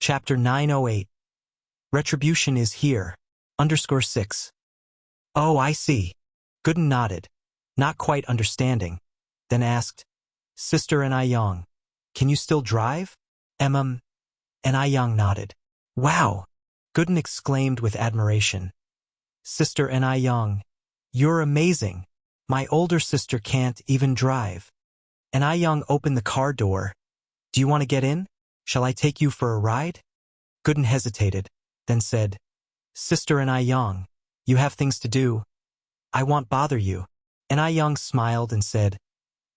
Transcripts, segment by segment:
Chapter 908. Retribution is here. _6. Oh, I see. Gooden nodded, not quite understanding, then asked, Sister and Yang, can you still drive? And Yang nodded. Wow! Gooden exclaimed with admiration. Sister and Yang, you're amazing. My older sister can't even drive. And Yang opened the car door. Do you want to get in? Shall I take you for a ride? Gooden hesitated, then said, Sister and Yang, you have things to do. I won't bother you. And Yang smiled and said,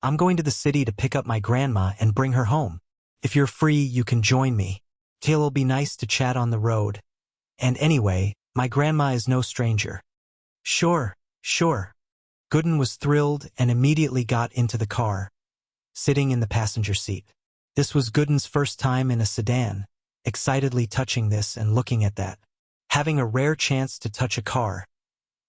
I'm going to the city to pick up my grandma and bring her home. If you're free, you can join me. It'll be nice to chat on the road. And anyway, my grandma is no stranger. Sure. Gooden was thrilled and immediately got into the car, sitting in the passenger seat. This was Gooden's first time in a sedan, excitedly touching this and looking at that, having a rare chance to touch a car.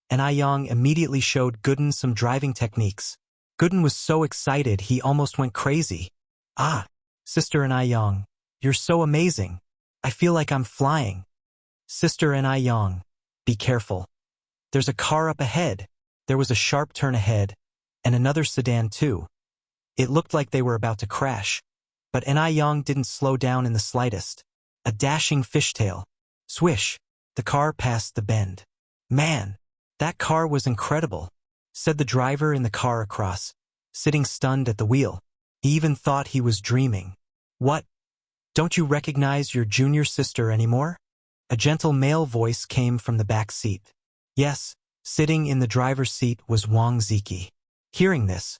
And Yang immediately showed Gooden some driving techniques. Gooden was so excited he almost went crazy. Ah, Sister and Yang, you're so amazing. I feel like I'm flying. Sister and Yang, be careful. There's a car up ahead. There was a sharp turn ahead, and another sedan too. It looked like they were about to crash, but Yang didn't slow down in the slightest. A dashing fishtail. Swish! The car passed the bend. Man, that car was incredible, said the driver in the car across, sitting stunned at the wheel. He even thought he was dreaming. What? Don't you recognize your junior sister anymore? A gentle male voice came from the back seat. Yes, sitting in the driver's seat was Wang Ziki. Hearing this,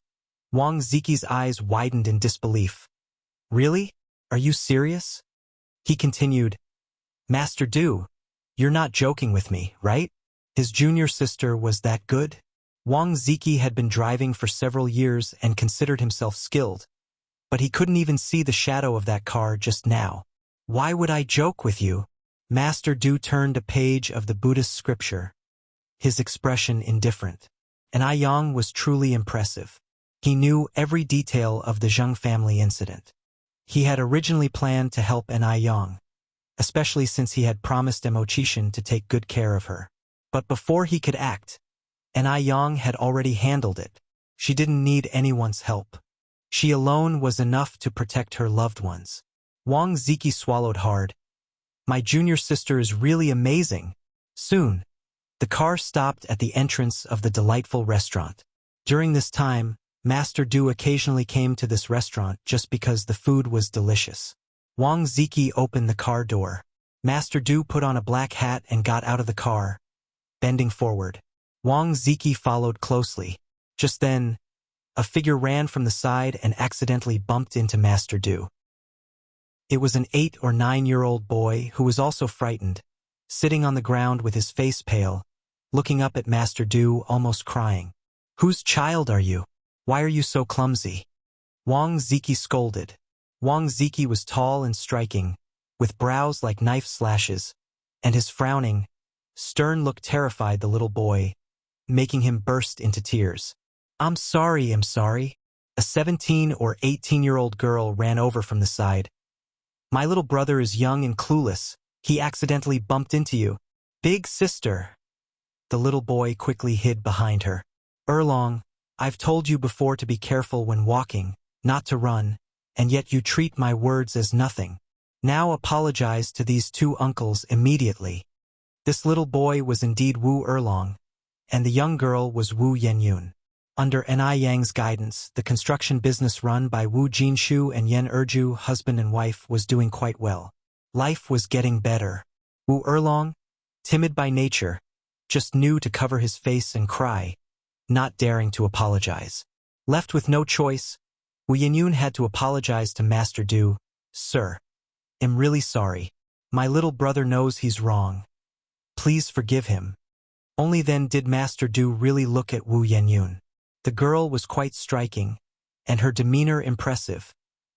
Wang Ziki's eyes widened in disbelief. Really? Are you serious? He continued, Master Du, you're not joking with me, right? His junior sister was that good? Wang Ziki had been driving for several years and considered himself skilled, but he couldn't even see the shadow of that car just now. Why would I joke with you? Master Du turned a page of the Buddhist scripture, his expression indifferent. And Yang was truly impressive. He knew every detail of the Zheng family incident. He had originally planned to help Yang, especially since he had promised Mo Chishan to take good care of her. But before he could act, Yang had already handled it. She didn't need anyone's help. She alone was enough to protect her loved ones. Wang Ziki swallowed hard. My junior sister is really amazing. Soon, the car stopped at the entrance of the delightful restaurant. During this time, Master Du occasionally came to this restaurant just because the food was delicious. Wang Ziki opened the car door. Master Du put on a black hat and got out of the car, bending forward. Wang Ziki followed closely. Just then, a figure ran from the side and accidentally bumped into Master Du. It was an 8 or 9-year-old boy who was also frightened, sitting on the ground with his face pale, looking up at Master Du, almost crying. Whose child are you? Why are you so clumsy? Wang Ziki scolded. Wang Ziki was tall and striking, with brows like knife slashes, and his frowning, stern look terrified the little boy, making him burst into tears. I'm sorry. A 17 or 18-year-old girl ran over from the side. My little brother is young and clueless. He accidentally bumped into you. Big sister. The little boy quickly hid behind her. Erlong, I've told you before to be careful when walking, not to run, and yet you treat my words as nothing. Now apologize to these two uncles immediately. This little boy was indeed Wu Erlong, and the young girl was Wu Yenyun. Under Yang's guidance, the construction business run by Wu Jinshu and Yen Erju, husband and wife, was doing quite well. Life was getting better. Wu Erlong, timid by nature, just knew to cover his face and cry, not daring to apologize. Left with no choice, Wu Yenyun had to apologize to Master Du. Sir, I'm really sorry. My little brother knows he's wrong. Please forgive him. Only then did Master Du really look at Wu Yenyun. The girl was quite striking, and her demeanor impressive,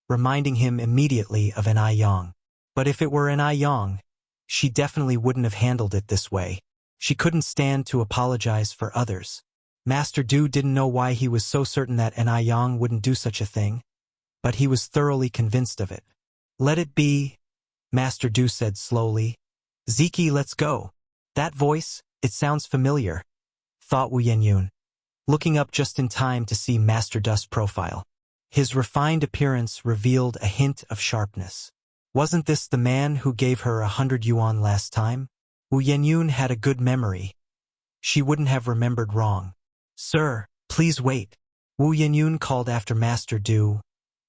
reminding him immediately of Yang. But if it were Yang, she definitely wouldn't have handled it this way. She couldn't stand to apologize for others. Master Du didn't know why he was so certain that Yang wouldn't do such a thing, but he was thoroughly convinced of it. Let it be. Master Du said slowly. Ziki, let's go. That voice, it sounds familiar, thought Wu Yenyun, looking up just in time to see Master Du's profile. His refined appearance revealed a hint of sharpness. Wasn't this the man who gave her 100 yuan last time? Wu Yenyun had a good memory. She wouldn't have remembered wrong. Sir, please wait. Wu Yenyun called after Master Du.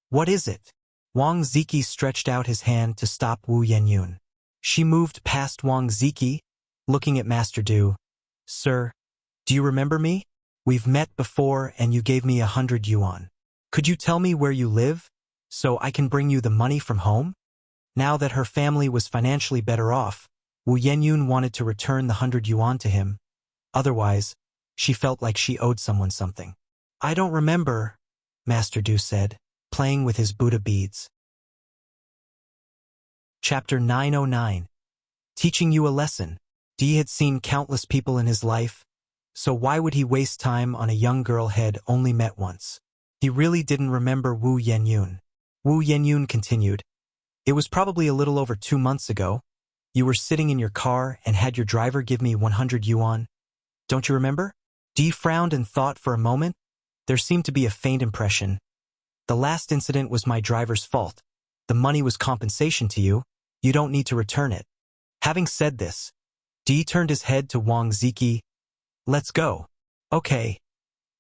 What is it? Wang Ziki stretched out his hand to stop Wu Yenyun. She moved past Wang Ziki, looking at Master Du. Sir, do you remember me? We've met before and you gave me 100 yuan. Could you tell me where you live, so I can bring you the money from home? Now that her family was financially better off, Wu Yenyun wanted to return the 100 yuan to him. Otherwise, she felt like she owed someone something. I don't remember, Master Du said, playing with his Buddha beads. Chapter 909. Teaching you a lesson. Di had seen countless people in his life, so why would he waste time on a young girl he'd only met once? He really didn't remember Wu Yenyun. Wu Yenyun continued. It was probably a little over 2 months ago. You were sitting in your car and had your driver give me 100 yuan. Don't you remember? Di frowned and thought for a moment. There seemed to be a faint impression. The last incident was my driver's fault. The money was compensation to you. You don't need to return it. Having said this, Di turned his head to Wang Ziki. Let's go. Okay.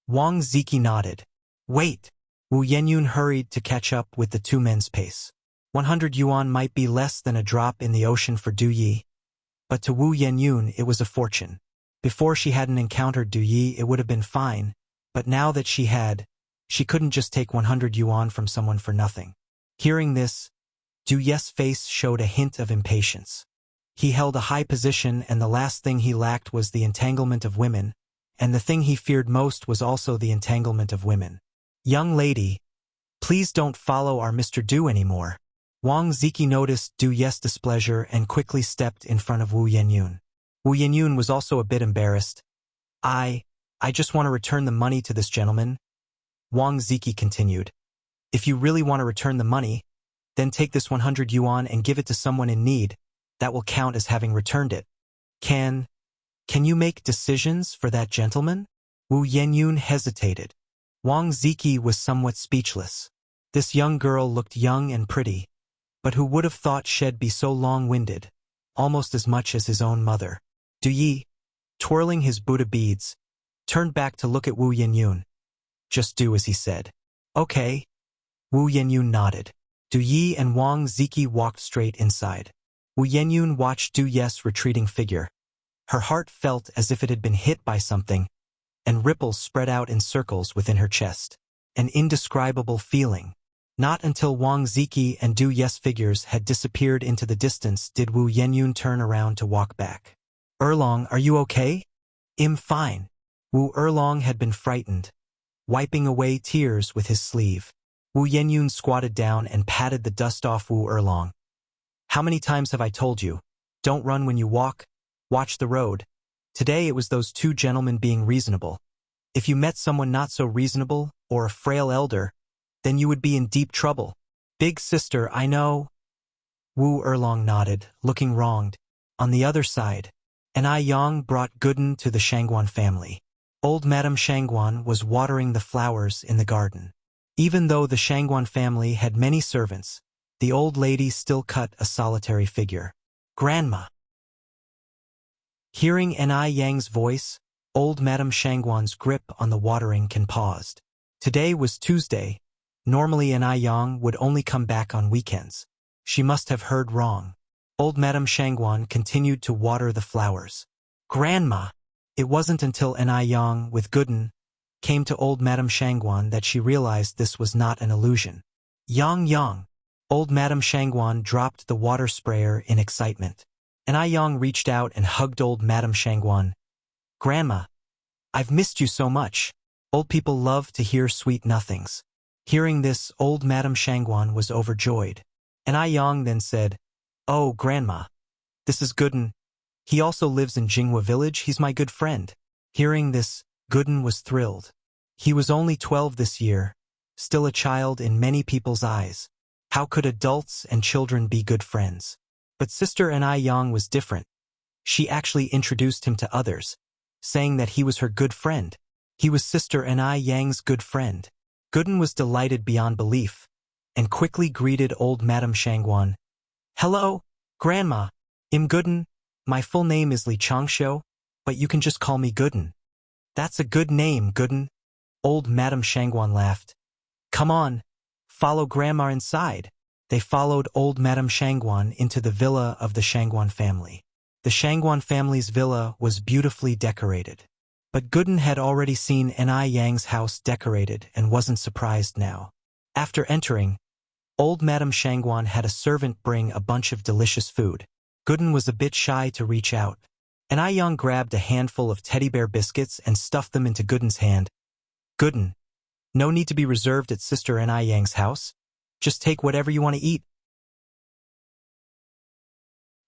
Wang Ziki nodded. Wait. Wu Yenyun hurried to catch up with the two men's pace. 100 yuan might be less than a drop in the ocean for Du Yi, but to Wu Yenyun it was a fortune. Before she hadn't encountered Du Yi, it would have been fine, but now that she had, she couldn't just take 100 yuan from someone for nothing. Hearing this, Du Yi's face showed a hint of impatience. He held a high position and the last thing he lacked was the entanglement of women, and the thing he feared most was also the entanglement of women. Young lady, please don't follow our Mr. Du anymore. Wang Ziki noticed Du Yi's displeasure and quickly stepped in front of Wu Yenyun. Wu Yenyun was also a bit embarrassed. I just want to return the money to this gentleman. Wang Ziki continued. If you really want to return the money, then take this 100 yuan and give it to someone in need. That will count as having returned it. Can you make decisions for that gentleman? Wu Yenyun hesitated. Wang Ziki was somewhat speechless. This young girl looked young and pretty, but who would have thought she'd be so long-winded, almost as much as his own mother? Du Yi, twirling his Buddha beads, turned back to look at Wu Yenyun. Just do as he said. Okay. Wu Yenyun nodded. Du Yi and Wang Ziki walked straight inside. Wu Yenyun watched Du Yi's retreating figure. Her heart felt as if it had been hit by something, and ripples spread out in circles within her chest. An indescribable feeling. Not until Wang Ziki and Du Yi's figures had disappeared into the distance did Wu Yenyun turn around to walk back. Erlong, are you okay? I'm fine. Wu Erlong had been frightened, wiping away tears with his sleeve. Wu Yenyun squatted down and patted the dust off Wu Erlong. How many times have I told you? Don't run when you walk. Watch the road. Today it was those two gentlemen being reasonable. If you met someone not so reasonable, or a frail elder, then you would be in deep trouble. Big sister, I know. Wu Erlong nodded, looking wronged. On the other side, an Ai Yang brought Gooden to the Shangguan family. Old Madame Shangguan was watering the flowers in the garden. Even though the Shangguan family had many servants, the old lady still cut a solitary figure. Grandma. Hearing an Ai Yang's voice, old Madame Shangguan's grip on the watering can paused. Today was Tuesday. Normally an Ai Yang would only come back on weekends. She must have heard wrong. Old Madame Shangguan continued to water the flowers. Grandma! It wasn't until an Ai Yang with Gooden came to old Madame Shangguan that she realized this was not an illusion. Yang! Old Madame Shangguan dropped the water sprayer in excitement. An Ai Yang reached out and hugged old Madame Shangguan. Grandma, I've missed you so much. Old people love to hear sweet nothings. Hearing this, old Madame Shangguan was overjoyed. An Ai Yang then said, Oh, Grandma, this is Gooden. He also lives in Jinghua village. He's my good friend. Hearing this, Gooden was thrilled. He was only 12 this year, still a child in many people's eyes. How could adults and children be good friends? But Sister Anai Yang was different. She actually introduced him to others, saying that he was her good friend. He was Sister Anai Yang's good friend. Gooden was delighted beyond belief, and quickly greeted old Madame Shangguan. "Hello, Grandma. I'm Gooden. My full name is Li Changshou, but you can just call me Gooden." "That's a good name, Gooden." Old Madame Shangguan laughed. "Come on, follow Grandma inside." They followed old Madame Shangguan into the villa of the Shangguan family. The Shangguan family's villa was beautifully decorated. But Gooden had already seen Anai Yang's house decorated and wasn't surprised now. After entering, old Madame Shangguan had a servant bring a bunch of delicious food. Gooden was a bit shy to reach out. Anai Yang grabbed a handful of teddy bear biscuits and stuffed them into Gooden's hand. "Gooden, no need to be reserved at Sister Anai Yang's house. Just take whatever you want to eat."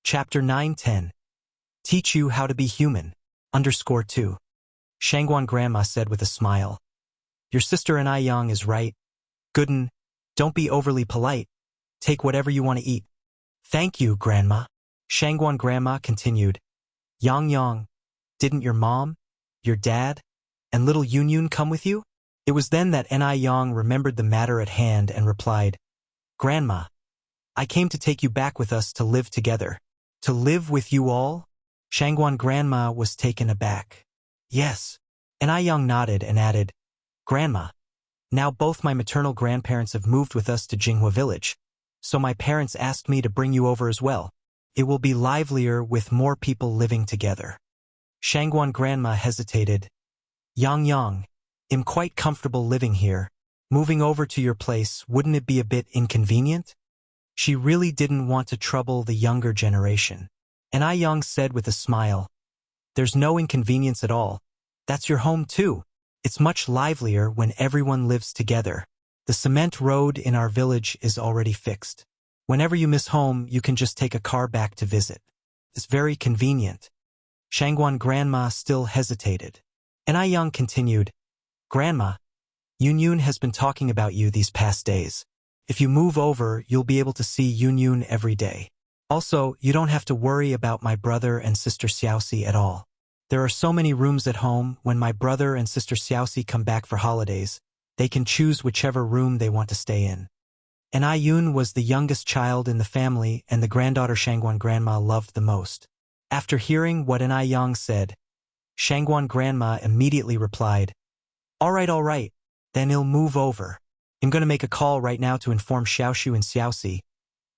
Chapter 9-10. Teach you how to be human. _2. Shangguan Grandma said with a smile. "Your Sister Anai Yang is right. Gooden, don't be overly polite. Take whatever you want to eat." "Thank you, Grandma." Shangguan Grandma continued. Yang, didn't your mom, your dad, and little Yun come with you?" It was then that Anai Yang remembered the matter at hand and replied, "Grandma, I came to take you back with us to live together." "To live with you all?" Shangguan Grandma was taken aback. "Yes." Anai Yang nodded and added, "Grandma, now both my maternal grandparents have moved with us to Jinghua village, so my parents asked me to bring you over as well. It will be livelier with more people living together." Shangguan Grandma hesitated. Yang, I'm quite comfortable living here. Moving over to your place, wouldn't it be a bit inconvenient?" She really didn't want to trouble the younger generation. Anai Yang said with a smile, "There's no inconvenience at all. That's your home too. It's much livelier when everyone lives together. The cement road in our village is already fixed. Whenever you miss home, you can just take a car back to visit. It's very convenient." Shangguan Grandma still hesitated. Anai Yang continued, "Grandma, Yun has been talking about you these past days. If you move over, you'll be able to see Yun every day. Also, you don't have to worry about my brother and sister Xiaoxi at all. There are so many rooms at home. When my brother and sister Xiaoxi come back for holidays, they can choose whichever room they want to stay in." Anai Yun was the youngest child in the family and the granddaughter Shangguan Grandma loved the most. After hearing what Anai Yang said, Shangguan Grandma immediately replied, All right, then he'll move over. I'm going to make a call right now to inform Xiaoshu and Xiaoxi.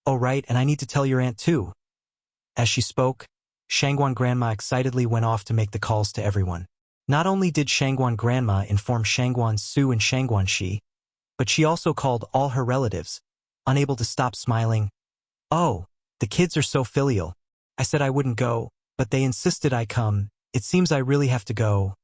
Oh right, and I need to tell your aunt too." As she spoke, Shangguan Grandma excitedly went off to make the calls to everyone. Not only did Shangguan Grandma inform Shangguan Su and Shangguan Shi, but she also called all her relatives, unable to stop smiling. "Oh, the kids are so filial. I said I wouldn't go, but they insisted I come. It seems I really have to go."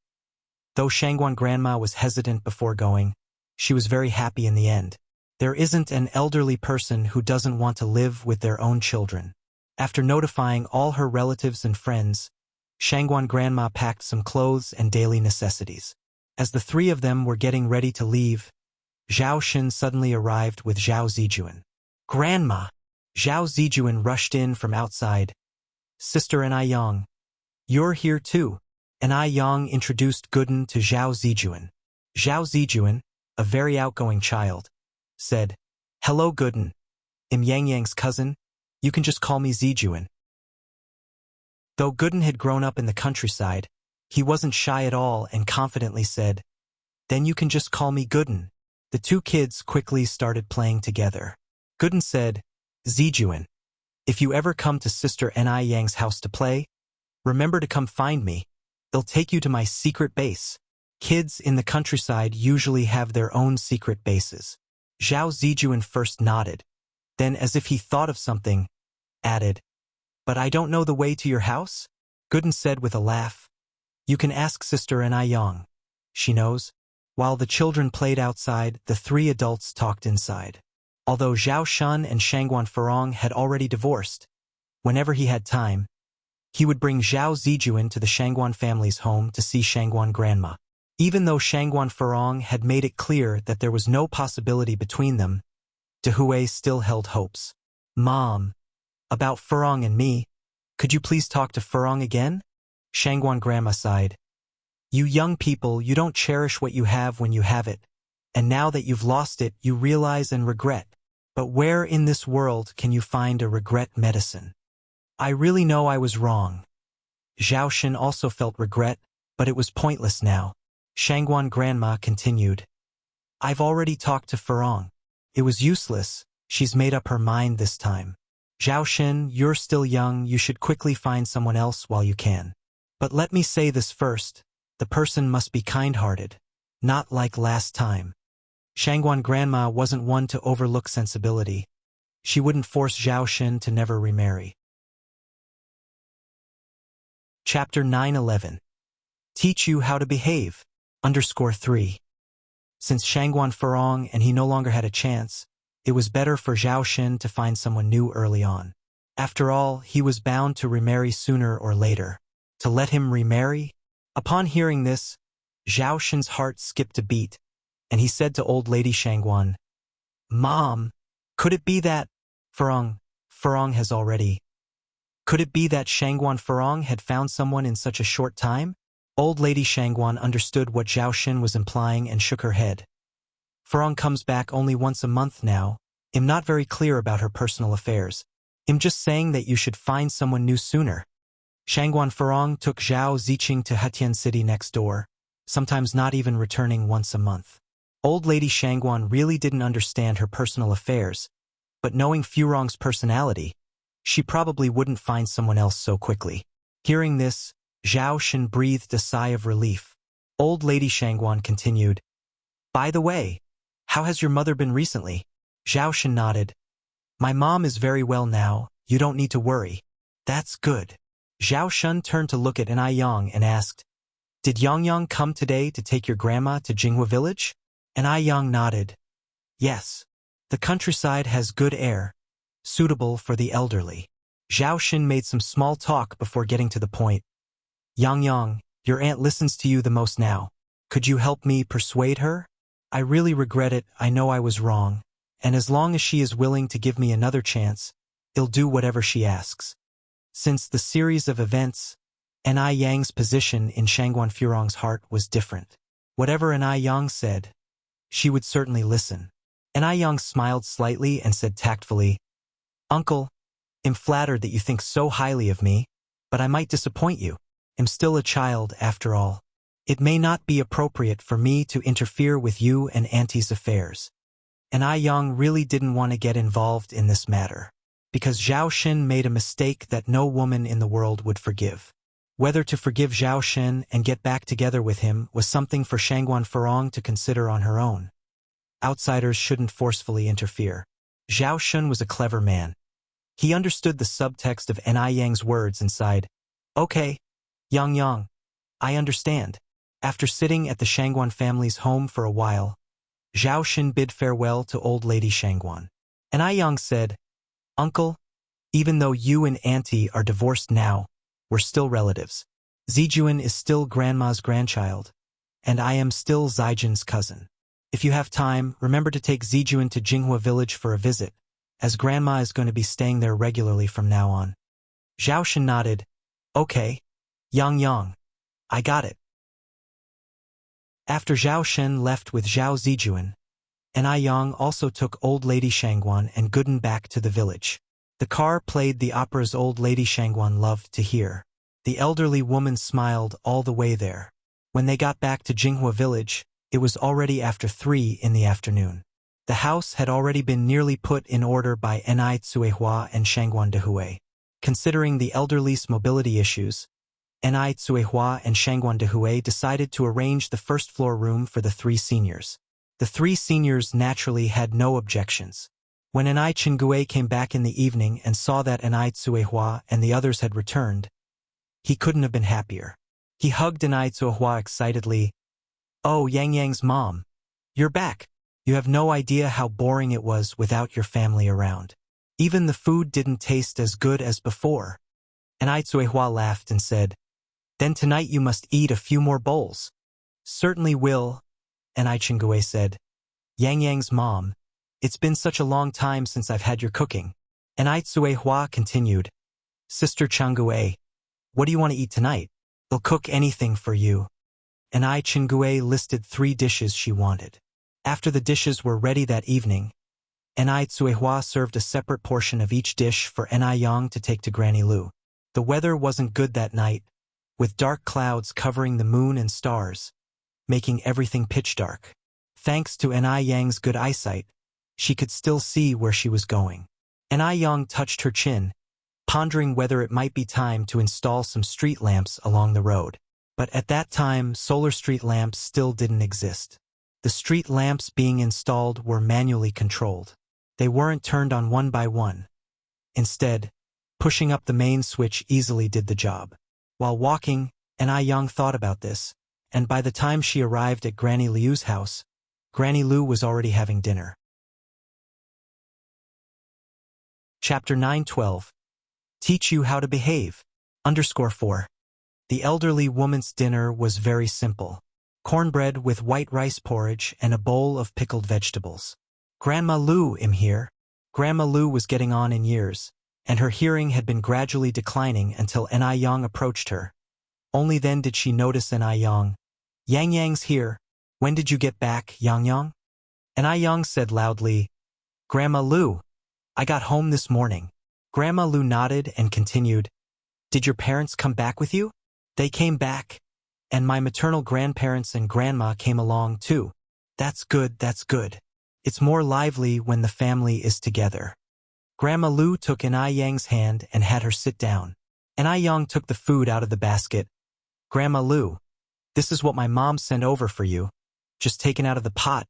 Though Shangguan Grandma was hesitant before going, she was very happy in the end. There isn't an elderly person who doesn't want to live with their own children. After notifying all her relatives and friends, Shangguan Grandma packed some clothes and daily necessities. As the three of them were getting ready to leave, Zhao Xin suddenly arrived with Zhao Zijuan. "Grandma!" Zhao Zijuan rushed in from outside. "Sister Anai Yang, you're here too." Anai Yang introduced Gooden to Zhao Zijuan. Zhao Zijuan, a very outgoing child, said, "Hello Gooden. I'm Yang Yang's cousin. You can just call me Zijuan." Though Gooden had grown up in the countryside, he wasn't shy at all and confidently said, "Then you can just call me Gooden." The two kids quickly started playing together. Gooden said, "Zijuan, if you ever come to Sister Anai Yang's house to play, remember to come find me. They'll take you to my secret base." Kids in the countryside usually have their own secret bases. Zhao Zijuan first nodded, then as if he thought of something, added, "But I don't know the way to your house?" Gooden said with a laugh, "You can ask Sister Anai Yang. She knows." While the children played outside, the three adults talked inside. Although Zhao Shun and Shangguan Farong had already divorced, whenever he had time, he would bring Zhao Zijuan to the Shangguan family's home to see Shangguan Grandma. Even though Shangguan Farong had made it clear that there was no possibility between them, Dehui still held hopes. "Mom, About Furong and me. Could you please talk to Furong again? Shangguan grandma sighed. You young people, you don't cherish what you have when you have it. And now that you've lost it, you realize and regret. But where in this world can you find a regret medicine? I really know I was wrong. Zhao Shen also felt regret, but it was pointless now. Shangguan grandma continued. I've already talked to Furong. It was useless. She's made up her mind this time. Zhao Shen, you're still young, you should quickly find someone else while you can. But let me say this first. The person must be kind-hearted. Not like last time. Shangguan grandma wasn't one to overlook sensibility. She wouldn't force Zhao Shen to never remarry. Chapter 9:11. Teach you how to behave. _3. Since Shangguan Furong and he no longer had a chance, it was better for Zhao Shen to find someone new early on. After all, he was bound to remarry sooner or later. To let him remarry? Upon hearing this, Zhao Shen's heart skipped a beat, and he said to old lady Shangguan, Mom, could it be that Furong has already... Could it be that Shangguan Furong had found someone in such a short time? Old lady Shangguan understood what Zhao Shen was implying and shook her head. Furong comes back only once a month now. I'm not very clear about her personal affairs. I'm just saying that you should find someone new sooner. Shangguan Furong took Zhao Ziqing to Hetian City next door, sometimes not even returning once a month. Old lady Shangguan really didn't understand her personal affairs, but knowing Furong's personality, she probably wouldn't find someone else so quickly. Hearing this, Zhao Shen breathed a sigh of relief. Old lady Shangguan continued, By the way, how has your mother been recently? Zhao Shen nodded. My mom is very well now, you don't need to worry. That's good. Zhao Shen turned to look at An Yang and asked, Did Yang come today to take your grandma to Jinghua village? An Yang nodded. Yes. The countryside has good air, suitable for the elderly. Zhao Shen made some small talk before getting to the point. Yang, your aunt listens to you the most now. Could you help me persuade her? I really regret it, I know I was wrong, and as long as she is willing to give me another chance, I'll do whatever she asks. Since the series of events, An Yang's position in Shangguan Furong's heart was different. Whatever An Yang said, she would certainly listen. An Yang smiled slightly and said tactfully, Uncle, I'm flattered that you think so highly of me, but I might disappoint you. I'm still a child, after all. It may not be appropriate for me to interfere with you and Auntie's affairs. And Yang really didn't want to get involved in this matter, because Zhao Shen made a mistake that no woman in the world would forgive. Whether to forgive Zhao Shen and get back together with him was something for Shangguan Furong to consider on her own. Outsiders shouldn't forcefully interfere. Zhao Shen was a clever man. He understood the subtext of An Yang's words and sighed, Okay, Yang, I understand. After sitting at the Shangguan family's home for a while, Zhao Shen bid farewell to old lady Shangguan. An Yang said, Uncle, even though you and Auntie are divorced now, we're still relatives. Zijuan is still Grandma's grandchild, and I am still Zijin's cousin. If you have time, remember to take Zijuan to Jinghua village for a visit, as Grandma is going to be staying there regularly from now on. Zhao Shen nodded, Okay, Yang, I got it. After Zhao Shen left with Zhao Zijuan, An Yang also took old lady Shangguan and Gooden back to the village. The car played the operas old lady Shangguan loved to hear. The elderly woman smiled all the way there. When they got back to Jinghua village, it was already after 3 in the afternoon. The house had already been nearly put in order by Enai Tsuehua and Shangguan Dehui. Considering the elderly's mobility issues, Enai Tsuehua and Shangguan Dehui decided to arrange the first-floor room for the 3 seniors. The 3 seniors naturally had no objections. When Enai Chingue came back in the evening and saw that Enai Tsuehua and the others had returned, he couldn't have been happier. He hugged Enai Tsuehua excitedly. Oh, Yang's mom, you're back. You have no idea how boring it was without your family around. Even the food didn't taste as good as before. Enai Tsuehua laughed and said, Then tonight you must eat a few more bowls. Certainly will, Enai Chingue said. Yang's mom, it's been such a long time since I've had your cooking. And Aitsue Hua continued, Sister Changue, what do you want to eat tonight? I'll cook anything for you. And Changue listed 3 dishes she wanted. After the dishes were ready that evening, Aitsue Hua served a separate portion of each dish for Yang to take to Granny Lu. The weather wasn't good that night, with dark clouds covering the moon and stars, making everything pitch dark. Thanks to Yang's good eyesight, she could still see where she was going. Yang touched her chin, pondering whether it might be time to install some street lamps along the road. But at that time, solar street lamps still didn't exist. The street lamps being installed were manually controlled. They weren't turned on one by one. Instead, pushing up the main switch easily did the job. While walking, Yang thought about this, and by the time she arrived at Granny Liu's house, Granny Lu was already having dinner. Chapter 9:12. Teach you how to behave. _4. The elderly woman's dinner was very simple. Cornbread with white rice porridge and a bowl of pickled vegetables. Grandma Lu am here. Grandma Lu was getting on in years, and her hearing had been gradually declining until Yang approached her. Only then did she notice Yang. Yang's here. When did you get back, Yang? Yang said loudly, Grandma Lu, I got home this morning. Grandma Lu nodded and continued, Did your parents come back with you? They came back, and my maternal grandparents and grandma came along too. That's good, that's good. It's more lively when the family is together. Grandma Lu took Yang's hand and had her sit down. Yang took the food out of the basket. Grandma Lu, this is what my mom sent over for you. Just taken out of the pot.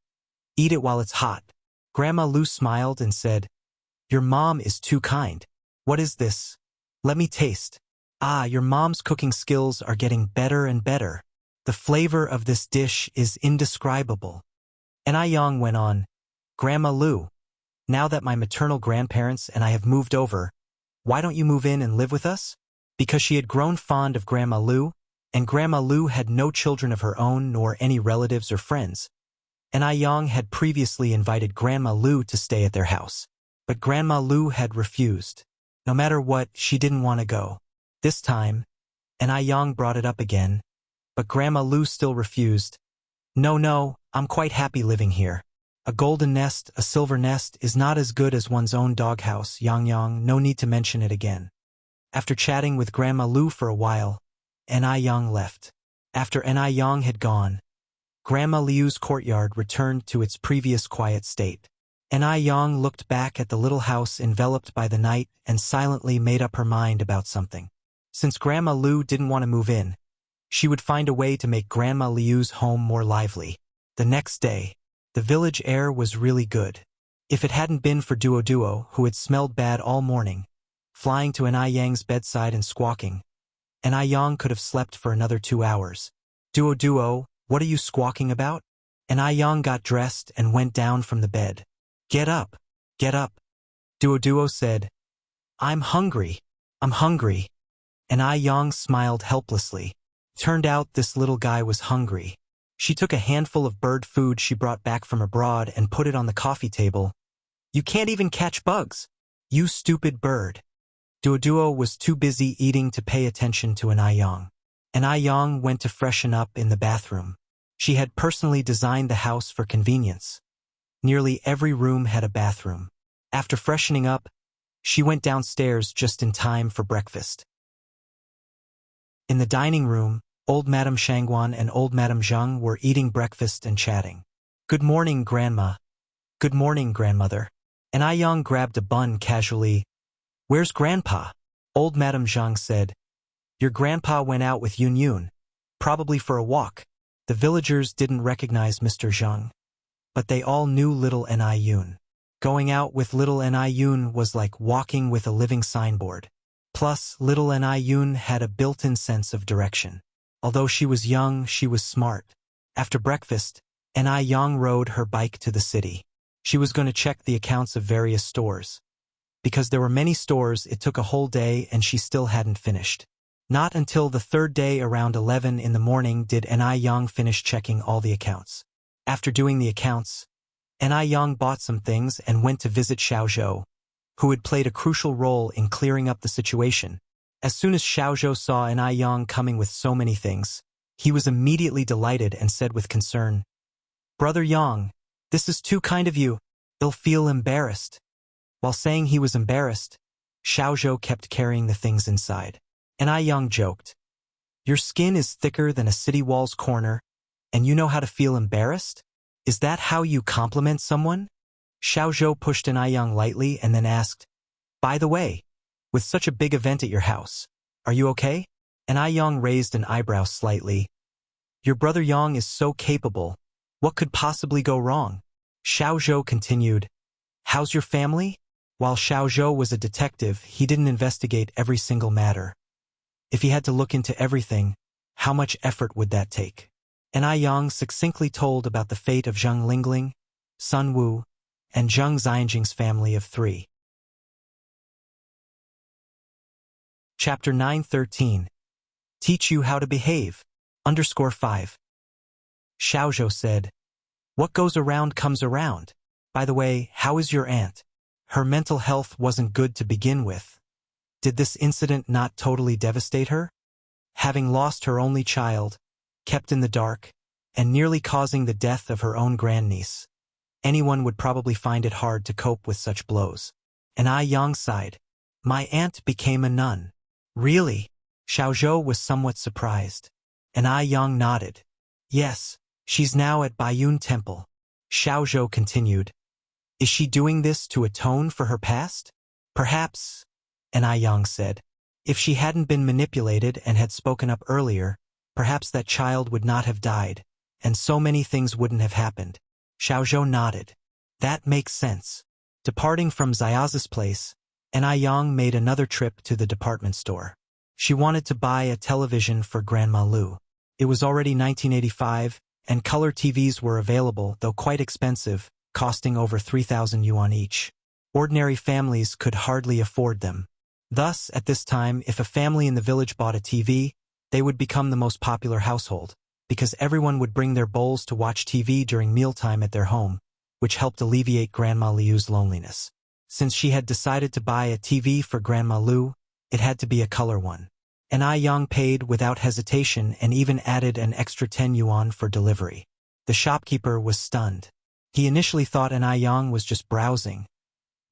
Eat it while it's hot. Grandma Lu smiled and said, Your mom is too kind. What is this? Let me taste. Your mom's cooking skills are getting better and better. The flavor of this dish is indescribable. Yang went on, Grandma Lu, now that my maternal grandparents and I have moved over, why don't you move in and live with us? Because she had grown fond of Grandma Lu, and Grandma Lu had no children of her own nor any relatives or friends. Yang had previously invited Grandma Lu to stay at their house. But Grandma Lu had refused. No matter what, she didn't want to go. This time, Yang brought it up again, but Grandma Lu still refused. No, I'm quite happy living here. A golden nest, a silver nest, is not as good as one's own doghouse, Yang, no need to mention it again. After chatting with Grandma Lu for a while, Yang left. After Yang had gone, Grandma Liu's courtyard returned to its previous quiet state. Yang looked back at the little house enveloped by the night and silently made up her mind about something. Since Grandma Lu didn't want to move in, she would find a way to make Grandma Liu's home more lively. The next day, the village air was really good. If it hadn't been for Duo, who had smelled bad all morning, flying to Yang's bedside and squawking, Yang could have slept for another 2 hours. Duo, what are you squawking about? Yang got dressed and went down from the bed. Get up. Duo said, I'm hungry. Yang smiled helplessly. Turned out this little guy was hungry. She took a handful of bird food she brought back from abroad and put it on the coffee table. You can't even catch bugs. You stupid bird. Duo was too busy eating to pay attention to Yang. Yang went to freshen up in the bathroom. She had personally designed the house for convenience. Nearly every room had a bathroom. After freshening up, she went downstairs just in time for breakfast. In the dining room, old Madame Shangguan and old Madame Zheng were eating breakfast and chatting. Good morning, Grandma. Good morning, Grandmother. Yang grabbed a bun casually. Where's Grandpa? Old Madame Zheng said. Your grandpa went out with Yun, probably for a walk. The villagers didn't recognize Mr. Zheng, but they all knew little Yun. Going out with little Yun was like walking with a living signboard. Plus, little Yun had a built-in sense of direction. Although she was young, she was smart. After breakfast, Yang rode her bike to the city. She was going to check the accounts of various stores. Because there were many stores, it took a whole day and she still hadn't finished. Not until the third day around 11 in the morning did Yang finish checking all the accounts. After doing the accounts, Yang bought some things and went to visit Xiaozhou, who had played a crucial role in clearing up the situation. As soon as Xiaozhou saw an Yang coming with so many things, he was immediately delighted and said with concern, "Brother Yang, this is too kind of you. He'll feel embarrassed." While saying he was embarrassed, Xiaozhou kept carrying the things inside. And Yang joked, "Your skin is thicker than a city wall's corner, and you know how to feel embarrassed? Is that how you compliment someone?" Xiaozhou pushed an Yang lightly and then asked, "By the way, with such a big event at your house, are you okay?" And Yang raised an eyebrow slightly. "Your brother Yang is so capable. What could possibly go wrong?" Xiaozhou continued, "How's your family?" While Xiaozhou was a detective, he didn't investigate every single matter. If he had to look into everything, how much effort would that take? And Yang succinctly told about the fate of Zheng Lingling, Sun Wu, and Zheng Xianjing's family of 3. Chapter 9:13. Teach you how to behave. _5. Xiaozhou said, "What goes around comes around. By the way, how is your aunt? Her mental health wasn't good to begin with. Did this incident not totally devastate her? Having lost her only child, kept in the dark, and nearly causing the death of her own grandniece. Anyone would probably find it hard to cope with such blows." And Yang sighed. "My aunt became a nun." "Really?" Xiaozhou was somewhat surprised. And Yang nodded. "Yes, she's now at Baiyun Temple." Xiaozhou continued, "Is she doing this to atone for her past?" "Perhaps," and Yang said. "If she hadn't been manipulated and had spoken up earlier, perhaps that child would not have died, and so many things wouldn't have happened." Xiaozhou nodded. "That makes sense." Departing from Xiaozi's place, Yang made another trip to the department store. She wanted to buy a television for Grandma Lu. It was already 1985, and color TVs were available, though quite expensive, costing over 3,000 yuan each. Ordinary families could hardly afford them. Thus, at this time, if a family in the village bought a TV, they would become the most popular household, because everyone would bring their bowls to watch TV during mealtime at their home, which helped alleviate Grandma Liu's loneliness. Since she had decided to buy a TV for Grandma Liu, it had to be a color one. And Yang paid without hesitation and even added an extra 10 yuan for delivery. The shopkeeper was stunned. He initially thought Yang was just browsing,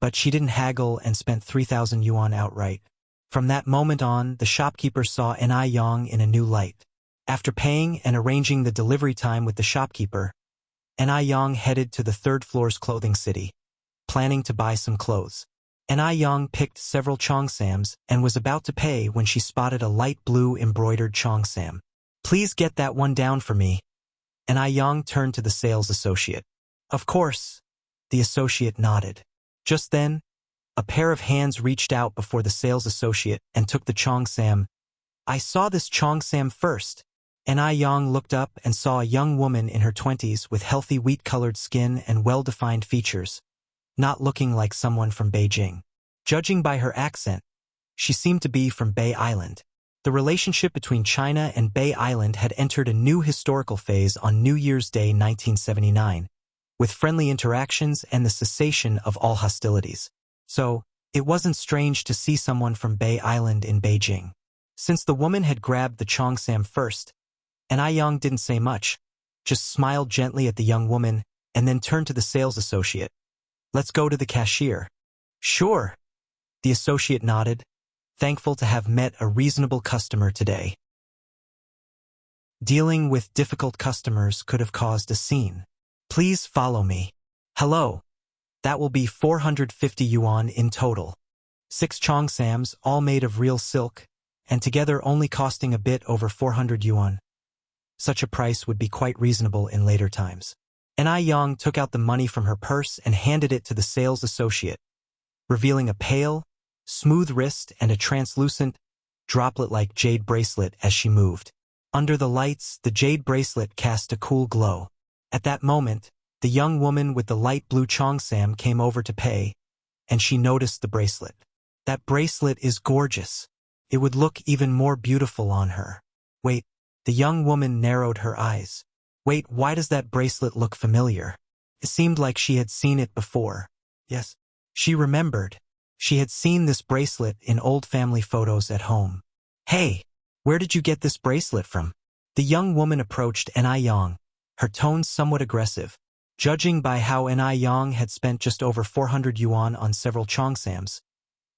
but she didn't haggle and spent 3,000 yuan outright. From that moment on, the shopkeeper saw Yang in a new light. After paying and arranging the delivery time with the shopkeeper, Yang headed to the 3rd floor's clothing city, planning to buy some clothes. Yang picked several cheongsams and was about to pay when she spotted a light blue embroidered cheongsam. "Please get that one down for me." Yang turned to the sales associate. "Of course." The associate nodded. Just then, a pair of hands reached out before the sales associate and took the cheongsam. "I saw this cheongsam first." Yang looked up and saw a young woman in her 20s with healthy wheat-colored skin and well-defined features, not looking like someone from Beijing. Judging by her accent, she seemed to be from Bay Island. The relationship between China and Bay Island had entered a new historical phase on New Year's Day 1979, with friendly interactions and the cessation of all hostilities. So, it wasn't strange to see someone from Bay Island in Beijing. Since the woman had grabbed the cheongsam first, Yang didn't say much, just smiled gently at the young woman and then turned to the sales associate. "Let's go to the cashier." "Sure." The associate nodded, thankful to have met a reasonable customer today. Dealing with difficult customers could have caused a scene. "Please follow me." "Hello." "That will be 450 yuan in total. 6 cheongsams, all made of real silk, and together only costing a bit over 400 yuan. Such a price would be quite reasonable in later times." Yang took out the money from her purse and handed it to the sales associate, revealing a pale, smooth wrist and a translucent, droplet-like jade bracelet as she moved. Under the lights, the jade bracelet cast a cool glow. At that moment, the young woman with the light blue cheongsam came over to pay, and she noticed the bracelet. "That bracelet is gorgeous. It would look even more beautiful on her." "Wait," the young woman narrowed her eyes. "Wait, why does that bracelet look familiar?" It seemed like she had seen it before. Yes, she remembered. She had seen this bracelet in old family photos at home. "Hey, where did you get this bracelet from?" The young woman approached Ni Yang, her tone somewhat aggressive. Judging by how Ni Yang had spent just over 400 yuan on several cheongsams,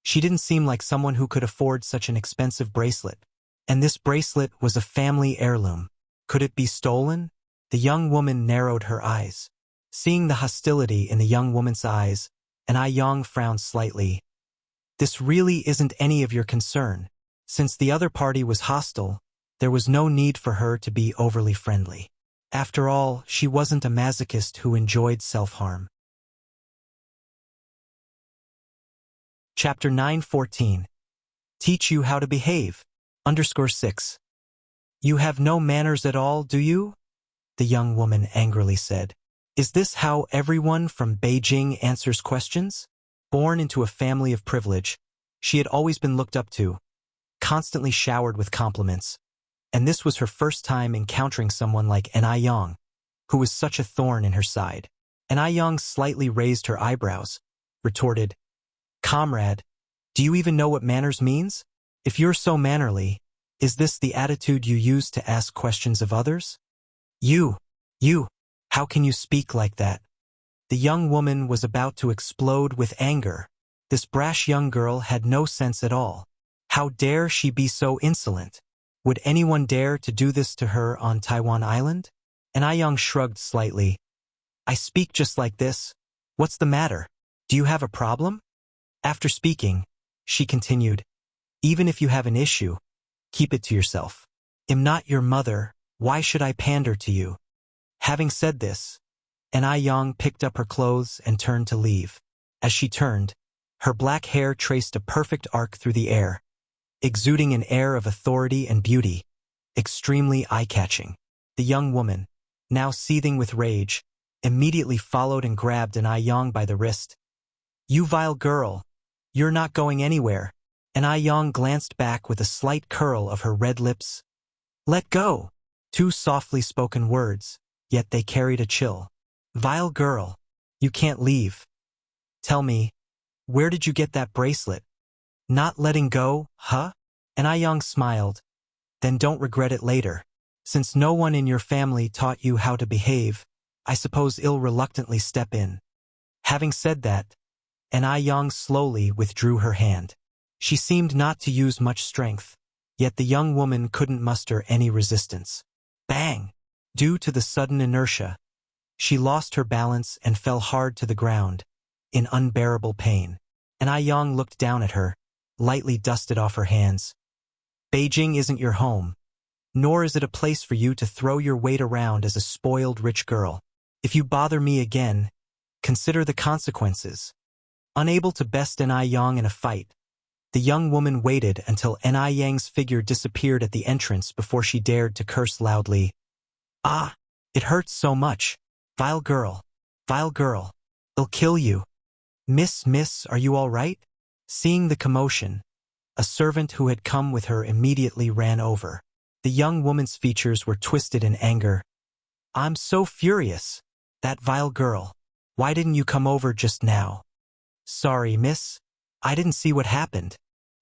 she didn't seem like someone who could afford such an expensive bracelet. And this bracelet was a family heirloom. Could it be stolen? The young woman narrowed her eyes. Seeing the hostility in the young woman's eyes, Ni Yang frowned slightly. "This really isn't any of your concern. Since the other party was hostile, there was no need for her to be overly friendly. After all, she wasn't a masochist who enjoyed self-harm." Chapter 9:14. Teach you how to behave. _6. "You have no manners at all, do you?" the young woman angrily said. "Is this how everyone from Beijing answers questions?" Born into a family of privilege, she had always been looked up to, constantly showered with compliments, and this was her first time encountering someone like Ni Yang, who was such a thorn in her side. Ni Yang slightly raised her eyebrows, retorted, "Comrade, do you even know what manners means? If you're so mannerly, is this the attitude you use to ask questions of others? You, how can you speak like that?" The young woman was about to explode with anger. This brash young girl had no sense at all. How dare she be so insolent? Would anyone dare to do this to her on Taiwan Island? Ni Yang shrugged slightly. "I speak just like this. What's the matter? Do you have a problem?" After speaking, she continued, "Even if you have an issue, keep it to yourself. I'm not your mother, why should I pander to you?" Having said this, Ni Yang picked up her clothes and turned to leave. As she turned, her black hair traced a perfect arc through the air, exuding an air of authority and beauty, extremely eye-catching. The young woman, now seething with rage, immediately followed and grabbed Ni Yang by the wrist. "You vile girl, you're not going anywhere." Ni Yang glanced back with a slight curl of her red lips. "Let go." Two softly spoken words, yet they carried a chill. "Vile girl, you can't leave. Tell me, where did you get that bracelet?" "Not letting go, huh?" Ni Yang smiled. "Then don't regret it later. Since no one in your family taught you how to behave, I suppose I'll reluctantly step in." Having said that, Ni Yang slowly withdrew her hand. She seemed not to use much strength, yet the young woman couldn't muster any resistance. Bang! Due to the sudden inertia, she lost her balance and fell hard to the ground, in unbearable pain. Ni Yang looked down at her, lightly dusted off her hands. "Beijing isn't your home, nor is it a place for you to throw your weight around as a spoiled rich girl. If you bother me again, consider the consequences." Unable to best Ni Yang in a fight, the young woman waited until Ni Yang's figure disappeared at the entrance before she dared to curse loudly. "Ah, it hurts so much. Vile girl, I'll kill you." Miss, are you all right?" Seeing the commotion, a servant who had come with her immediately ran over. The young woman's features were twisted in anger. "I'm so furious. That vile girl. Why didn't you come over just now?" "Sorry, miss. I didn't see what happened."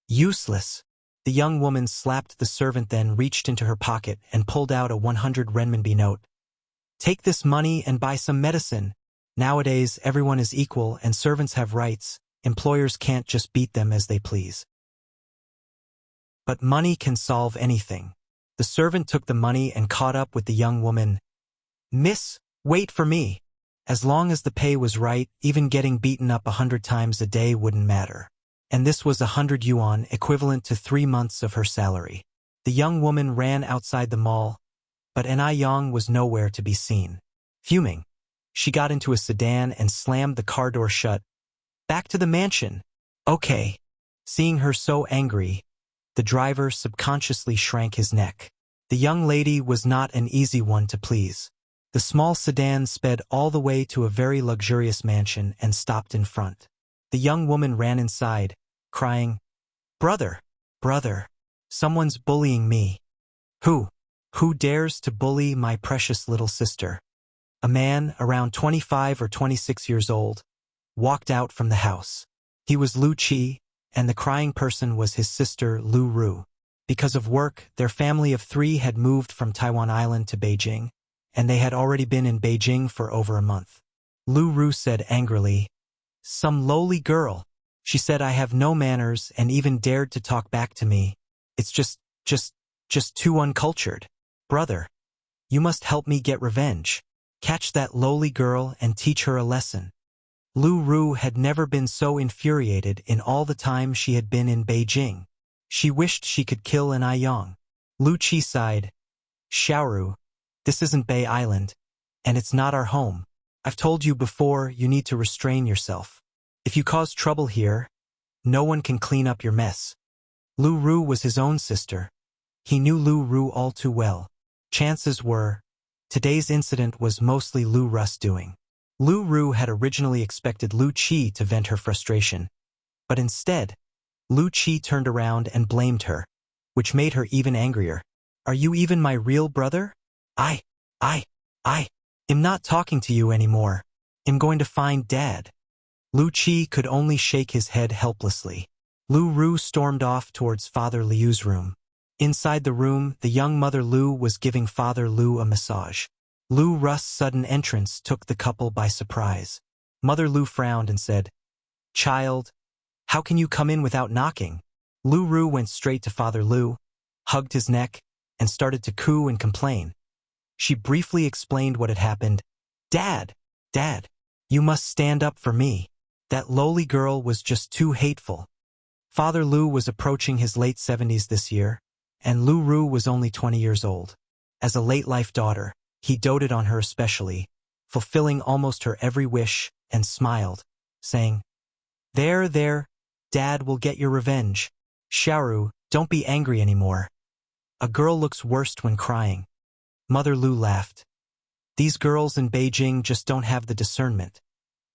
"Useless." The young woman slapped the servant, then reached into her pocket and pulled out a 100 renminbi note. "Take this money and buy some medicine. Nowadays, everyone is equal and servants have rights. Employers can't just beat them as they please." But money can solve anything. The servant took the money and caught up with the young woman. "Miss, wait for me." As long as the pay was right, even getting beaten up 100 times a day wouldn't matter. And this was 100 yuan, equivalent to 3 months of her salary. The young woman ran outside the mall, but Ni Yang was nowhere to be seen. Fuming, she got into a sedan and slammed the car door shut. "Back to the mansion." "Okay." Seeing her so angry, the driver subconsciously shrank his neck. The young lady was not an easy one to please. The small sedan sped all the way to a very luxurious mansion and stopped in front. The young woman ran inside, crying, Brother, someone's bullying me." Who dares to bully my precious little sister?" A man, around 25 or 26 years old, walked out from the house. He was Lu Qi, and the crying person was his sister Lu Ru. Because of work, their family of 3 had moved from Taiwan Island to Beijing, and they had already been in Beijing for over a month. Lu Ru said angrily, "Some lowly girl. She said I have no manners and even dared to talk back to me. It's just too uncultured. Brother, you must help me get revenge. Catch that lowly girl and teach her a lesson." Lu Ru had never been so infuriated in all the time she had been in Beijing. She wished she could kill an Aiyang. Lu Qi sighed. "Xiaoru, this isn't Bay Island, and it's not our home. I've told you before, you need to restrain yourself. If you cause trouble here, no one can clean up your mess." Lu Ru was his own sister. He knew Lu Ru all too well. Chances were, today's incident was mostly Lu Ru's doing. Lu Ru had originally expected Lu Qi to vent her frustration, but instead, Lu Qi turned around and blamed her, which made her even angrier. "Are you even my real brother? I am not talking to you anymore. I'm going to find Dad." Lu Qi could only shake his head helplessly. Lu Ru stormed off towards Father Liu's room. Inside the room, the young Mother Lu was giving Father Lu a massage. Lu Ru's sudden entrance took the couple by surprise. Mother Lu frowned and said, "Child, how can you come in without knocking?" Lu Ru went straight to Father Lu, hugged his neck, and started to coo and complain. She briefly explained what had happened. Dad, you must stand up for me. That lowly girl was just too hateful." Father Lu was approaching his late 70s this year, and Lu Ru was only 20 years old. As a late-life daughter, he doted on her especially, fulfilling almost her every wish, and smiled, saying, There, Dad will get your revenge. Xiaoru, don't be angry anymore. A girl looks worst when crying." Mother Lu laughed. "These girls in Beijing just don't have the discernment.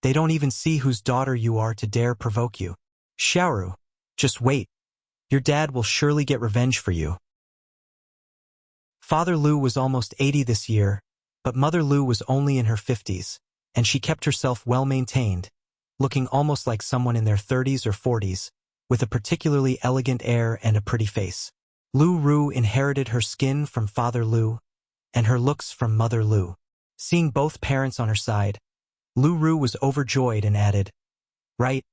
They don't even see whose daughter you are to dare provoke you. Xiaoru, just wait. Your dad will surely get revenge for you." Father Lu was almost 80 this year, but Mother Lu was only in her 50s, and she kept herself well maintained, looking almost like someone in their 30s or 40s, with a particularly elegant air and a pretty face. Lu Ru inherited her skin from Father Lu, and her looks from Mother Lu. Seeing both parents on her side, Lu Ru was overjoyed and added, "Right,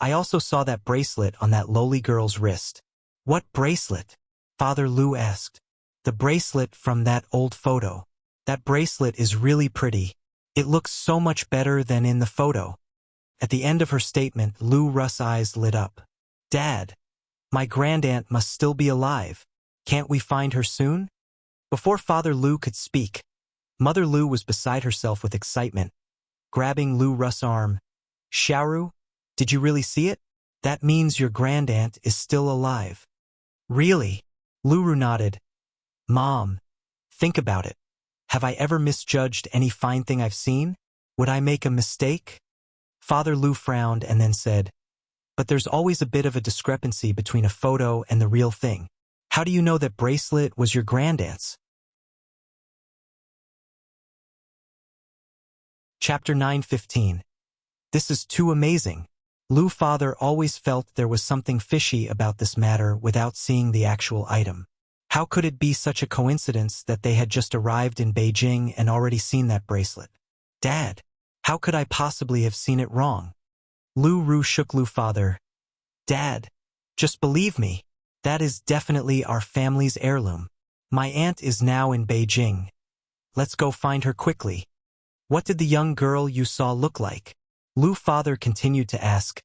I also saw that bracelet on that lowly girl's wrist." "What bracelet?" Father Lu asked. "The bracelet from that old photo. That bracelet is really pretty. It looks so much better than in the photo." At the end of her statement, Lu Ru's eyes lit up. "Dad, my grandaunt must still be alive. Can't we find her soon?" Before Father Lu could speak, Mother Lu was beside herself with excitement, grabbing Lu Ru's arm. "Xiaoru, did you really see it? That means your grandaunt is still alive." "Really?" Lu Ru nodded. "Mom, think about it. Have I ever misjudged any fine thing I've seen? Would I make a mistake?" Father Lu frowned and then said, "But there's always a bit of a discrepancy between a photo and the real thing. How do you know that bracelet was your grandaunt's?" Chapter 9:15. This is too amazing. Lu father always felt there was something fishy about this matter without seeing the actual item. How could it be such a coincidence that they had just arrived in Beijing and already seen that bracelet? "Dad, how could I possibly have seen it wrong?" Lu Ru shook Lu father. "Dad, just believe me. That is definitely our family's heirloom. My aunt is now in Beijing. Let's go find her quickly." "What did the young girl you saw look like?" Lu father continued to ask.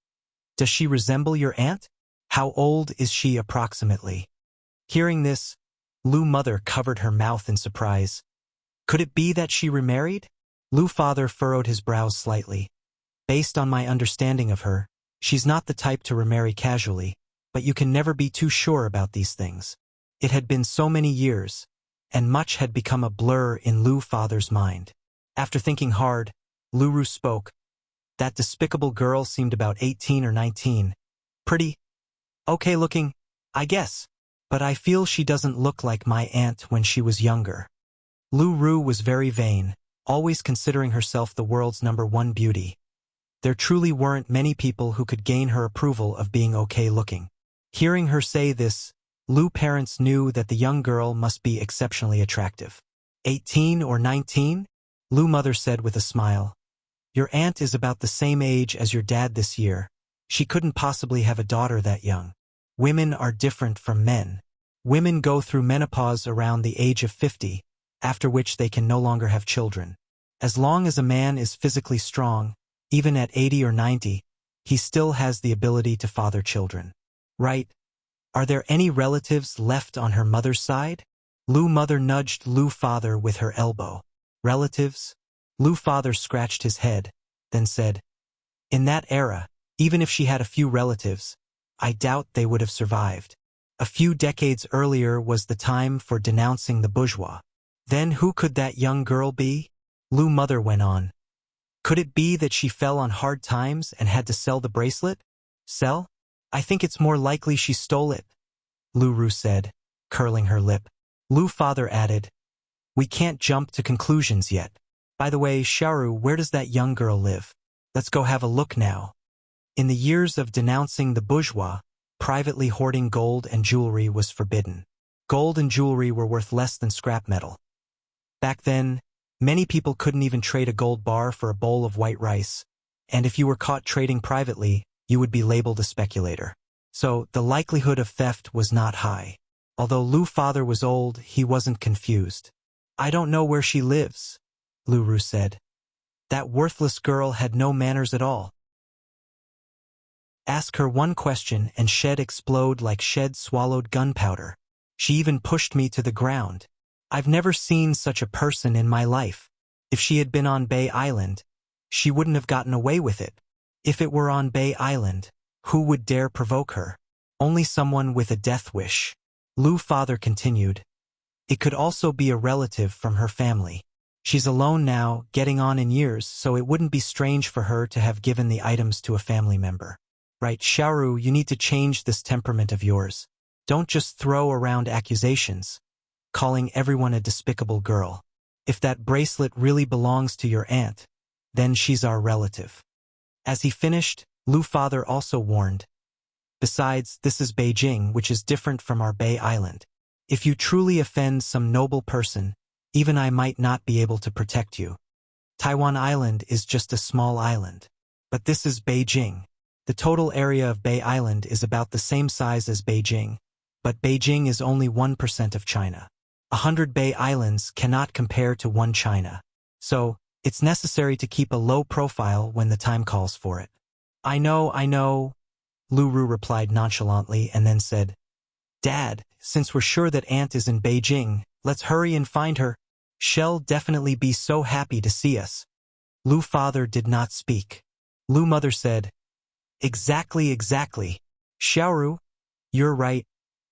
"Does she resemble your aunt? How old is she approximately?" Hearing this, Lu mother covered her mouth in surprise. Could it be that she remarried? Lu father furrowed his brows slightly. "Based on my understanding of her, she's not the type to remarry casually, but you can never be too sure about these things." It had been so many years, and much had become a blur in Lu father's mind. After thinking hard, Lu Ru spoke. "That despicable girl seemed about 18 or 19. Pretty. Okay looking, I guess. But I feel she doesn't look like my aunt when she was younger." Lu Ru was very vain, always considering herself the world's #1 beauty. There truly weren't many people who could gain her approval of being okay looking. Hearing her say this, Lu parents knew that the young girl must be exceptionally attractive. 18 or 19? Lu mother said with a smile. Your aunt is about the same age as your dad this year. She couldn't possibly have a daughter that young. Women are different from men. Women go through menopause around the age of 50, after which they can no longer have children. As long as a man is physically strong, even at 80 or 90, he still has the ability to father children. Right? Are there any relatives left on her mother's side? Lu mother nudged Lu father with her elbow. Relatives? Lu father scratched his head, then said, in that era, even if she had a few relatives, I doubt they would have survived. A few decades earlier was the time for denouncing the bourgeois. Then who could that young girl be? Lu mother went on. Could it be that she fell on hard times and had to sell the bracelet? Sell? I think it's more likely she stole it, Lu Ru said, curling her lip. Lu father added, we can't jump to conclusions yet. By the way, Xiaoru, where does that young girl live? Let's go have a look now. In the years of denouncing the bourgeois, privately hoarding gold and jewelry was forbidden. Gold and jewelry were worth less than scrap metal. Back then, many people couldn't even trade a gold bar for a bowl of white rice, and if you were caught trading privately, you would be labeled a speculator. So, the likelihood of theft was not high. Although Lu father was old, he wasn't confused. I don't know where she lives, Lu Ru said. That worthless girl had no manners at all. Ask her one question and she'd explode like she'd swallowed gunpowder. She even pushed me to the ground. I've never seen such a person in my life. If she had been on Bay Island, she wouldn't have gotten away with it. If it were on Bay Island, who would dare provoke her? Only someone with a death wish. Lu father continued. It could also be a relative from her family. She's alone now, getting on in years, so it wouldn't be strange for her to have given the items to a family member. Right, Xiaoru, you need to change this temperament of yours. Don't just throw around accusations, calling everyone a despicable girl. If that bracelet really belongs to your aunt, then she's our relative. As he finished, Lu father also warned. Besides, this is Beijing, which is different from our Bay Island. If you truly offend some noble person, even I might not be able to protect you. Taiwan Island is just a small island. But this is Beijing. The total area of Bay Island is about the same size as Beijing, but Beijing is only 1% of China. 100 Bay Islands cannot compare to one China. So, it's necessary to keep a low profile when the time calls for it. I know, Lu Ru replied nonchalantly and then said, Dad, since we're sure that Aunt is in Beijing, let's hurry and find her. She'll definitely be so happy to see us. Lu father did not speak. Lu mother said, Exactly. Xiaoru, you're right.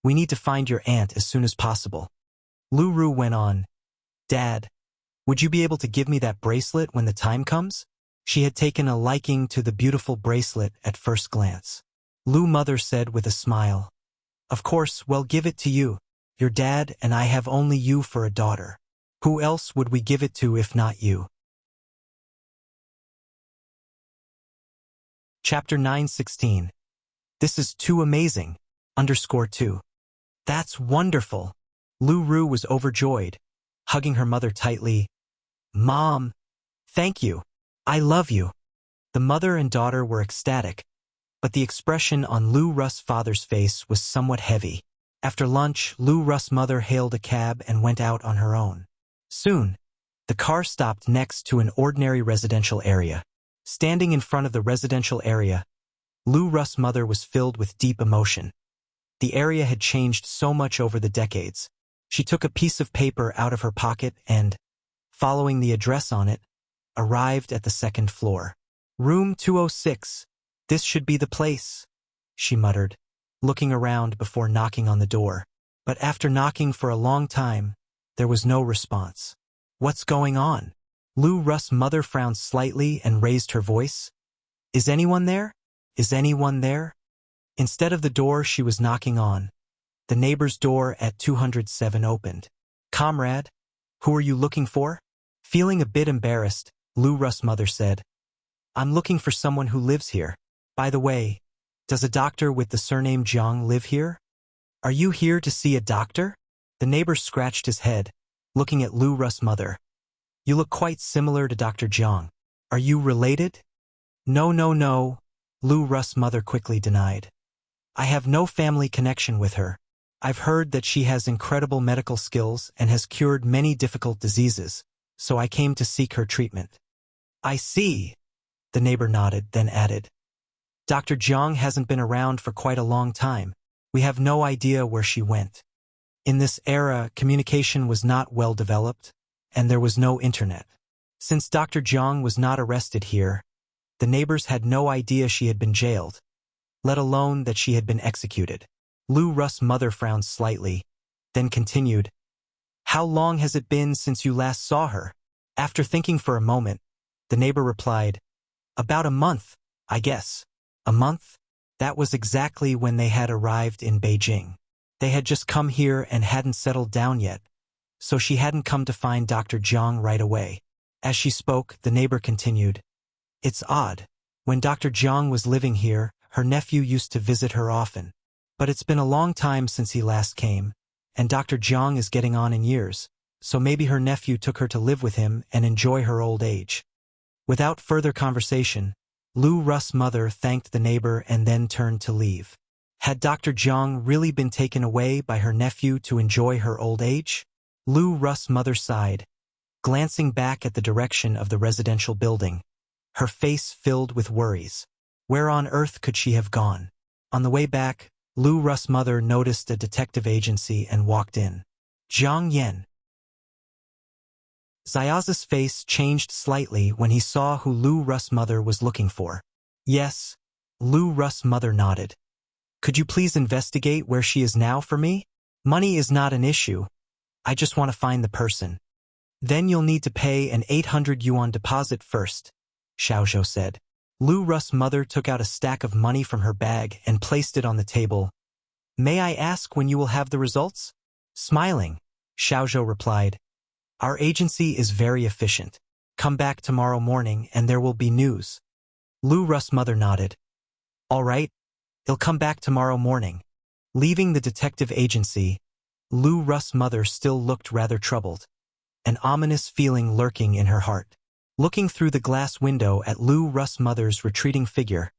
We need to find your aunt as soon as possible. Lu Ru went on. Dad, would you be able to give me that bracelet when the time comes? She had taken a liking to the beautiful bracelet at first glance. Lu mother said with a smile. Of course, we'll give it to you. Your dad and I have only you for a daughter. Who else would we give it to if not you? Chapter 9:16. This is too amazing. _2. That's wonderful. Lu Ru was overjoyed, hugging her mother tightly. Mom, thank you. I love you. The mother and daughter were ecstatic, but the expression on Lu Ru's father's face was somewhat heavy. After lunch, Lu Ru's mother hailed a cab and went out on her own. Soon, the car stopped next to an ordinary residential area. Standing in front of the residential area, Lu Ru's mother was filled with deep emotion. The area had changed so much over the decades. She took a piece of paper out of her pocket and, following the address on it, arrived at the second floor. Room 206. This should be the place, she muttered, looking around before knocking on the door. But after knocking for a long time, there was no response. What's going on? Lu Ru's mother frowned slightly and raised her voice. Is anyone there? Is anyone there? Instead of the door she was knocking on, the neighbor's door at 207 opened. Comrade, who are you looking for? Feeling a bit embarrassed, Lu Ru's mother said, I'm looking for someone who lives here. By the way, does a doctor with the surname Jiang live here? Are you here to see a doctor? The neighbor scratched his head, looking at Lu Russ' mother. You look quite similar to Dr. Jiang. Are you related? No, no, no, Lu Russ' mother quickly denied. I have no family connection with her. I've heard that she has incredible medical skills and has cured many difficult diseases, so I came to seek her treatment. I see. The neighbor nodded, then added. Dr. Jiang hasn't been around for quite a long time. We have no idea where she went. In this era, communication was not well developed, and there was no internet. Since Dr. Jiang was not arrested here, the neighbors had no idea she had been jailed, let alone that she had been executed. Lu Russ' mother frowned slightly, then continued, How long has it been since you last saw her? After thinking for a moment, the neighbor replied, About a month, I guess. A month? That was exactly when they had arrived in Beijing. They had just come here and hadn't settled down yet, so she hadn't come to find Dr. Jiang right away. As she spoke, the neighbor continued, It's odd. When Dr. Jiang was living here, her nephew used to visit her often. But it's been a long time since he last came, and Dr. Jiang is getting on in years, so maybe her nephew took her to live with him and enjoy her old age. Without further conversation, Lu Russ' mother thanked the neighbor and then turned to leave. Had Dr. Jiang really been taken away by her nephew to enjoy her old age? Lu Russ' mother sighed, glancing back at the direction of the residential building, her face filled with worries. Where on earth could she have gone? On the way back, Lu Russ' mother noticed a detective agency and walked in. Jiang Yen. Xiaozi's face changed slightly when he saw who Lu Russ' mother was looking for. Yes, Lu Russ' mother nodded. Could you please investigate where she is now for me? Money is not an issue. I just want to find the person. Then you'll need to pay an 800 yuan deposit first, Xiaozhou said. Lu Russ' mother took out a stack of money from her bag and placed it on the table. May I ask when you will have the results? Smiling, Xiaozhou replied. Our agency is very efficient. Come back tomorrow morning and there will be news. Lu Russ' mother nodded. All right, he'll come back tomorrow morning. Leaving the detective agency, Lu Russ' mother still looked rather troubled, an ominous feeling lurking in her heart. Looking through the glass window at Lu Russ' mother's retreating figure,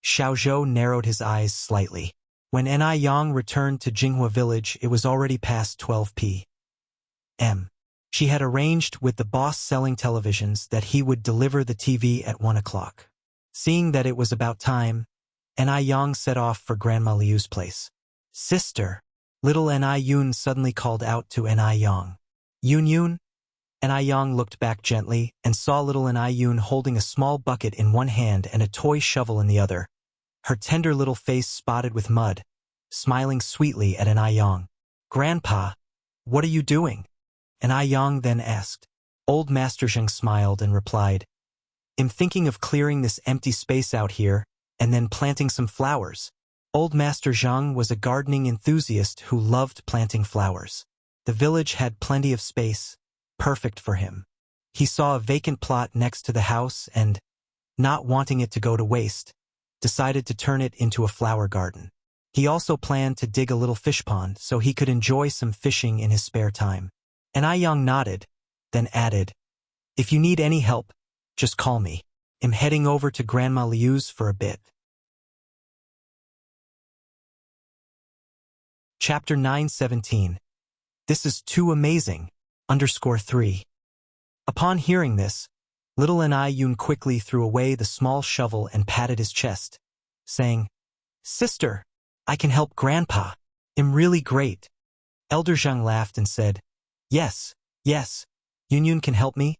Xiaozhou narrowed his eyes slightly. When Ni Yang returned to Jinghua village, it was already past 12 p.m. She had arranged with the boss selling televisions that he would deliver the TV at 1 o'clock. Seeing that it was about time, Ni Yang set off for Grandma Liu's place. Sister, little Ni Yun suddenly called out to Ni Yang. Yun Yun? Ni Yang looked back gently and saw little Ni Yun holding a small bucket in one hand and a toy shovel in the other, her tender little face spotted with mud, smiling sweetly at Ni Yang. Grandpa, what are you doing? Ni Yang then asked. Old Master Zheng smiled and replied, I'm thinking of clearing this empty space out here and then planting some flowers. Old Master Zheng was a gardening enthusiast who loved planting flowers. The village had plenty of space, perfect for him. He saw a vacant plot next to the house and, not wanting it to go to waste, decided to turn it into a flower garden. He also planned to dig a little fish pond so he could enjoy some fishing in his spare time. Ni Yang nodded, then added, If you need any help, just call me. I'm heading over to Grandma Liu's for a bit. Chapter 917. This is too amazing. _3. Upon hearing this, little Ni Yun quickly threw away the small shovel and patted his chest, saying, Sister, I can help Grandpa. I'm really great. Elder Zhang laughed and said, Yes, Yun Yun can help me.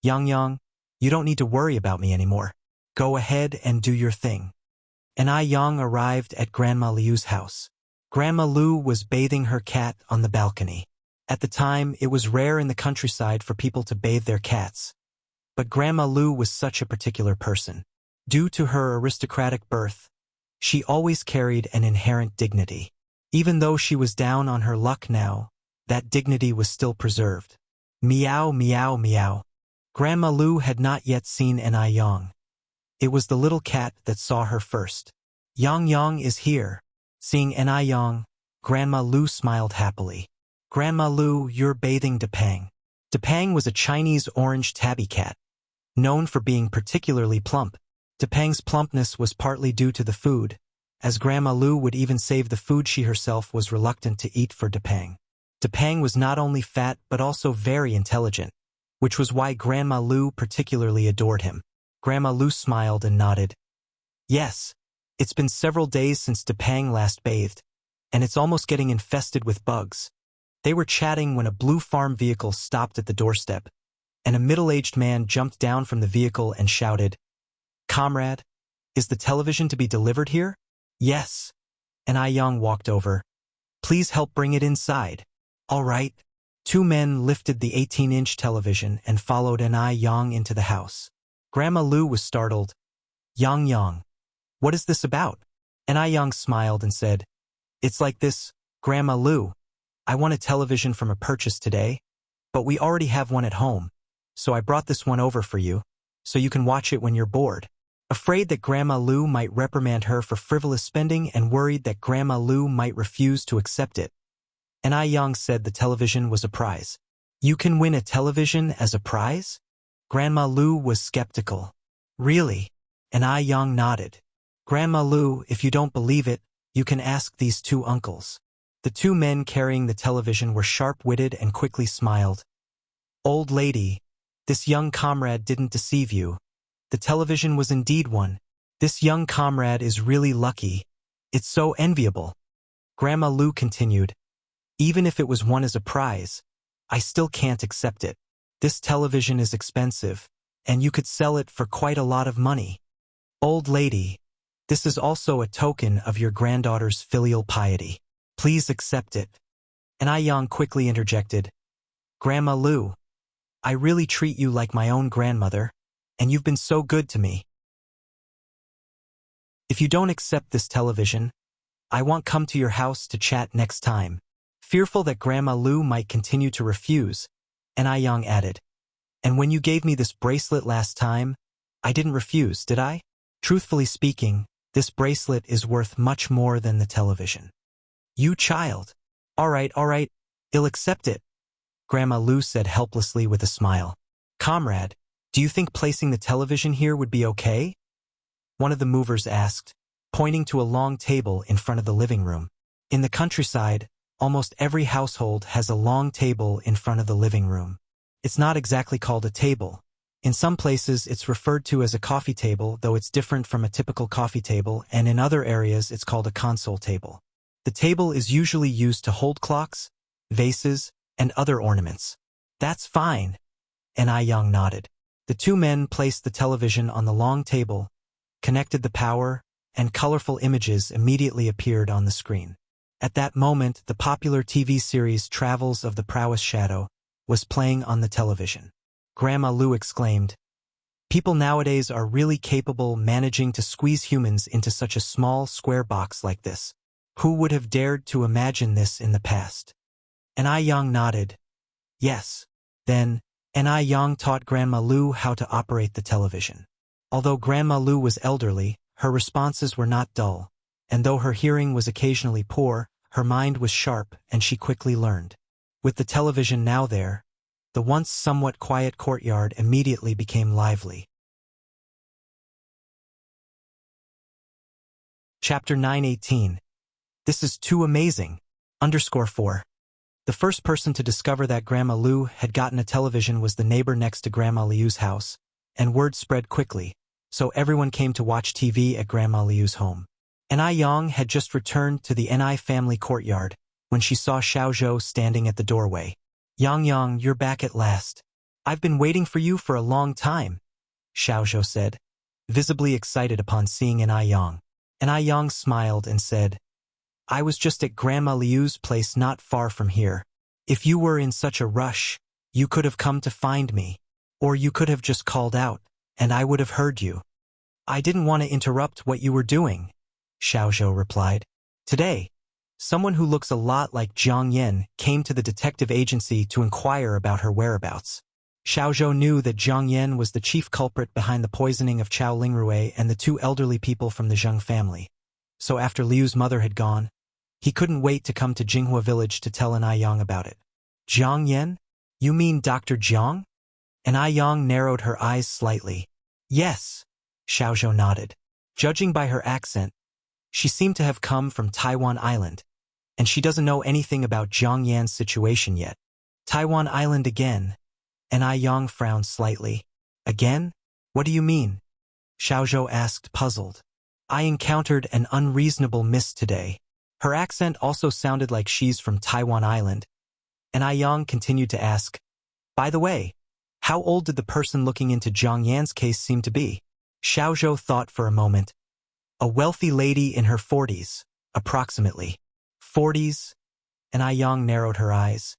Yang, you don't need to worry about me anymore. Go ahead and do your thing. Ni Yang arrived at Grandma Liu's house. Grandma Liu was bathing her cat on the balcony. At the time, it was rare in the countryside for people to bathe their cats. But Grandma Liu was such a particular person. Due to her aristocratic birth, she always carried an inherent dignity. Even though she was down on her luck now, that dignity was still preserved. Meow, meow, meow. Grandma Liu had not yet seen Ni Yang. It was the little cat that saw her first. Yang Yang is here. Seeing Ni Yang, Grandma Lu smiled happily. Grandma Lu, you're bathing Depang. Depang was a Chinese orange tabby cat, known for being particularly plump. Depang's plumpness was partly due to the food, as Grandma Lu would even save the food she herself was reluctant to eat for Depang. Depang was not only fat but also very intelligent, which was why Grandma Lu particularly adored him. Grandma Lu smiled and nodded. Yes, it's been several days since Depang last bathed, and it's almost getting infested with bugs. They were chatting when a blue farm vehicle stopped at the doorstep, and a middle-aged man jumped down from the vehicle and shouted, "Comrade, is the television to be delivered here?" "Yes." And Yang walked over. "Please help bring it inside." "All right." Two men lifted the 18-inch television and followed Yang into the house. Grandma Lu was startled. "Yang Yang, what is this about?" Yang smiled and said, "It's like this, Grandma Lu. I won a television from a purchase today, but we already have one at home, so I brought this one over for you, so you can watch it when you're bored." Afraid that Grandma Lu might reprimand her for frivolous spending and worried that Grandma Lu might refuse to accept it, Yang said the television was a prize. "You can win a television as a prize?" Grandma Lu was skeptical. "Really?" Yang nodded. "Grandma Lu, if you don't believe it, you can ask these two uncles." The two men carrying the television were sharp-witted and quickly smiled. "Old lady, this young comrade didn't deceive you. The television was indeed one. This young comrade is really lucky. It's so enviable." Grandma Lu continued, "Even if it was won as a prize, I still can't accept it. This television is expensive, and you could sell it for quite a lot of money. Old lady, this is also a token of your granddaughter's filial piety. Please accept it." Yang quickly interjected, "Grandma Lu, I really treat you like my own grandmother, and you've been so good to me. If you don't accept this television, I won't come to your house to chat next time." Fearful that Grandma Lu might continue to refuse, Yang added, "And when you gave me this bracelet last time, I didn't refuse, did I? Truthfully speaking, this bracelet is worth much more than the television." "You child. All right, I'll accept it," Grandma Lu said helplessly with a smile. "Comrade, do you think placing the television here would be okay?" one of the movers asked, pointing to a long table in front of the living room. In the countryside, almost every household has a long table in front of the living room. It's not exactly called a table. In some places, it's referred to as a coffee table, though it's different from a typical coffee table, and in other areas, it's called a console table. The table is usually used to hold clocks, vases, and other ornaments. "That's fine," Yang nodded. The two men placed the television on the long table, connected the power, and colorful images immediately appeared on the screen. At that moment, the popular TV series Travels of the Prowess Shadow was playing on the television. Grandma Lu exclaimed, "People nowadays are really capable managing to squeeze humans into such a small square box like this. Who would have dared to imagine this in the past?" Yang nodded. "Yes." Then, Yang taught Grandma Lu how to operate the television. Although Grandma Lu was elderly, her responses were not dull, and though her hearing was occasionally poor, her mind was sharp and she quickly learned. With the television now there, the once somewhat quiet courtyard immediately became lively. Chapter 9:18. This is too amazing. _4. The first person to discover that Grandma Lu had gotten a television was the neighbor next to Grandma Liu's house, and word spread quickly, so everyone came to watch TV at Grandma Liu's home. Yang had just returned to the Ni family courtyard when she saw Xiaozhou standing at the doorway. Yang, you're back at last. I've been waiting for you for a long time," Xiaozhou said, visibly excited upon seeing Yang. Yang smiled and said, "I was just at Grandma Liu's place not far from here. If you were in such a rush, you could have come to find me, or you could have just called out, and I would have heard you." "I didn't want to interrupt what you were doing," Xiaozhou replied. "Today, someone who looks a lot like Jiang Yan came to the detective agency to inquire about her whereabouts. Xiaozhou knew that Zhang Yan was the chief culprit behind the poisoning of Chao Lingrui and the two elderly people from the Zheng family. So after Liu's mother had gone, he couldn't wait to come to Jinghua village to tell An Yang about it. Zhang Yan? You mean Dr. Jiang? An Yang narrowed her eyes slightly. Yes, Xiaozhou nodded. Judging by her accent, she seemed to have come from Taiwan Island, and she doesn't know anything about Zhang Yan's situation yet. Taiwan Island again. An Yang frowned slightly. Again? What do you mean? Xiaozhou asked, puzzled. I encountered an unreasonable miss today. Her accent also sounded like she's from Taiwan Island. And Yang continued to ask, by the way, how old did the person looking into Zhang Yan's case seem to be? Xiaozhou thought for a moment. A wealthy lady in her 40s, approximately. 40s? And Yang narrowed her eyes.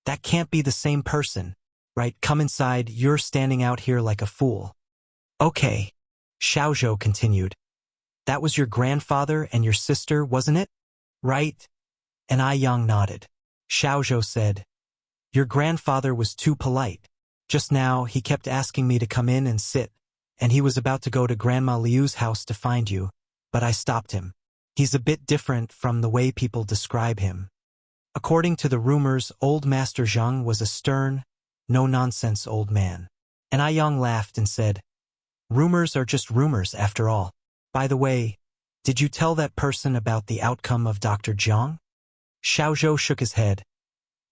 That can't be the same person, right? Come inside, you're standing out here like a fool. Okay, Xiaozhou continued. That was your grandfather and your sister, wasn't it? Right? And Yang nodded. Xiaozhou said, your grandfather was too polite. Just now, he kept asking me to come in and sit, and he was about to go to Grandma Liu's house to find you, but I stopped him. He's a bit different from the way people describe him. According to the rumors, old Master Zhang was a stern, no-nonsense old man. And Yang laughed and said, rumors are just rumors after all. By the way, did you tell that person about the outcome of Dr. Jiang? Xiaozhou shook his head.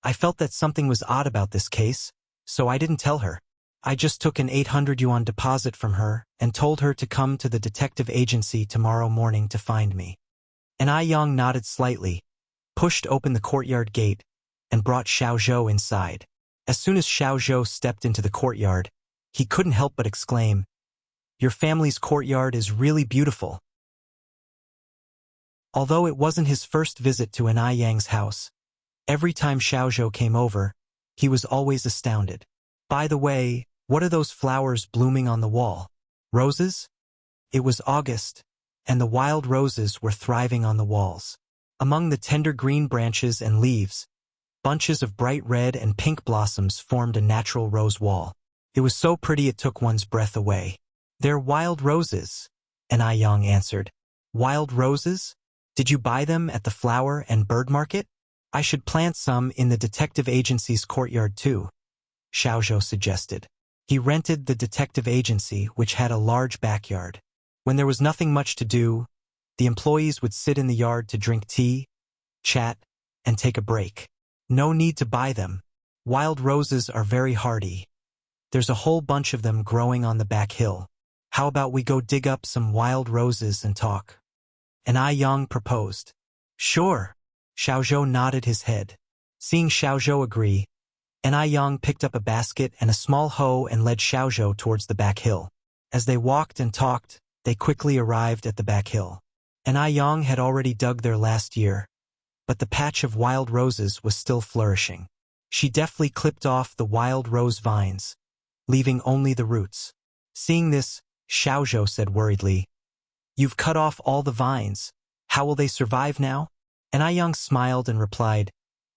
I felt that something was odd about this case, so I didn't tell her. I just took an 800 yuan deposit from her and told her to come to the detective agency tomorrow morning to find me. And Yang nodded slightly, pushed open the courtyard gate, and brought Xiaozhou inside. As soon as Xiaozhou stepped into the courtyard, he couldn't help but exclaim, your family's courtyard is really beautiful. Although it wasn't his first visit to An Yang's house, every time Xiaozhou came over, he was always astounded. By the way, what are those flowers blooming on the wall? Roses? It was August, and the wild roses were thriving on the walls. Among the tender green branches and leaves, bunches of bright red and pink blossoms formed a natural rose wall. It was so pretty it took one's breath away. They're wild roses, An Yang answered. Wild roses? Did you buy them at the flower and bird market? I should plant some in the detective agency's courtyard too, Xiaozhou suggested. He rented the detective agency, which had a large backyard. When there was nothing much to do, the employees would sit in the yard to drink tea, chat, and take a break. No need to buy them. Wild roses are very hardy. There's a whole bunch of them growing on the back hill. How about we go dig up some wild roses and talk? And Yang proposed. Sure. Xiaozhou nodded his head. Seeing Xiaozhou agree, An Yang picked up a basket and a small hoe and led Xiaozhou towards the back hill. As they walked and talked, they quickly arrived at the back hill. An Yang had already dug there last year, but the patch of wild roses was still flourishing. She deftly clipped off the wild rose vines, leaving only the roots. Seeing this, Xiaozhou said worriedly, You've cut off all the vines. How will they survive now? And Yang smiled and replied,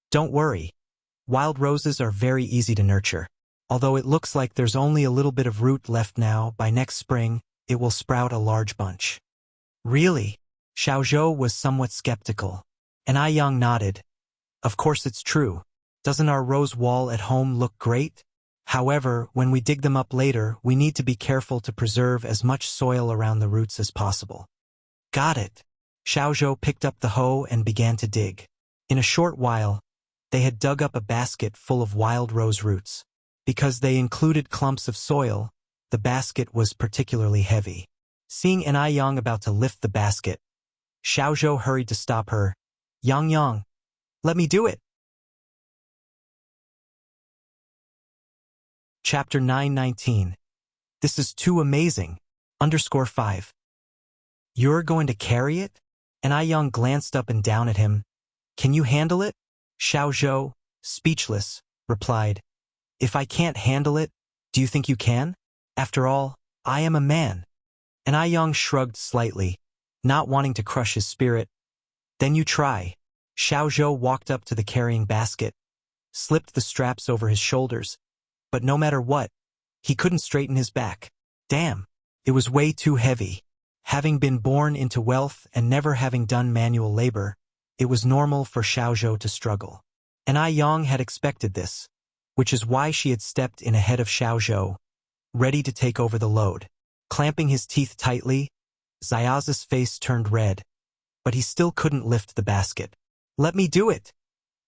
Don't worry. Wild roses are very easy to nurture. Although it looks like there's only a little bit of root left now, by next spring, it will sprout a large bunch. Really? Xiaozhou was somewhat skeptical. And Yang nodded. Of course it's true. Doesn't our rose wall at home look great? However, when we dig them up later, we need to be careful to preserve as much soil around the roots as possible. Got it. Xiaozhou picked up the hoe and began to dig. In a short while, they had dug up a basket full of wild rose roots. Because they included clumps of soil, the basket was particularly heavy. Seeing An Yang about to lift the basket, Xiaozhou hurried to stop her. Yang, let me do it. Chapter 919. This is too amazing. _5. You're going to carry it? And Yang glanced up and down at him. Can you handle it? Xiaozhou, speechless, replied. If I can't handle it, do you think you can? After all, I am a man. And Yang shrugged slightly, not wanting to crush his spirit. Then you try. Xiaozhou walked up to the carrying basket, slipped the straps over his shoulders, but no matter what, he couldn't straighten his back. Damn, it was way too heavy. Having been born into wealth and never having done manual labor, it was normal for Xiaozhou to struggle. And Ai Yang had expected this, which is why she had stepped in ahead of Xiaozhou, ready to take over the load. Clamping his teeth tightly, Xiaozi's face turned red, but he still couldn't lift the basket. "Let me do it!"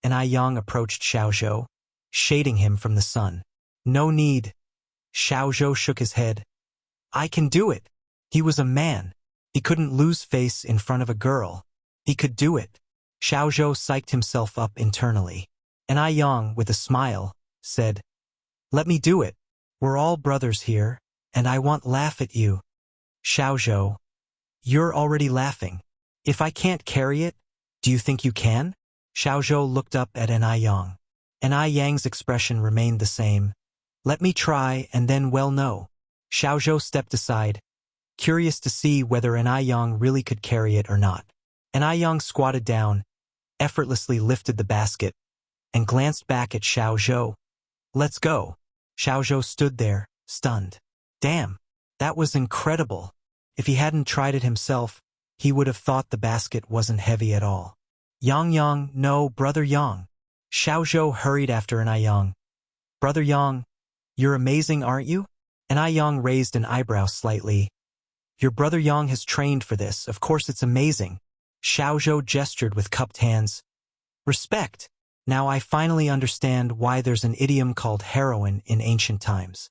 And Ai Yang approached Xiaozhou, shading him from the sun. "No need." Xiaozhou shook his head. "I can do it." He was a man. He couldn't lose face in front of a girl. He could do it. Xiaozhou psyched himself up internally. And Ai Yang, with a smile, said, "Let me do it. We're all brothers here, and I won't laugh at you." "Xiaozhou, you're already laughing. If I can't carry it, do you think you can?" Xiaozhou looked up at Ai Yang. And Ai Yang's expression remained the same. "Let me try, and then well no." Xiaozhou stepped aside, curious to see whether Ai Yang really could carry it or not. And Ai Yang squatted down, effortlessly lifted the basket, and glanced back at Xiaozhou. "Let's go." Xiaozhou stood there, stunned. Damn, that was incredible. If he hadn't tried it himself, he would have thought the basket wasn't heavy at all. Yang, no, Brother Yang." Xiaozhou hurried after Ai Yang. "Brother Yang, you're amazing, aren't you?" And Ai Yang raised an eyebrow slightly. "Your brother Yang has trained for this, of course it's amazing." Xiaozhou gestured with cupped hands. "Respect. Now I finally understand why there's an idiom called heroine in ancient times.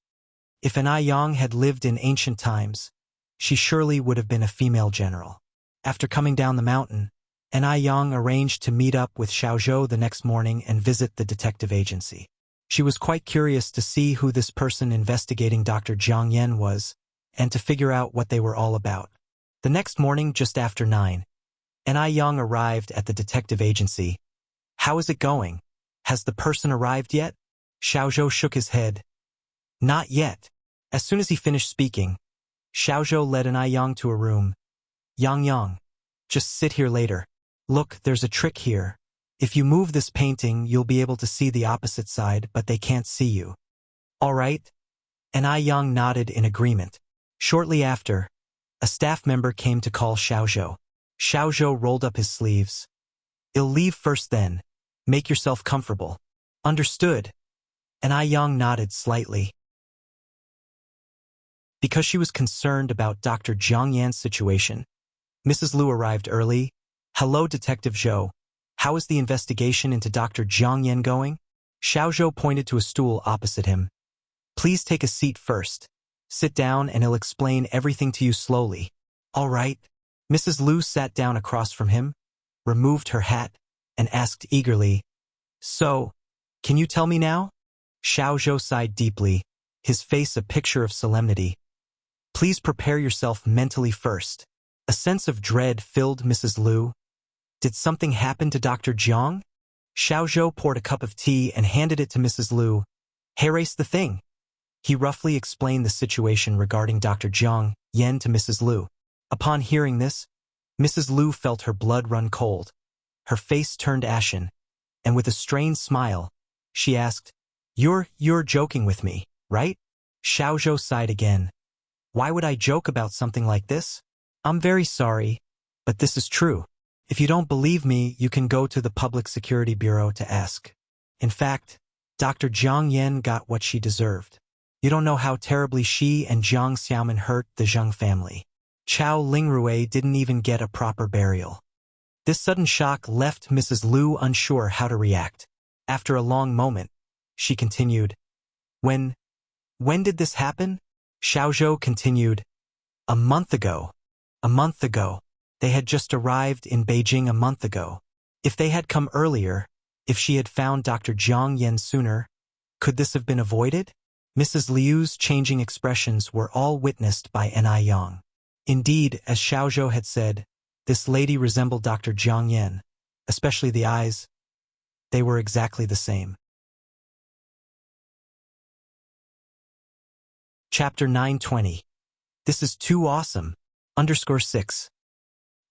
If Ai Yang had lived in ancient times, she surely would have been a female general." After coming down the mountain, Ai Yang arranged to meet up with Xiaozhou the next morning and visit the detective agency. She was quite curious to see who this person investigating Dr. Jiang Yan was, and to figure out what they were all about. The next morning, just after 9, Ai Yang arrived at the detective agency. "How is it going? Has the person arrived yet?" Xiaozhou shook his head. "Not yet." As soon as he finished speaking, Xiaozhou led Ai Yang to a room. Yang, just sit here later. Look, there's a trick here. If you move this painting, you'll be able to see the opposite side, but they can't see you." "All right." And Ai Yang nodded in agreement. Shortly after, a staff member came to call Xiaozhou. Xiaozhou rolled up his sleeves. "I'll leave first then. Make yourself comfortable." "Understood." And Ai Yang nodded slightly. Because she was concerned about Dr. Jiang Yan's situation, Mrs. Liu arrived early. "Hello, Detective Zhou. How is the investigation into Dr. Jiang Yan going?" Xiaozhou pointed to a stool opposite him. "Please take a seat first. Sit down and I'll explain everything to you slowly." "All right." Mrs. Liu sat down across from him, removed her hat, and asked eagerly, "So, can you tell me now?" Xiaozhou sighed deeply, his face a picture of solemnity. "Please prepare yourself mentally first." A sense of dread filled Mrs. Liu. Did something happen to Dr. Jiang? Xiaozhou poured a cup of tea and handed it to Mrs. Liu. "Here's the thing." He roughly explained the situation regarding Dr. Jiang Yan to Mrs. Liu. Upon hearing this, Mrs. Liu felt her blood run cold. Her face turned ashen, and with a strained smile, she asked, You're joking with me, right?" Xiaozhou sighed again. "Why would I joke about something like this? I'm very sorry, but this is true. If you don't believe me, you can go to the Public Security Bureau to ask. In fact, Dr. Jiang Yan got what she deserved. You don't know how terribly she and Jiang Xiaoman hurt the Zheng family. Chao Lingrui didn't even get a proper burial." This sudden shock left Mrs. Liu unsure how to react. After a long moment, she continued, When did this happen?" Xiaozhou continued, "A month ago. A month ago. They had just arrived in Beijing a month ago. If they had come earlier, if she had found Dr. Jiang Yan sooner, could this have been avoided?" Mrs. Liu's changing expressions were all witnessed by Ai Yang. Indeed, as Xiaozhou had said, this lady resembled Dr. Jiang Yan, especially the eyes. They were exactly the same. Chapter 920. This is too awesome. _6.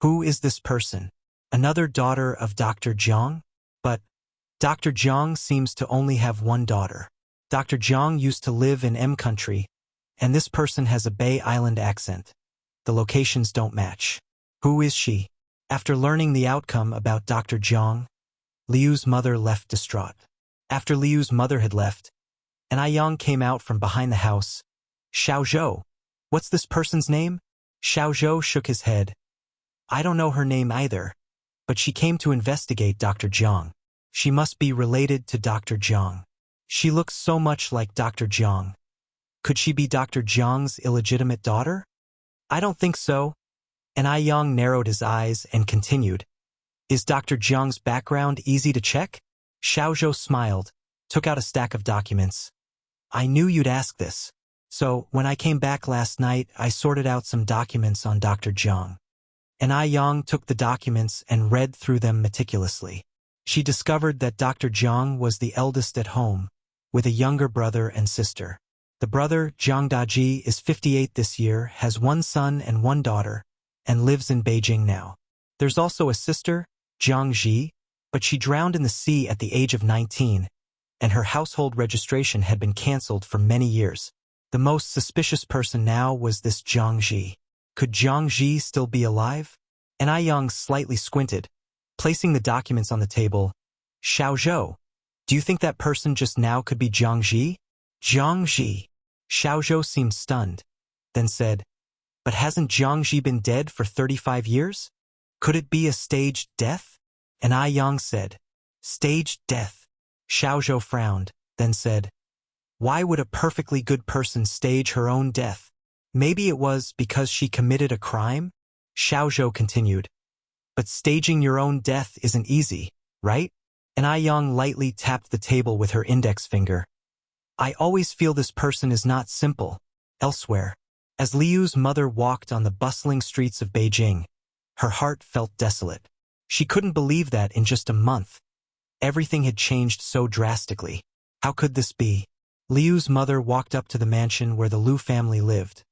Who is this person? Another daughter of Dr. Jiang? But Dr. Jiang seems to only have one daughter. Dr. Jiang used to live in M country, and this person has a Bay Island accent. The locations don't match. Who is she? After learning the outcome about Dr. Jiang, Liu's mother left distraught. After Liu's mother had left, an Aiyang came out from behind the house. Xiao Zhou. What's this person's name? Xiao Zhou shook his head. I don't know her name either, but she came to investigate Dr. Jiang. She must be related to Dr. Jiang. She looks so much like Dr. Jiang. Could she be Dr. Jiang's illegitimate daughter? I don't think so. And Aiyang narrowed his eyes and continued. Is Dr. Jiang's background easy to check? Xiao Zhou smiled, took out a stack of documents. I knew you'd ask this. So, when I came back last night, I sorted out some documents on Dr. Jiang. And Aiyang took the documents and read through them meticulously. She discovered that Dr. Jiang was the eldest at home, with a younger brother and sister. The brother, Jiang Daji, is 58 this year, has one son and one daughter, and lives in Beijing now. There's also a sister, Jiang Ji, but she drowned in the sea at the age of 19, and her household registration had been cancelled for many years. The most suspicious person now was this Jiang Ji. Could Jiang Ji still be alive? And Aiyang slightly squinted, placing the documents on the table. Xiao Zhou, do you think that person just now could be Jiang Ji? Jiang Ji. Xiao Zhou seemed stunned, then said, but hasn't Jiang Ji been dead for 35 years? Could it be a staged death? And Aiyang said, staged death. Xiao Zhou frowned, then said, why would a perfectly good person stage her own death? Maybe it was because she committed a crime? Xiao Zhou continued. But staging your own death isn't easy, right? And Aiyang lightly tapped the table with her index finger. I always feel this person is not simple. Elsewhere, as Liu's mother walked on the bustling streets of Beijing, her heart felt desolate. She couldn't believe that in just a month, everything had changed so drastically. How could this be? Liu's mother walked up to the mansion where the Liu family lived,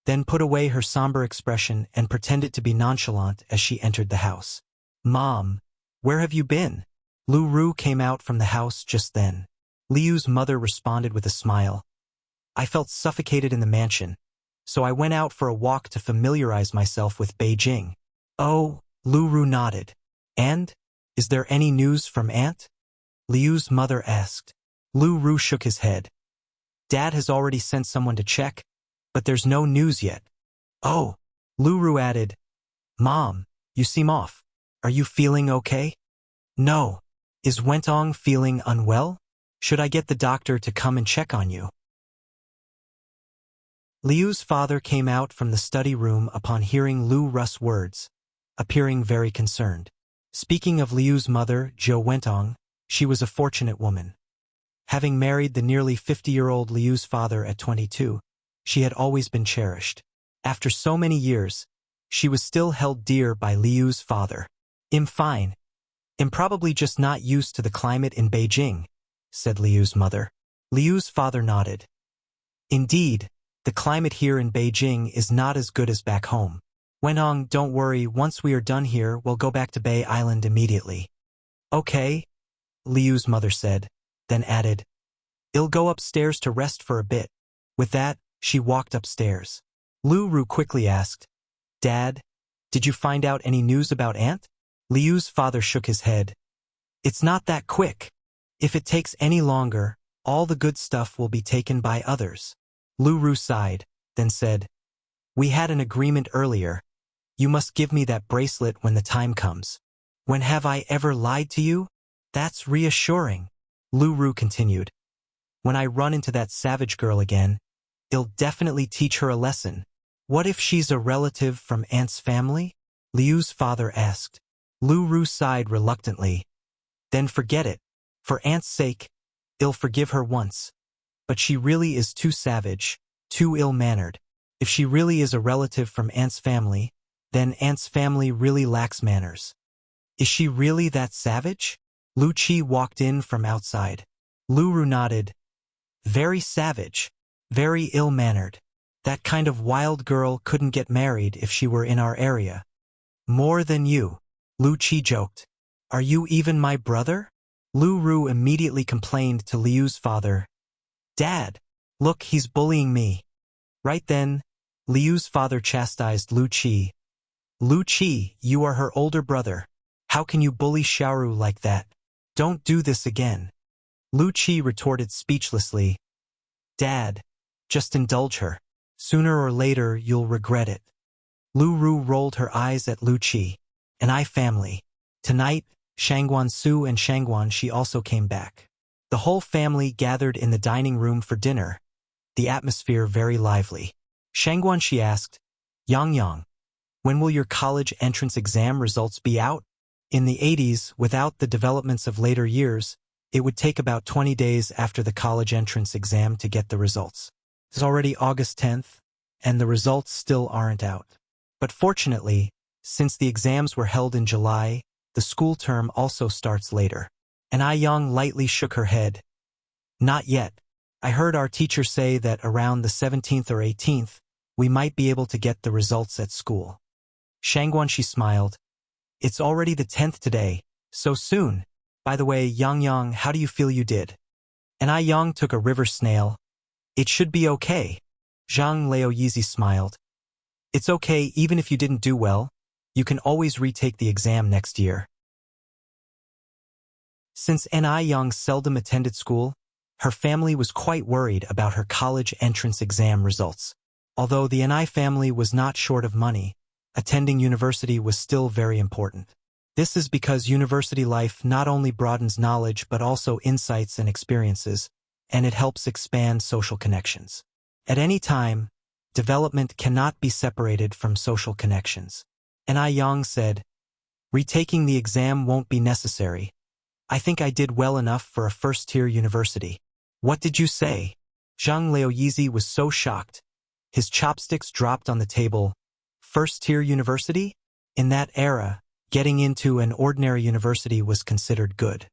then put away her somber expression and pretended to be nonchalant as she entered the house. Mom, where have you been? Lu Ru came out from the house just then. Liu's mother responded with a smile. I felt suffocated in the mansion, so I went out for a walk to familiarize myself with Beijing. Oh, Lu Ru nodded. And? Is there any news from Aunt? Liu's mother asked. Lu Ru shook his head. Dad has already sent someone to check, but there's no news yet. Oh, Lu Ru added. Mom, you seem off. Are you feeling okay? No. Is Wentong feeling unwell? Should I get the doctor to come and check on you? Liu's father came out from the study room upon hearing Lu Ru's words, appearing very concerned. Speaking of Liu's mother, Zhou Wentong, she was a fortunate woman. Having married the nearly 50-year-old Liu's father at 22, she had always been cherished. After so many years, she was still held dear by Liu's father. I'm fine. I'm probably just not used to the climate in Beijing, said Liu's mother. Liu's father nodded. Indeed, the climate here in Beijing is not as good as back home. Wenhong, don't worry, once we are done here, we'll go back to Bay Island immediately. Okay, Liu's mother said, then added, I'll go upstairs to rest for a bit. With that, she walked upstairs. Lu Ru quickly asked, Dad, did you find out any news about Aunt? Liu's father shook his head. It's not that quick. If it takes any longer, all the good stuff will be taken by others. Lu Ru sighed, then said, We had an agreement earlier. You must give me that bracelet when the time comes. When have I ever lied to you? That's reassuring. Lu Ru continued. When I run into that savage girl again, I'll definitely teach her a lesson. What if she's a relative from Aunt's family? Liu's father asked. Lu Ru sighed reluctantly. Then forget it. For Aunt's sake, I'll forgive her once. But she really is too savage, too ill-mannered. If she really is a relative from Aunt's family, then Aunt's family really lacks manners. Is she really that savage? Lu Qi walked in from outside. Lu Ru nodded. Very savage, very ill-mannered. That kind of wild girl couldn't get married if she were in our area. More than you, Lu Qi joked. Are you even my brother? Lu Ru immediately complained to Liu's father. Dad! Look, he's bullying me. Right then, Liu's father chastised Lu Qi. Lu Qi, you are her older brother. How can you bully Xiaoru like that? Don't do this again. Lu Qi retorted speechlessly. Dad, just indulge her. Sooner or later, you'll regret it. Lu Ru rolled her eyes at Lu Qi. And I family. Tonight, Shangguan Su and Shangguan Shi also came back. The whole family gathered in the dining room for dinner, the atmosphere very lively. Shangguan Shi asked, Yang, when will your college entrance exam results be out? In the 80s, without the developments of later years, it would take about 20 days after the college entrance exam to get the results. It's already August 10th, and the results still aren't out. But fortunately, since the exams were held in July, the school term also starts later. And Yang lightly shook her head. Not yet. I heard our teacher say that around the 17th or 18th, we might be able to get the results at school. Shangguan Shi smiled. It's already the 10th today, so soon. By the way, Yang, how do you feel you did? And Yang took a river snail. It should be okay. Zhang Laoyizi smiled. It's okay even if you didn't do well. You can always retake the exam next year. Since Yang seldom attended school, her family was quite worried about her college entrance exam results. Although the Ni family was not short of money, attending university was still very important. This is because university life not only broadens knowledge but also insights and experiences, and it helps expand social connections. At any time, development cannot be separated from social connections. Yang said, retaking the exam won't be necessary. I think I did well enough for a first-tier university. What did you say? Zhang Laoyizi was so shocked. His chopsticks dropped on the table. First-tier university? In that era, getting into an ordinary university was considered good.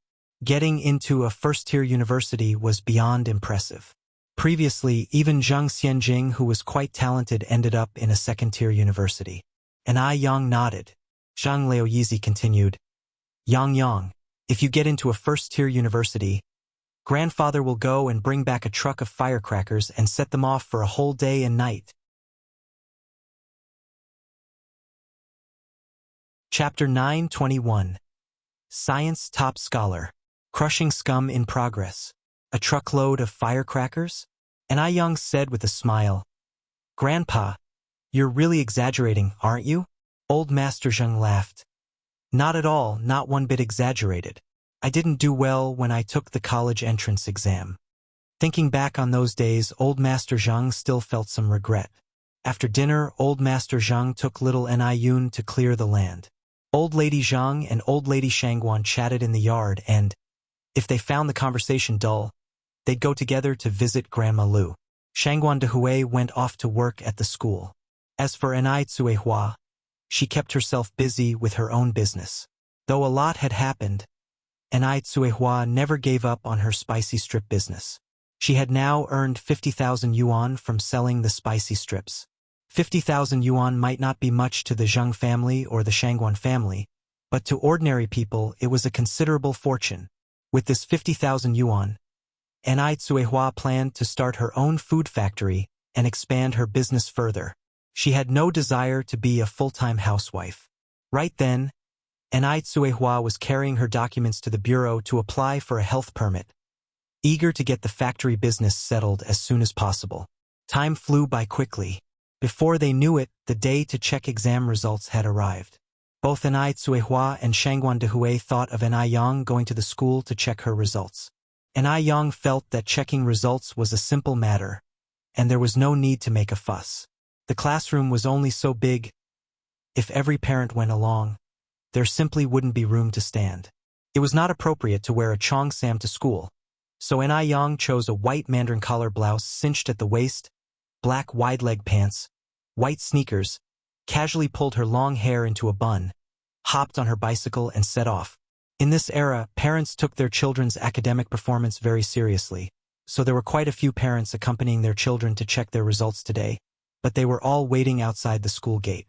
Getting into a first-tier university was beyond impressive. Previously, even Zhang Xianjing, who was quite talented, ended up in a second-tier university. And Yang nodded. Zhang Laoyizi continued, Yang, if you get into a first-tier university, grandfather will go and bring back a truck of firecrackers and set them off for a whole day and night. Chapter 9:21. Science Top Scholar. Crushing Scum in Progress. A truckload of firecrackers? And Yang said with a smile, Grandpa, you're really exaggerating, aren't you? Old Master Zheng laughed. Not at all, not one bit exaggerated. I didn't do well when I took the college entrance exam. Thinking back on those days, Old Master Zheng still felt some regret. After dinner, Old Master Zheng took little Yun to clear the land. Old Lady Zheng and Old Lady Shangguan chatted in the yard and, if they found the conversation dull, they'd go together to visit Grandma Lu. Shangguan Dehui went off to work at the school. As for Enai Tsuehua, she kept herself busy with her own business. Though a lot had happened, Enai Tsuehua never gave up on her spicy strip business. She had now earned 50,000 yuan from selling the spicy strips. 50,000 yuan might not be much to the Zheng family or the Shangguan family, but to ordinary people it was a considerable fortune. With this 50,000 yuan, Enai Tsuehua planned to start her own food factory and expand her business further. She had no desire to be a full-time housewife. Right then, Enai Tsuehua was carrying her documents to the bureau to apply for a health permit, eager to get the factory business settled as soon as possible. Time flew by quickly. Before they knew it, the day to check exam results had arrived. Both Enai Tsuehua and Shangguan Dehui thought of Yang going to the school to check her results. Yang felt that checking results was a simple matter, and there was no need to make a fuss. The classroom was only so big. If every parent went along, there simply wouldn't be room to stand. It was not appropriate to wear a cheongsam to school, so Yang chose a white mandarin collar blouse cinched at the waist, black wide-leg pants, white sneakers, casually pulled her long hair into a bun, hopped on her bicycle and set off. In this era, parents took their children's academic performance very seriously, so there were quite a few parents accompanying their children to check their results today, but they were all waiting outside the school gate.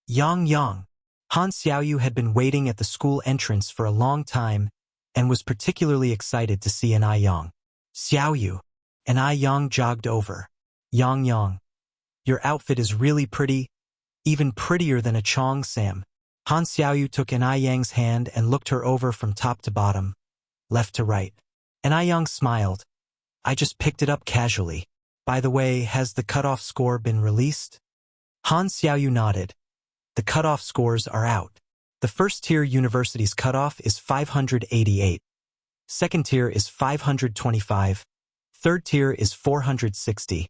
Han Xiaoyu had been waiting at the school entrance for a long time and was particularly excited to see Yang. Xiaoyu. and Yang jogged over. Yang, your outfit is really pretty, even prettier than a Chong Sam. Han Xiaoyu took Yang's hand and looked her over from top to bottom, left to right. Yang smiled. I just picked it up casually. By the way, has the cutoff score been released? Han Xiaoyu nodded. The cutoff scores are out. The first-tier university's cutoff is 588. Second tier is 525. Third tier is 460.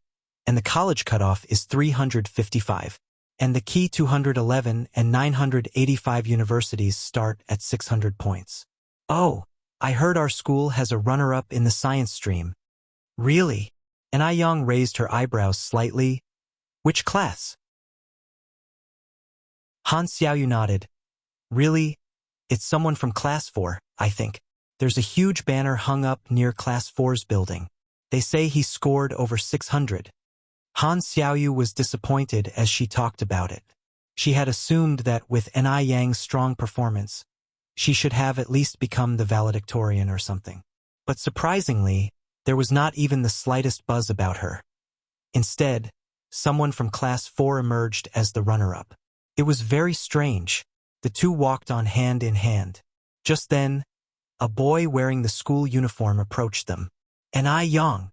And the college cutoff is 355. And the key 211 and 985 universities start at 600 points. Oh, I heard our school has a runner-up in the science stream. Really? And Yang raised her eyebrows slightly. Which class? Han Xiaoyu nodded. Really? It's someone from Class 4, I think. There's a huge banner hung up near Class 4's building. They say he scored over 600. Han Xiaoyu was disappointed as she talked about it. She had assumed that with Yang's strong performance, she should have at least become the valedictorian or something. But surprisingly, there was not even the slightest buzz about her. Instead, someone from Class 4 emerged as the runner-up. It was very strange. The two walked on hand in hand. Just then, a boy wearing the school uniform approached them. Yang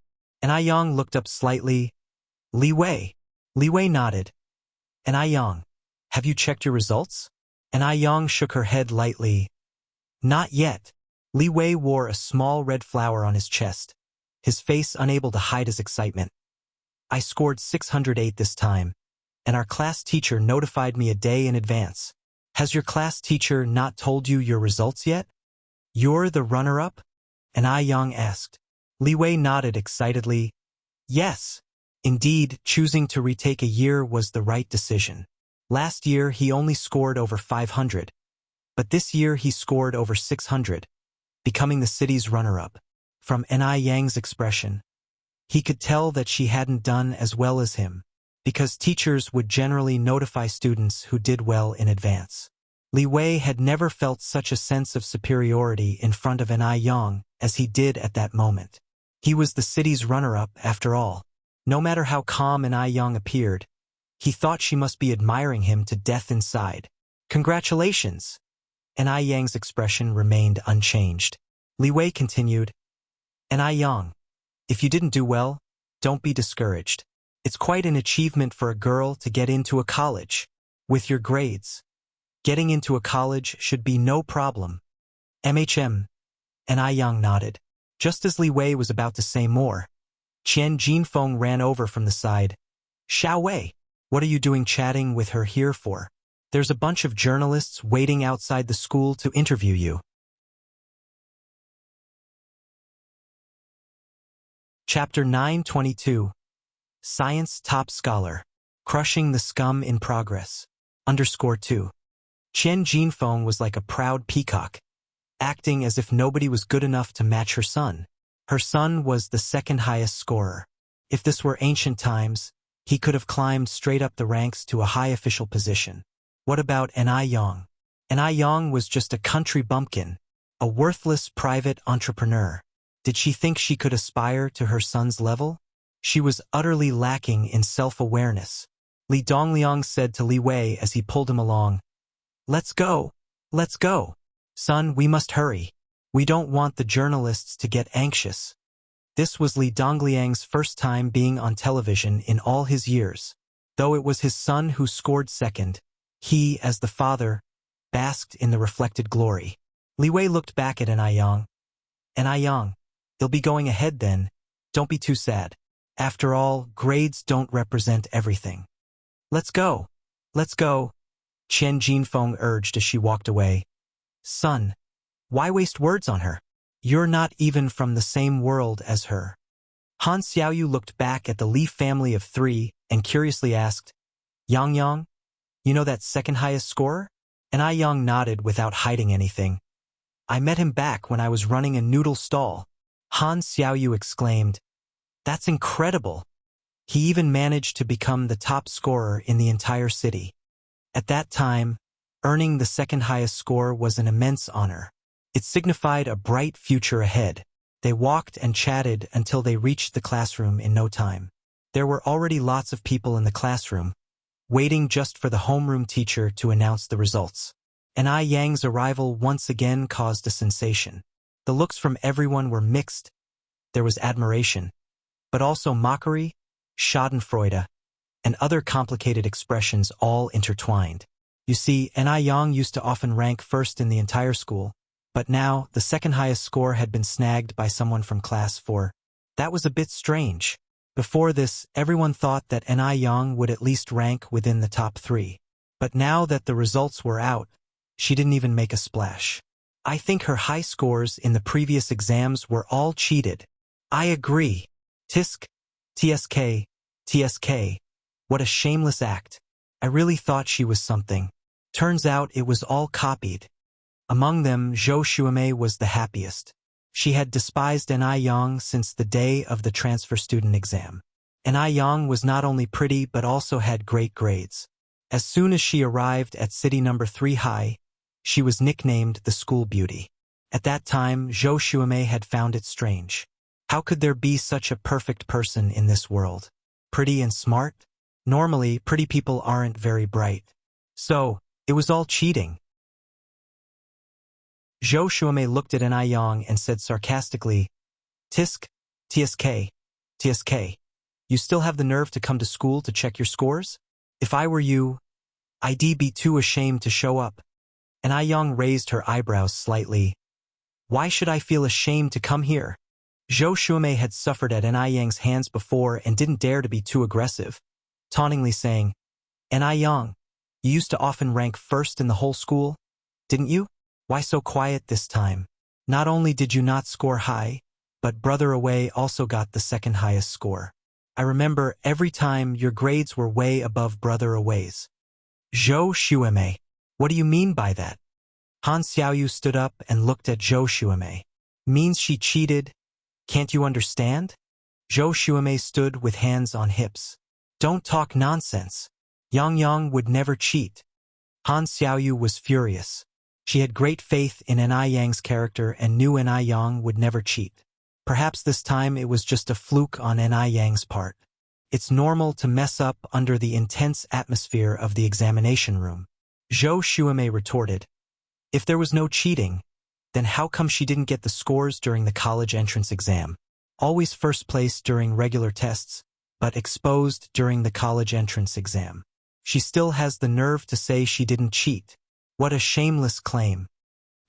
looked up slightly. Li Wei. Li Wei nodded. Yang, have you checked your results? Yang shook her head lightly. Not yet. Li Wei wore a small red flower on his chest, his face unable to hide his excitement. I scored 608 this time, and our class teacher notified me a day in advance. Has your class teacher not told you your results yet? You're the runner-up? Yang asked. Li Wei nodded excitedly. Yes. Indeed, choosing to retake a year was the right decision. Last year, he only scored over 500. But this year, he scored over 600, becoming the city's runner-up. From Yang's expression, he could tell that she hadn't done as well as him, because teachers would generally notify students who did well in advance. Li Wei had never felt such a sense of superiority in front of Yang as he did at that moment. He was the city's runner-up, after all. No matter how calm Yang appeared, he thought she must be admiring him to death inside. Congratulations! Yang's expression remained unchanged. Li Wei continued, Yang, if you didn't do well, don't be discouraged. It's quite an achievement for a girl to get into a college. With your grades, getting into a college should be no problem. MHM. Yang nodded. Just as Li Wei was about to say more, Qian Jinfeng ran over from the side. Xiao Wei, what are you doing chatting with her here for? There's a bunch of journalists waiting outside the school to interview you. Chapter 922. Science Top Scholar. Crushing the Scum in Progress. _2. Qian Jinfeng was like a proud peacock, acting as if nobody was good enough to match her son. Her son was the second highest scorer. If this were ancient times, he could have climbed straight up the ranks to a high official position. What about Yang? Yang was just a country bumpkin, a worthless private entrepreneur. Did she think she could aspire to her son's level? She was utterly lacking in self-awareness. Li Dongliang said to Li Wei as he pulled him along, Let's go. Let's go. Son, we must hurry. We don't want the journalists to get anxious. This was Li Dongliang's first time being on television in all his years. Though it was his son who scored second, he, as the father, basked in the reflected glory. Li Wei looked back at Yang. Yang, they'll be going ahead then. Don't be too sad. After all, grades don't represent everything. Let's go. Let's go. Qian Jinfeng urged as she walked away. Son, why waste words on her? You're not even from the same world as her. Han Xiaoyu looked back at the Li family of 3 and curiously asked, Yang, you know that second highest scorer? Yang nodded without hiding anything. I met him back when I was running a noodle stall. Han Xiaoyu exclaimed, That's incredible. He even managed to become the top scorer in the entire city. At that time, earning the second highest score was an immense honor. It signified a bright future ahead. They walked and chatted until they reached the classroom in no time. There were already lots of people in the classroom, waiting just for the homeroom teacher to announce the results. And Yang's arrival once again caused a sensation. The looks from everyone were mixed. There was admiration, but also mockery, schadenfreude, and other complicated expressions all intertwined. You see, Yang used to often rank first in the entire school, but now the second highest score had been snagged by someone from class 4. That was a bit strange. Before this, everyone thought that Yang would at least rank within the top 3. But now that the results were out, she didn't even make a splash. I think her high scores in the previous exams were all cheated. I agree. Tisk, TSK, TSK. What a shameless act. I really thought she was something. Turns out it was all copied. Among them, Zhou Xuemei was the happiest. She had despised Yang since the day of the transfer student exam. Yang was not only pretty but also had great grades. As soon as she arrived at city number 3 high, she was nicknamed the school beauty. At that time, Zhou Xuemei had found it strange. How could there be such a perfect person in this world? Pretty and smart? Normally, pretty people aren't very bright. So, it was all cheating. Zhou Xuemei looked at Yang and said sarcastically, Tisk, TSK, TSK. You still have the nerve to come to school to check your scores? If I were you, I'd be too ashamed to show up. Yang raised her eyebrows slightly. Why should I feel ashamed to come here? Zhou Xuemei had suffered at Yang's hands before and didn't dare to be too aggressive, tauntingly saying, Yang, you used to often rank first in the whole school, didn't you? Why so quiet this time? Not only did you not score high, but Brother Away also got the second highest score. I remember every time your grades were way above Brother Away's. Zhou Xuemei. What do you mean by that? Han Xiaoyu stood up and looked at Zhou Xuemei. Means she cheated? Can't you understand? Zhou Xuemei stood with hands on hips. Don't talk nonsense. Yang would never cheat. Han Xiaoyu was furious. She had great faith in Yang's character and knew Yang would never cheat. Perhaps this time it was just a fluke on Yang's part. It's normal to mess up under the intense atmosphere of the examination room. Zhou Xuemei retorted. If there was no cheating, then how come she didn't get the scores during the college entrance exam? Always first place during regular tests, but exposed during the college entrance exam. She still has the nerve to say she didn't cheat. What a shameless claim.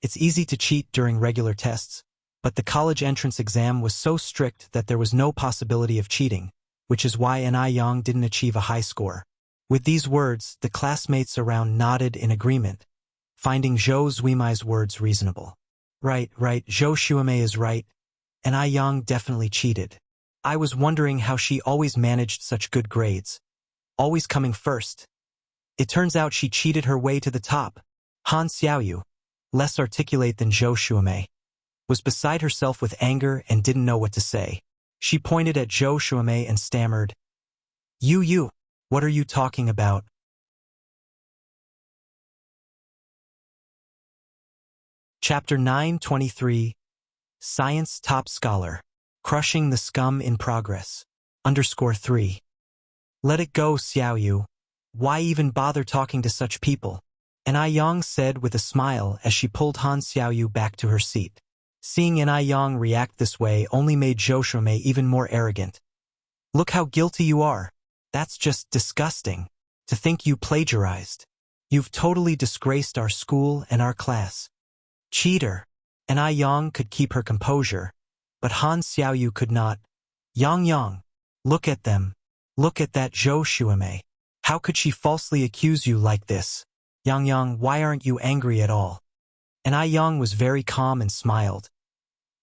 It's easy to cheat during regular tests, but the college entrance exam was so strict that there was no possibility of cheating, which is why Yang didn't achieve a high score. With these words, the classmates around nodded in agreement, finding Zhou Xuemei's words reasonable. Right, Zhou Xuemei is right, Yang definitely cheated. I was wondering how she always managed such good grades, always coming first. It turns out she cheated her way to the top. Han Xiaoyu, less articulate than Zhou Xuemei, was beside herself with anger and didn't know what to say. She pointed at Zhou Xuemei and stammered, You, what are you talking about? Chapter 923, Science Top Scholar, Crushing the Scum in Progress, _3. Let it go, Xiaoyu. Why even bother talking to such people? Yang said with a smile as she pulled Han Xiaoyu back to her seat. Seeing Yang react this way only made Zhou Xuemei even more arrogant. Look how guilty you are. That's just disgusting. To think you plagiarized. You've totally disgraced our school and our class. Cheater. Yang could keep her composure, but Han Xiaoyu could not. Yang, look at them. Look at that Zhou Xuemei. How could she falsely accuse you like this? Yang, why aren't you angry at all? Yang was very calm and smiled.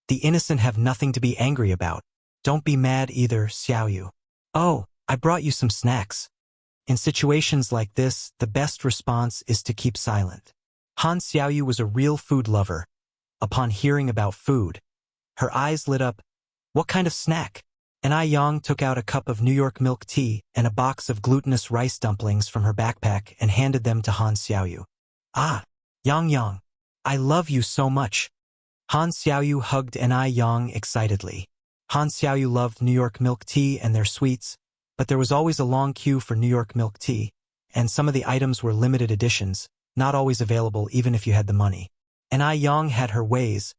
The innocent have nothing to be angry about. Don't be mad either, Xiaoyu. Oh, I brought you some snacks. In situations like this, the best response is to keep silent. Han Xiaoyu was a real food lover. Upon hearing about food, her eyes lit up. What kind of snack? Yang took out a cup of New York milk tea and a box of glutinous rice dumplings from her backpack and handed them to Han Xiaoyu. Ah, Yang, I love you so much. Han Xiaoyu hugged Ni Yang excitedly. Han Xiaoyu loved New York milk tea and their sweets, but there was always a long queue for New York milk tea, and some of the items were limited editions, not always available even if you had the money. Ni Yang had her ways,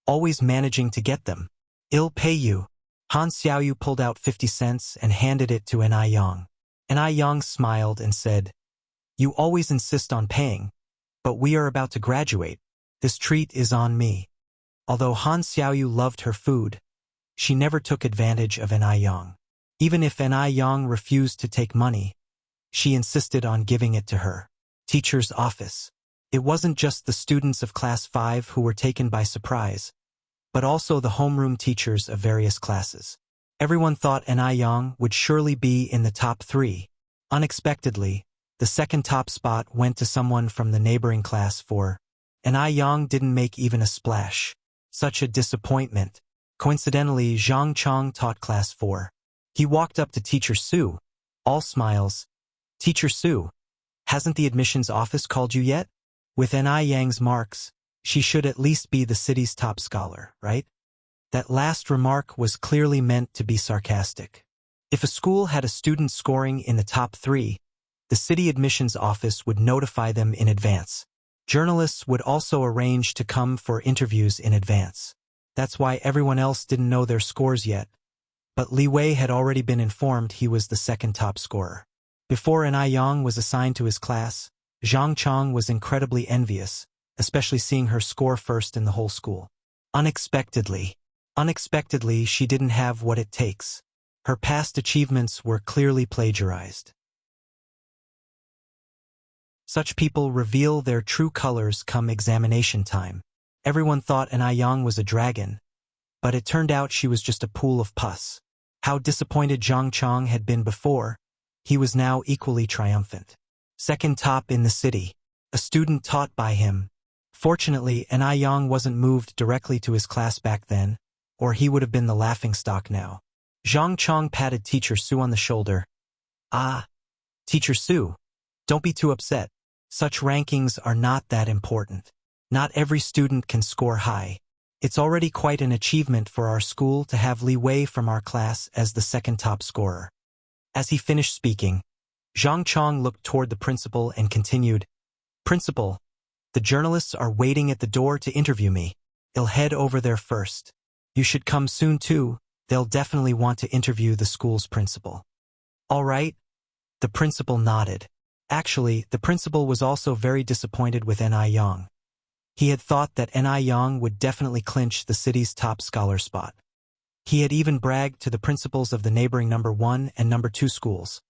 always managing to get them. "I'll pay you." Han Xiaoyu pulled out 50 cents and handed it to Ni Yang. Ni Yang smiled and said, "You always insist on paying, but we are about to graduate. This treat is on me." Although Han Xiaoyu loved her food, she never took advantage of Ni Yang. Even if Ni Yang refused to take money, she insisted on giving it to her. Teacher's office. It wasn't just the students of Class 5 who were taken by surprise, but also the homeroom teachers of various classes. Everyone thought Ni Yang would surely be in the top 3. Unexpectedly, the second top spot went to someone from the neighboring Class 4. Ni Yang didn't make even a splash. Such a disappointment. Coincidentally, Zhang Chong taught Class 4. He walked up to Teacher Su, all smiles. "Teacher Su, hasn't the admissions office called you yet? With Ni Yang's marks, she should at least be the city's top scholar, right?" That last remark was clearly meant to be sarcastic. If a school had a student scoring in the top 3, the city admissions office would notify them in advance. Journalists would also arrange to come for interviews in advance. That's why everyone else didn't know their scores yet. But Li Wei had already been informed he was the second top scorer. Before Ni Yang was assigned to his class, Zhang Chong was incredibly envious, especially seeing her score first in the whole school. Unexpectedly, she didn't have what it takes. Her past achievements were clearly plagiarized. Such people reveal their true colors come examination time. Everyone thought Ni Yang was a dragon, but it turned out she was just a pool of pus. How disappointed Zhang Chong had been before, he was now equally triumphant. Second top in the city, a student taught by him. Fortunately, Ni Yang wasn't moved directly to his class back then, or he would have been the laughingstock now. Zhang Chong patted Teacher Su on the shoulder. "Ah, Teacher Su, don't be too upset. Such rankings are not that important. Not every student can score high. It's already quite an achievement for our school to have Li Wei from our class as the second top scorer." As he finished speaking, Zhang Chong looked toward the principal and continued, "Principal, the journalists are waiting at the door to interview me. I'll head over there first. You should come soon too. They'll definitely want to interview the school's principal." "All right." The principal nodded. Actually, the principal was also very disappointed with Ni Yang. He had thought that Ni Yang would definitely clinch the city's top scholar spot. He had even bragged to the principals of the neighboring number 1 and number 2 schools,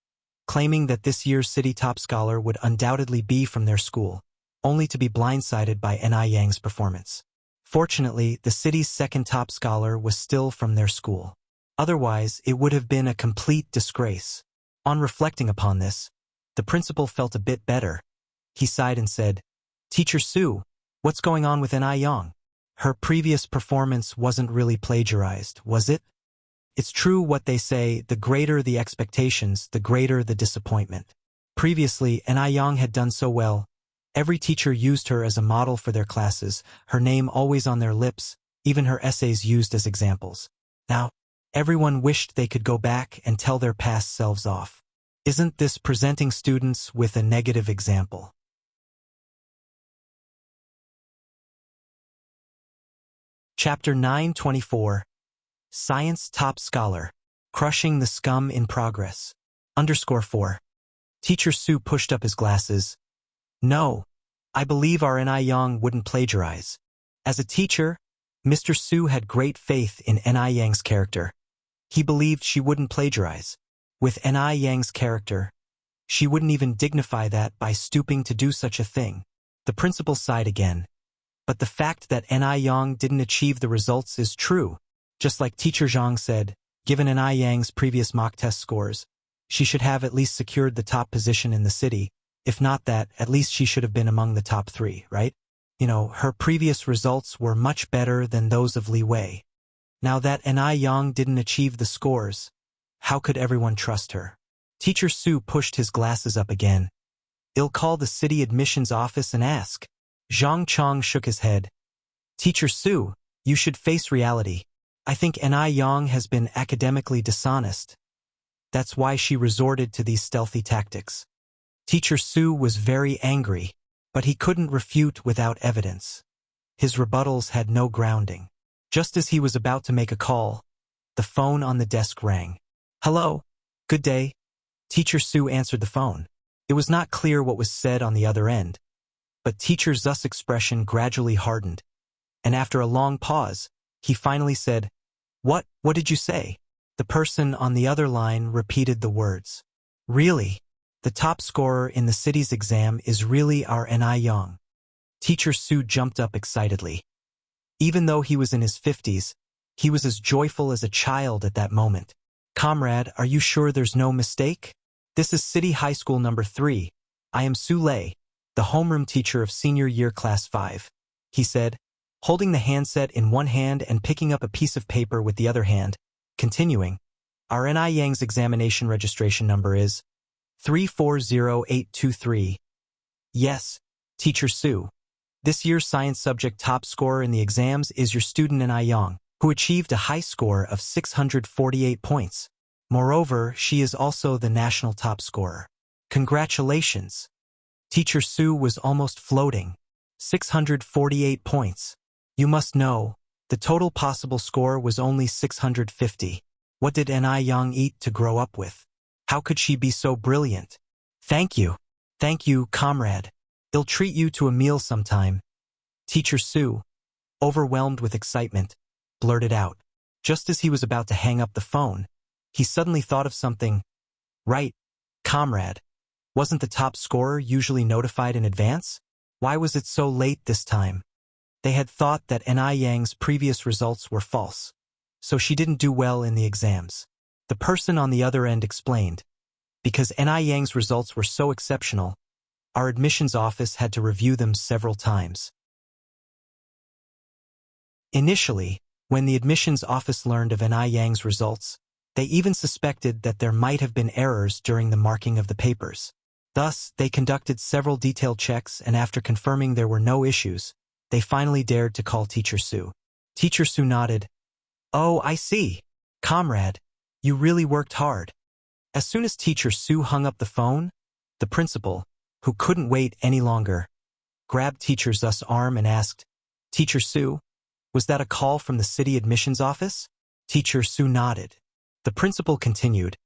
claiming that this year's city top scholar would undoubtedly be from their school, only to be blindsided by Ni Yang's performance. Fortunately, the city's second top scholar was still from their school. Otherwise, it would have been a complete disgrace. On reflecting upon this, the principal felt a bit better. He sighed and said, "Teacher Su, what's going on with Ni Yang? Her previous performance wasn't really plagiarized, was it? It's true what they say, the greater the expectations, the greater the disappointment. Previously, Ni Yang had done so well. Every teacher used her as a model for their classes, her name always on their lips, even her essays used as examples. Now, everyone wished they could go back and tell their past selves off. Isn't this presenting students with a negative example?" Chapter 924. Science Top Scholar. Crushing the Scum in Progress. _4. Teacher Su pushed up his glasses. "No, I believe our Ni Yang wouldn't plagiarize." As a teacher, Mr. Su had great faith in Ni Yang's character. He believed she wouldn't plagiarize. With Ni Yang's character, she wouldn't even dignify that by stooping to do such a thing. The principal sighed again. But the fact that Ni Yang didn't achieve the results is true. Just like Teacher Zhang said, given Ni Yang's previous mock test scores, she should have at least secured the top position in the city. If not that, at least she should have been among the top 3, right? Her previous results were much better than those of Li Wei. Now that Ni Yang didn't achieve the scores, how could everyone trust her? Teacher Su pushed his glasses up again. "I'll call the city admissions office and ask." Zhang Chong shook his head. "Teacher Su, You should face reality. I think Ni Yang has been academically dishonest. That's why she resorted to these stealthy tactics. Teacher Su was very angry, but he couldn't refute without evidence. His rebuttals had no grounding. Just as he was about to make a call, the phone on the desk rang. Hello. Good day. Teacher Su answered the phone. It was not clear what was said on the other end, but Teacher Zu's expression gradually hardened, and after a long pause, he finally said, What did you say? The person on the other line repeated the words. Really? The top scorer in the city's exam is really our Ni Yang. Teacher Su jumped up excitedly. Even though he was in his 50s, he was as joyful as a child at that moment. Comrade, are you sure there's no mistake? This is City High School number 3. I am Su Lei, the homeroom teacher of senior year class 5, he said, holding the handset in one hand and picking up a piece of paper with the other hand, continuing. Our Ni Yang's examination registration number is 340823. Yes, Teacher Su. This year's science subject top scorer in the exams is your student Ni Yang, who achieved a high score of 648 points. Moreover, she is also the national top scorer. Congratulations. Teacher Su was almost floating. 648 points. You must know, the total possible score was only 650. What did Ni Yang eat to grow up with? How could she be so brilliant? Thank you. Thank you, comrade. I'll treat you to a meal sometime. Teacher Su, overwhelmed with excitement, blurted out. Just as he was about to hang up the phone, he suddenly thought of something. Right, comrade. Wasn't the top scorer usually notified in advance? Why was it so late this time? They had thought that Ni Yang's previous results were false, so she didn't do well in the exams. The person on the other end explained. Because Ni Yang's results were so exceptional, our admissions office had to review them several times. Initially, when the admissions office learned of Ni Yang's results, they even suspected that there might have been errors during the marking of the papers. Thus, they conducted several detailed checks, and after confirming there were no issues, they finally dared to call Teacher Su. Teacher Su nodded. Oh, I see. Comrade, you really worked hard. As soon as Teacher Su hung up the phone, the principal, who couldn't wait any longer, grabbed Teacher Zu's arm and asked, Teacher Su, was that a call from the city admissions office? Teacher Su nodded. The principal continued,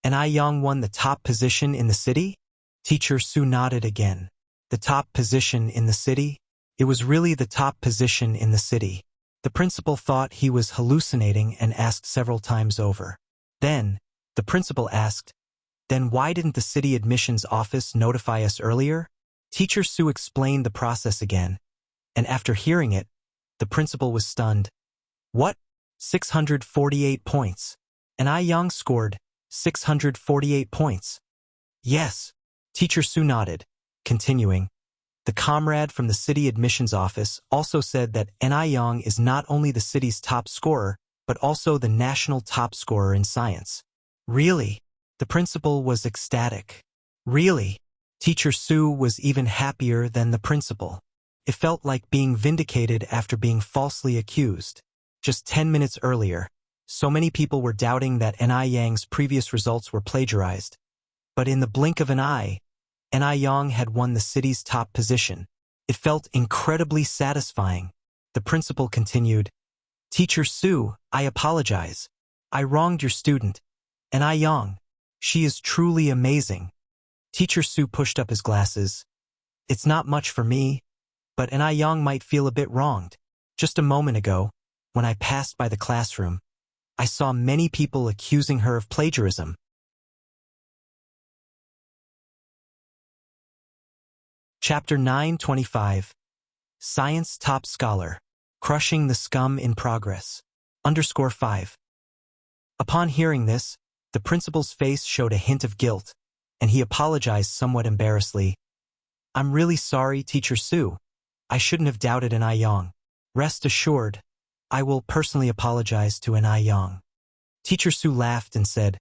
Ni Yang won the top position in the city? Teacher Su nodded again. The top position in the city? It was really the top position in the city. The principal thought he was hallucinating and asked several times over. Then, the principal asked, Then why didn't the city admissions office notify us earlier? Teacher Su explained the process again, and after hearing it, the principal was stunned. What? 648 points. Ni Yang scored 648 points. Yes. Teacher Su nodded, continuing. The comrade from the city admissions office also said that Ni Yang is not only the city's top scorer, but also the national top scorer in science. Really? The principal was ecstatic. Really? Teacher Su was even happier than the principal. It felt like being vindicated after being falsely accused. Just 10 minutes earlier, so many people were doubting that Ni Yang's previous results were plagiarized. But in the blink of an eye, Ni Yang had won the city's top position. It felt incredibly satisfying. The principal continued, Teacher Su, I apologize. I wronged your student. Ni Yang, she is truly amazing. Teacher Su pushed up his glasses. It's not much for me, but Ni Yang might feel a bit wronged. Just a moment ago, when I passed by the classroom, I saw many people accusing her of plagiarism. Chapter 925. Science Top Scholar. Crushing the Scum in Progress. _5. Upon hearing this, the principal's face showed a hint of guilt, and he apologized somewhat embarrassedly. I'm really sorry, Teacher Su. I shouldn't have doubted Ni Yang. Rest assured, I will personally apologize to Ni Yang. Teacher Su laughed and said,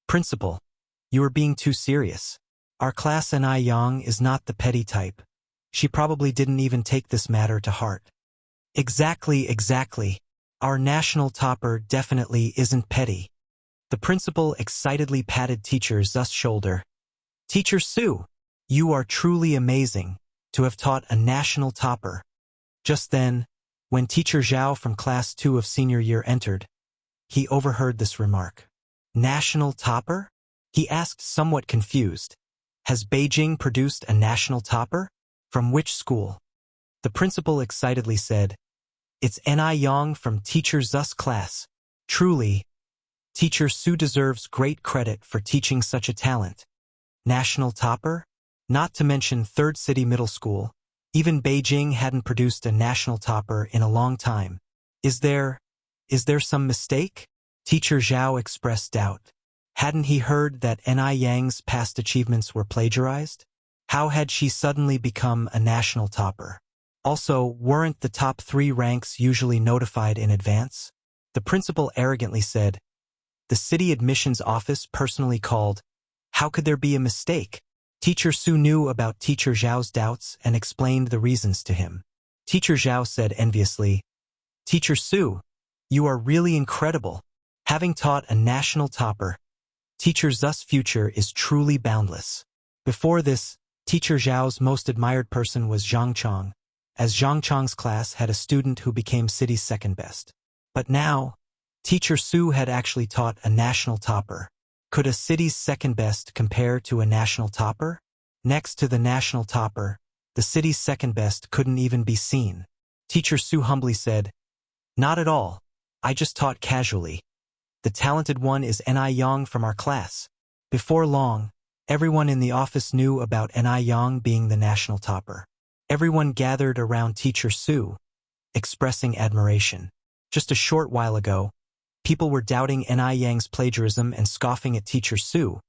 Principal, you are being too serious. Our class Ni Yang is not the petty type. She probably didn't even take this matter to heart. Exactly. Our national topper definitely isn't petty. The principal excitedly patted Teacher Zu's shoulder. Teacher Su, you are truly amazing to have taught a national topper. Just then, when Teacher Zhao from Class 2 of senior year entered, he overheard this remark. National topper? He asked, somewhat confused. Has Beijing produced a national topper? From which school? The principal excitedly said, It's Ni Yang from Teacher Zu's class. Truly, Teacher Su deserves great credit for teaching such a talent. National topper? Not to mention Third City Middle School. Even Beijing hadn't produced a national topper in a long time. Is there some mistake? Teacher Zhao expressed doubt. Hadn't he heard that Ni Yang's past achievements were plagiarized? How had she suddenly become a national topper? Also, weren't the top 3 ranks usually notified in advance? The principal arrogantly said, The city admissions office personally called. How could there be a mistake? Teacher Su knew about Teacher Zhao's doubts and explained the reasons to him. Teacher Zhao said enviously, Teacher Su, you are really incredible. Having taught a national topper, Teacher Zu's future is truly boundless. Before this, Teacher Zhao's most admired person was Zhang Chong, as Zhang Chong's class had a student who became city's second best. But now, Teacher Su had actually taught a national topper. Could a city's second best compare to a national topper? Next to the national topper, the city's second best couldn't even be seen. Teacher Su humbly said, Not at all. I just taught casually. The talented one is Ni Yang from our class. Before long, everyone in the office knew about Ni Yang being the national topper. Everyone gathered around Teacher Su, expressing admiration. Just a short while ago, people were doubting Ni Yang's plagiarism and scoffing at Teacher Su.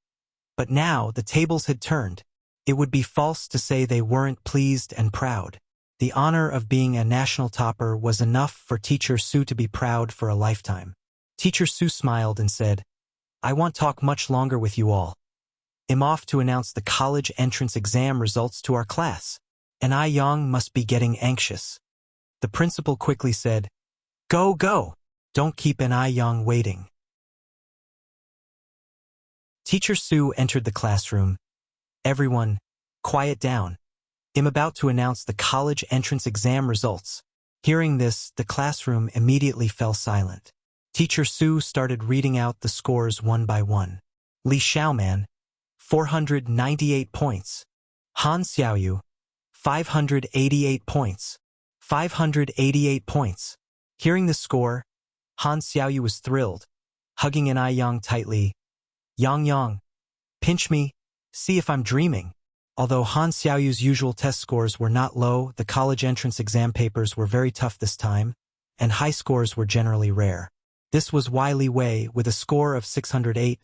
But now the tables had turned. It would be false to say they weren't pleased and proud. The honor of being a national topper was enough for Teacher Su to be proud for a lifetime. Teacher Su smiled and said, I won't talk much longer with you all. I'm off to announce the college entrance exam results to our class. Ni Yang must be getting anxious. The principal quickly said, Go! Don't keep Ni Yang waiting. Teacher Su entered the classroom. Everyone, quiet down. I'm about to announce the college entrance exam results. Hearing this, the classroom immediately fell silent. Teacher Su started reading out the scores one by one. Li Xiaoman, 498 points. Han Xiaoyu, 588 points. 588 points. Hearing the score, Han Xiaoyu was thrilled, hugging Ni Yang tightly. Yang, pinch me, see if I'm dreaming. Although Han Xiaoyu's usual test scores were not low, the college entrance exam papers were very tough this time, and high scores were generally rare. This was why Li Wei, with a score of 608,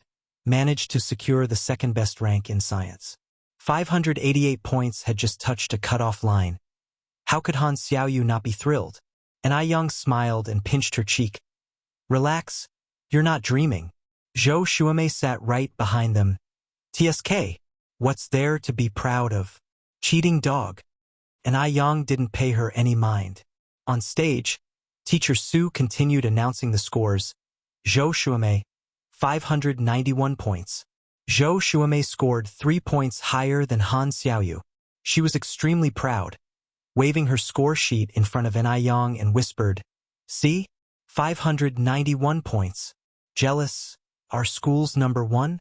managed to secure the second-best rank in science. 588 points had just touched a cutoff line. How could Han Xiaoyu not be thrilled? Ni Yang smiled and pinched her cheek. Relax, you're not dreaming. Zhou Shuamei sat right behind them. TSK, what's there to be proud of? Cheating dog. Ni Yang didn't pay her any mind. On stage, Teacher Su continued announcing the scores. Zhou Shuamei, 591 points. Zhou Shuamei scored 3 points higher than Han Xiaoyu. She was extremely proud, waving her score sheet in front of Ni Yang and whispered, See? 591 points. Jealous? Our school's number 1?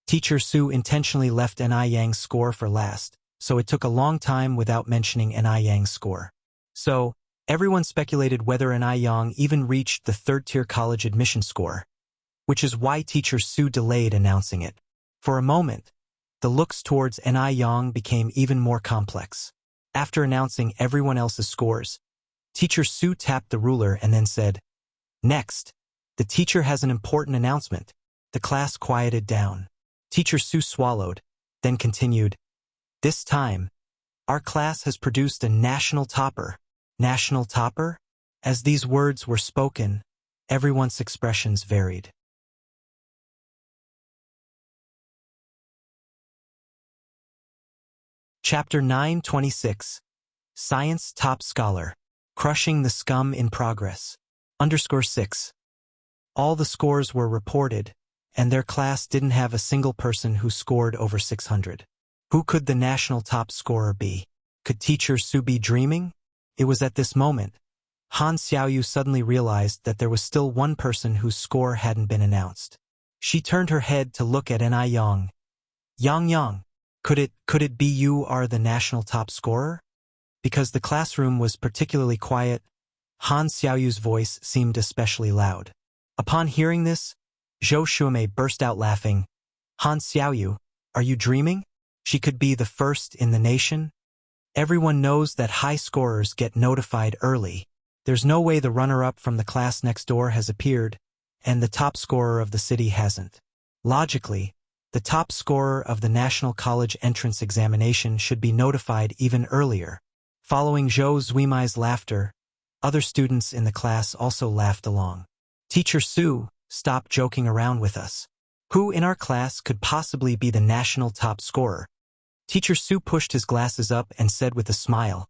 Teacher Su intentionally left Ni Yang's score for last, so it took a long time without mentioning Ni Yang's score. So, everyone speculated whether Ni Yang even reached the third-tier college admission score, which is why Teacher Su delayed announcing it. For a moment, the looks towards Ni Yang became even more complex. After announcing everyone else's scores, Teacher Su tapped the ruler and then said, Next, the teacher has an important announcement. The class quieted down. Teacher Su swallowed, then continued, This time, our class has produced a national topper. National topper? As these words were spoken, everyone's expressions varied. Chapter 926. Science Top Scholar. crushing the scum in progress. _6. All the scores were reported, and their class didn't have a single person who scored over 600. Who could the national top scorer be? Could Teacher Su be dreaming? It was at this moment Han Xiaoyu suddenly realized that there was still one person whose score hadn't been announced. She turned her head to look at N.I. Yang. Yang, could it be you are the national top scorer? Because the classroom was particularly quiet, Han Xiaoyu's voice seemed especially loud. Upon hearing this, Zhou Shuimei burst out laughing. Han Xiaoyu, are you dreaming? She could be the first in the nation? Everyone knows that high scorers get notified early. There's no way the runner-up from the class next door has appeared, and the top scorer of the city hasn't. Logically, the top scorer of the National College entrance examination should be notified even earlier. Following Zhou Shuimei's laughter, other students in the class also laughed along. Teacher Su, stop joking around with us. Who in our class could possibly be the national top scorer? Teacher Su pushed his glasses up and said with a smile,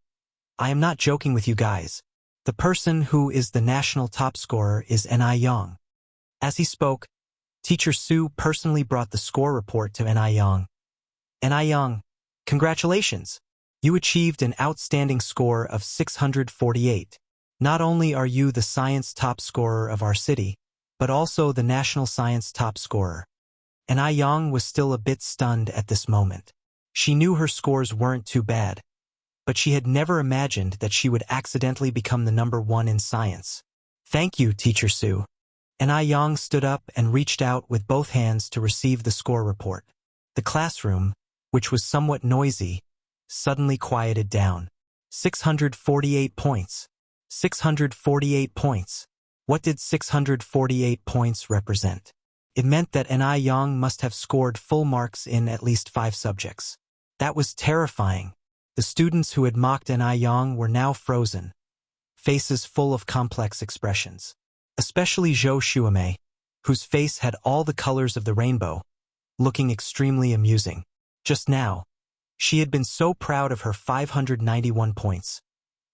I am not joking with you guys. The person who is the national top scorer is N.I. Yang. As he spoke, Teacher Su personally brought the score report to N.I. Yang. N.I. Yang, congratulations! You achieved an outstanding score of 648. Not only are you the science top scorer of our city, but also the national science top scorer. N.I. Yang was still a bit stunned at this moment. She knew her scores weren't too bad, but she had never imagined that she would accidentally become the number one in science. Thank you, Teacher Su. N.I. Yang stood up and reached out with both hands to receive the score report. The classroom, which was somewhat noisy, suddenly quieted down. 648 points. 648 points. What did 648 points represent? It meant that N.I. Yang must have scored full marks in at least 5 subjects. That was terrifying. The students who had mocked N.I. Yang were now frozen, faces full of complex expressions. Especially Zhou Shuimei, whose face had all the colors of the rainbow, looking extremely amusing. Just now, she had been so proud of her 591 points,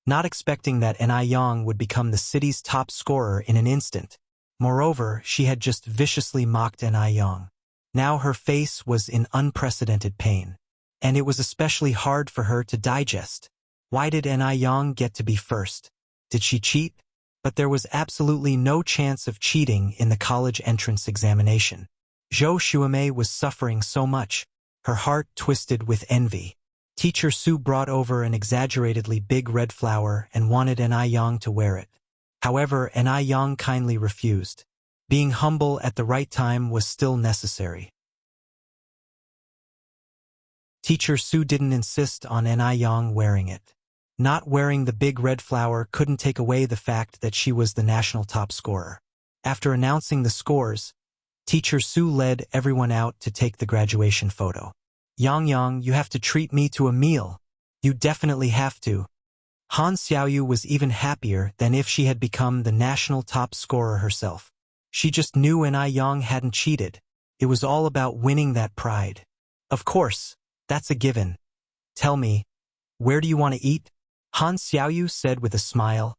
not expecting that N.I. Yang would become the city's top scorer in an instant. Moreover, she had just viciously mocked N.I. Yang. Now her face was in unprecedented pain, and it was especially hard for her to digest. Why did N.I. Yang get to be first? Did she cheat? But there was absolutely no chance of cheating in the college entrance examination. Zhou Shuimei was suffering so much, her heart twisted with envy. Teacher Su brought over an exaggeratedly big red flower and wanted N.I. Yang to wear it. However, N.I. Yang kindly refused. Being humble at the right time was still necessary. Teacher Su didn't insist on N.I. Yang wearing it. Not wearing the big red flower couldn't take away the fact that she was the national top scorer. After announcing the scores, Teacher Su led everyone out to take the graduation photo. Yang, you have to treat me to a meal. You definitely have to. Han Xiaoyu was even happier than if she had become the national top scorer herself. She just knew N.I. Yang hadn't cheated. It was all about winning that pride. Of course, that's a given. Tell me, where do you want to eat? Han Xiaoyu said with a smile.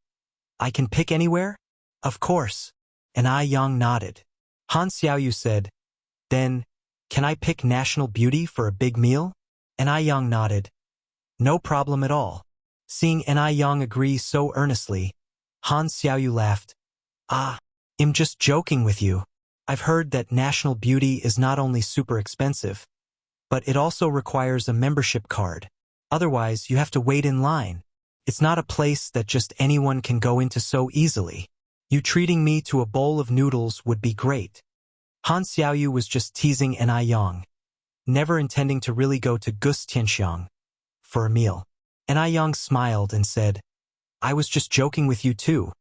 I can pick anywhere? Of course. N.I. Yang nodded. Han Xiaoyu said, then, can I pick National Beauty for a big meal? N.I. Yang nodded. No problem at all. Seeing N.I. Yang agree so earnestly, Han Xiaoyu laughed. I'm just joking with you. I've heard that National Beauty is not only super expensive, but it also requires a membership card. Otherwise, you have to wait in line. It's not a place that just anyone can go into so easily. You treating me to a bowl of noodles would be great. Han Xiaoyu was just teasing N.I. Yang, never intending to really go to Gus Tianxiang for a meal. N.I. Yang smiled and said, I was just joking with you too.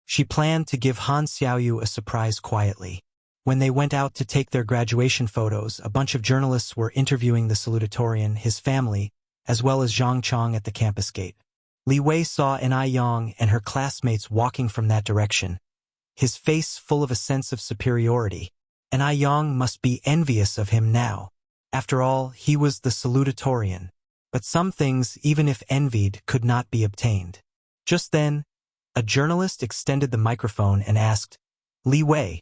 She planned to give Han Xiaoyu a surprise quietly. When they went out to take their graduation photos, a bunch of journalists were interviewing the salutatorian, his family, as well as Zhang Chong at the campus gate. Li Wei saw N.I. Yang and her classmates walking from that direction, his face full of a sense of superiority. N.I. Yang must be envious of him now. After all, he was the salutatorian. But some things, even if envied, could not be obtained. Just then, A journalist extended the microphone and asked, Li Wei,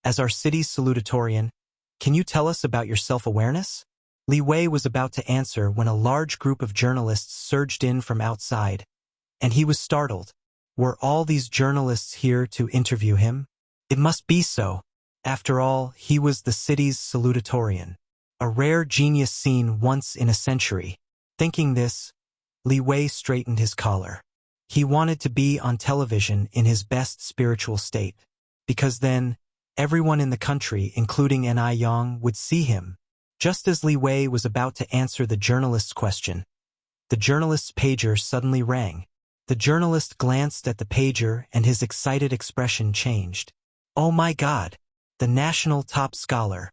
as our city's salutatorian, can you tell us about your self-awareness? Li Wei was about to answer when a large group of journalists surged in from outside, and he was startled. Were all these journalists here to interview him? It must be so. After all, he was the city's salutatorian, a rare genius seen once in a century. Thinking this, Li Wei straightened his collar. He wanted to be on television in his best spiritual state, because then, everyone in the country, including Ni Yang, would see him. Just as Li Wei was about to answer the journalist's question, the journalist's pager suddenly rang. The journalist glanced at the pager and his excited expression changed. Oh my God, the national top scholar.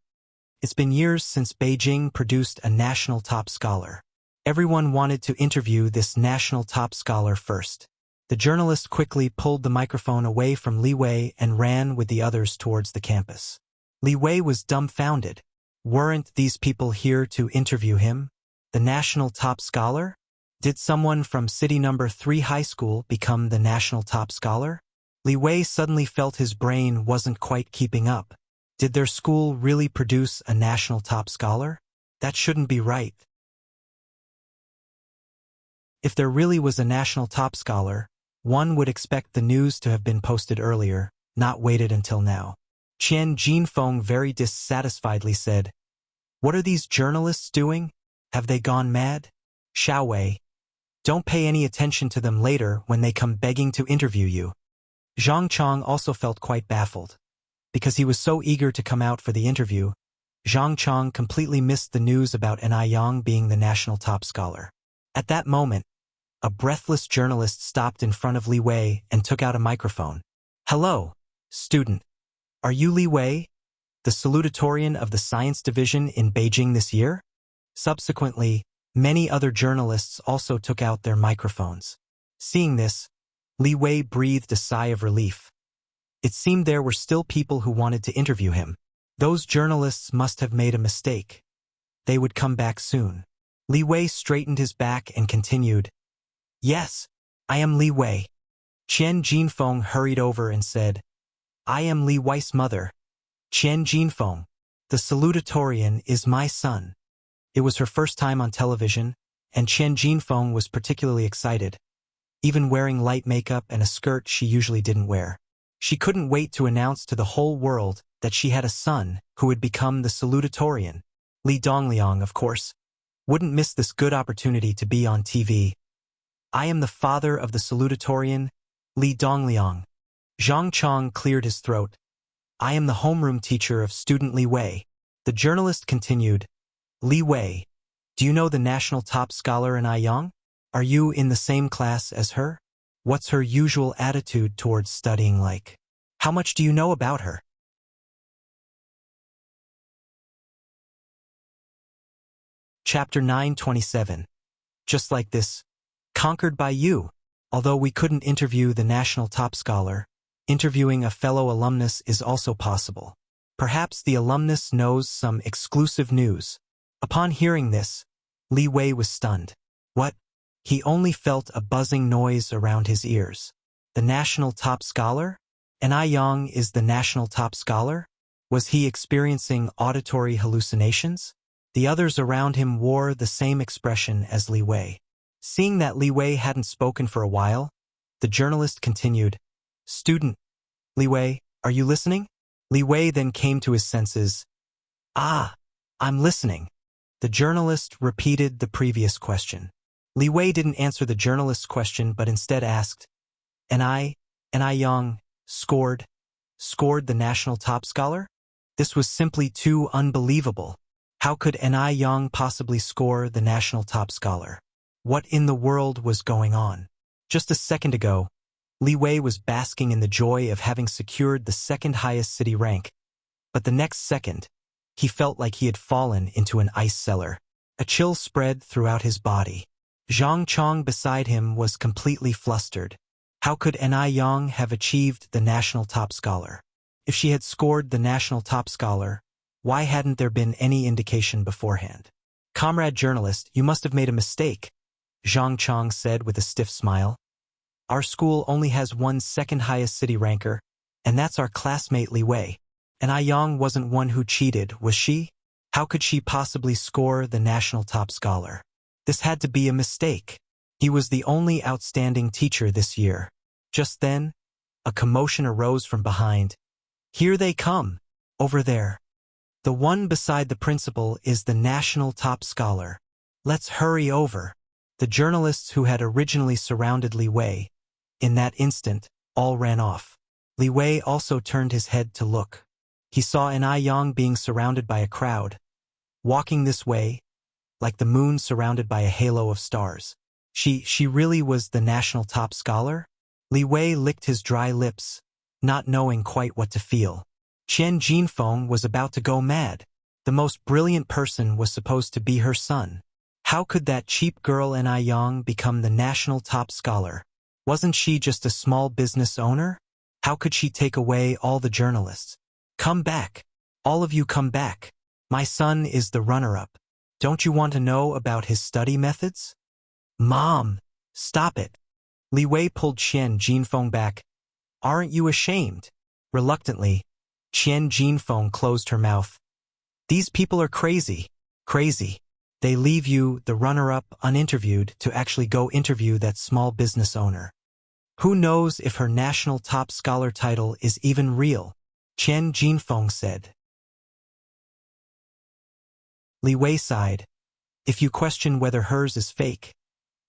It's been years since Beijing produced a national top scholar. Everyone wanted to interview this national top scholar first. The journalist quickly pulled the microphone away from Li Wei and ran with the others towards the campus. Li Wei was dumbfounded. Weren't these people here to interview him? The national top scholar? Did someone from City Number 3 High School become the national top scholar? Li Wei suddenly felt his brain wasn't quite keeping up. Did their school really produce a national top scholar? That shouldn't be right. If there really was a national top scholar, one would expect the news to have been posted earlier, not waited until now. Qian Jinfeng very dissatisfiedly said, What are these journalists doing? Have they gone mad? Xiao Wei, don't pay any attention to them later when they come begging to interview you. Zhang Chong also felt quite baffled. Because he was so eager to come out for the interview, Zhang Chong completely missed the news about Ni Yang being the national top scholar. At that moment, a breathless journalist stopped in front of Li Wei and took out a microphone. Hello, student. Are you Li Wei, the salutatorian of the science division in Beijing this year? Subsequently, many other journalists also took out their microphones. Seeing this, Li Wei breathed a sigh of relief. It seemed there were still people who wanted to interview him. Those journalists must have made a mistake. They would come back soon. Li Wei straightened his back and continued, Yes, I am Li Wei. Qian Jinfeng hurried over and said, I am Li Wei's mother. Qian Jinfeng, the salutatorian, is my son. It was her first time on television, and Qian Jinfeng was particularly excited, even wearing light makeup and a skirt she usually didn't wear. She couldn't wait to announce to the whole world that she had a son who would become the salutatorian. Li Dongliang, of course, wouldn't miss this good opportunity to be on TV. I am the father of the salutatorian, Li Dongliang. Zhang Chong cleared his throat. I am the homeroom teacher of student Li Wei. The journalist continued, Li Wei, do you know the national top scholar Ni Yang? Are you in the same class as her? What's her usual attitude towards studying like? How much do you know about her? Chapter 927. Just like this. Conquered by you. Although we couldn't interview the national top scholar, interviewing a fellow alumnus is also possible. Perhaps the alumnus knows some exclusive news. Upon hearing this, Li Wei was stunned. What? He only felt a buzzing noise around his ears. The national top scholar? Ni Yang is the national top scholar? Was he experiencing auditory hallucinations? The others around him wore the same expression as Li Wei. Seeing that Li Wei hadn't spoken for a while, the journalist continued, Student, Li Wei, are you listening? Li Wei then came to his senses. Ah, I'm listening. The journalist repeated the previous question. Li Wei didn't answer the journalist's question but instead asked, Ni Yang, scored the national top scholar? This was simply too unbelievable. How could Ni Yang possibly score the national top scholar? What in the world was going on? Just a second ago, Li Wei was basking in the joy of having secured the second highest city rank. But the next second, he felt like he had fallen into an ice cellar. A chill spread throughout his body. Zhang Chong beside him was completely flustered. How could Ni Yang have achieved the national top scholar? If she had scored the national top scholar, why hadn't there been any indication beforehand? Comrade journalist, you must have made a mistake, Zhang Chong said with a stiff smile. Our school only has one second highest city ranker, and that's our classmate Li Wei. And Ai Yang wasn't one who cheated, was she? How could she possibly score the national top scholar? This had to be a mistake. He was the only outstanding teacher this year. Just then, a commotion arose from behind. Here they come, over there. The one beside the principal is the national top scholar. Let's hurry over. The journalists who had originally surrounded Li Wei, in that instant, all ran off. Li Wei also turned his head to look. He saw an Ai Yang being surrounded by a crowd, walking this way, like the moon surrounded by a halo of stars. She really was the national top scholar? Li Wei licked his dry lips, not knowing quite what to feel. Qian Jinfeng was about to go mad. The most brilliant person was supposed to be her son. How could that cheap girl in Ai Yang become the national top scholar? Wasn't she just a small business owner? How could she take away all the journalists? Come back. All of you come back. My son is the runner-up. Don't you want to know about his study methods? Mom, stop it. Li Wei pulled Qian Jinfeng back. Aren't you ashamed? Reluctantly, Qian Jinfeng closed her mouth. These people are crazy. Crazy. They leave you, the runner-up, uninterviewed to actually go interview that small business owner. Who knows if her national top scholar title is even real? Qian Jinfeng said. Li Wei sighed. If you question whether hers is fake,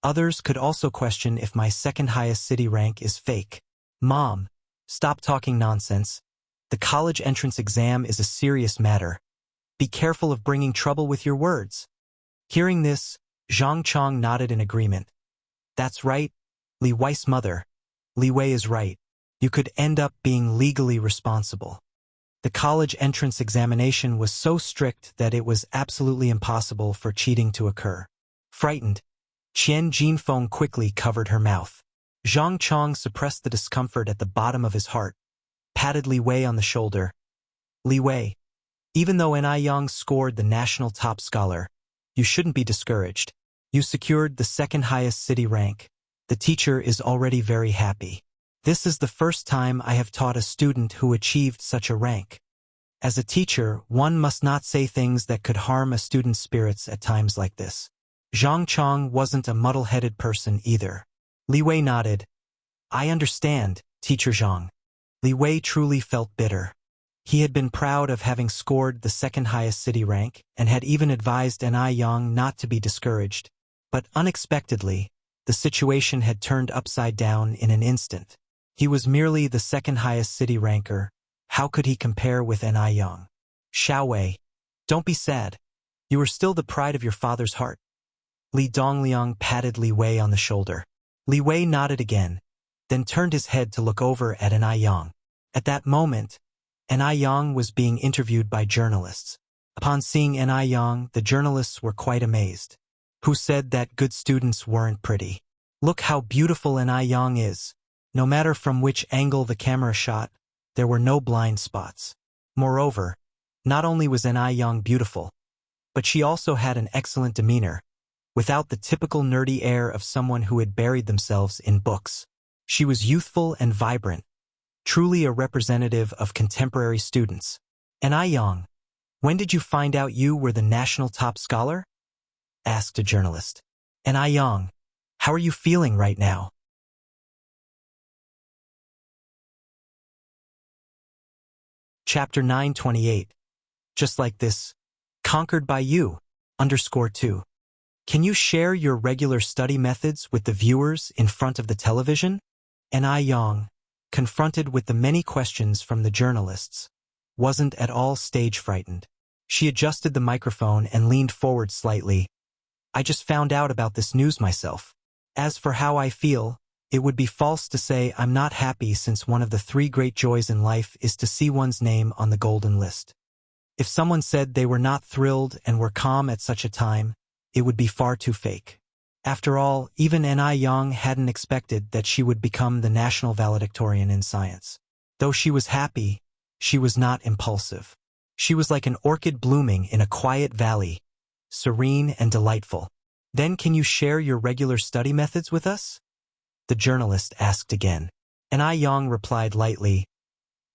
others could also question if my second highest city rank is fake. Mom, stop talking nonsense. The college entrance exam is a serious matter. Be careful of bringing trouble with your words. Hearing this, Zhang Chong nodded in agreement. That's right, Li Wei's mother. Li Wei is right. You could end up being legally responsible. The college entrance examination was so strict that it was absolutely impossible for cheating to occur. Frightened, Qian Jinfeng quickly covered her mouth. Zhang Chong suppressed the discomfort at the bottom of his heart, patted Li Wei on the shoulder. Li Wei, even though Ai Yang scored the national top scholar, you shouldn't be discouraged. You secured the second highest city rank. The teacher is already very happy. This is the first time I have taught a student who achieved such a rank. As a teacher, one must not say things that could harm a student's spirits at times like this. Zhang Chong wasn't a muddle-headed person either. Li Wei nodded. I understand, Teacher Zhang. Li Wei truly felt bitter. He had been proud of having scored the second highest city rank and had even advised Ai Yang not to be discouraged. But unexpectedly, the situation had turned upside down in an instant. He was merely the second highest city ranker. How could he compare with Ai Yang? Xiao Wei, don't be sad. You are still the pride of your father's heart. Li Dongliang patted Li Wei on the shoulder. Li Wei nodded again, then turned his head to look over at Ai Yang. At that moment, Ai Yang was being interviewed by journalists. Upon seeing Ai Yang, the journalists were quite amazed. Who said that good students weren't pretty? Look how beautiful Ai Yang is. No matter from which angle the camera shot, there were no blind spots. Moreover, not only was Ai Yang beautiful, but she also had an excellent demeanor, without the typical nerdy air of someone who had buried themselves in books. She was youthful and vibrant, truly a representative of contemporary students. Ai Yang, when did you find out you were the national top scholar? Asked a journalist. Ai Yang, how are you feeling right now? Chapter 928. Just like this. Conquered by you. _2. Can you share your regular study methods with the viewers in front of the television? Ai Yang, confronted with the many questions from the journalists, wasn't at all stage frightened. She adjusted the microphone and leaned forward slightly. I just found out about this news myself. As for how I feel, it would be false to say I'm not happy, since one of the 3 great joys in life is to see one's name on the golden list. If someone said they were not thrilled and were calm at such a time, it would be far too fake. After all, even Ai Yang hadn't expected that she would become the national valedictorian in science. Though she was happy, she was not impulsive. She was like an orchid blooming in a quiet valley, serene and delightful. Then can you share your regular study methods with us? the journalist asked again. And Ai Yang replied lightly,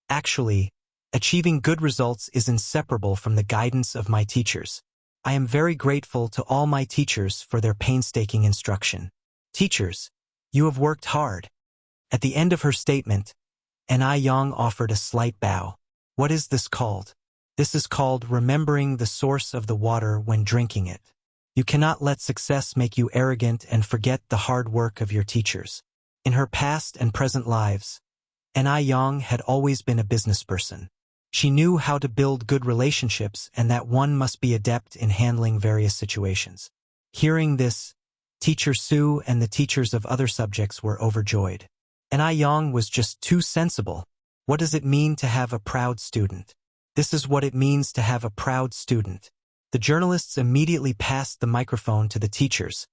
"Actually, achieving good results is inseparable from the guidance of my teachers. I am very grateful to all my teachers for their painstaking instruction. Teachers, you have worked hard." At the end of her statement, Ai Yang offered a slight bow. "What is this called?" "This is called remembering the source of the water when drinking it. You cannot let success make you arrogant and forget the hard work of your teachers." In her past and present lives, Ai Yang had always been a businessperson. She knew how to build good relationships and that one must be adept in handling various situations. Hearing this, Teacher Su and the teachers of other subjects were overjoyed. Ai Yang was just too sensible. What does it mean to have a proud student? This is what it means to have a proud student. The journalists immediately passed the microphone to the teachers,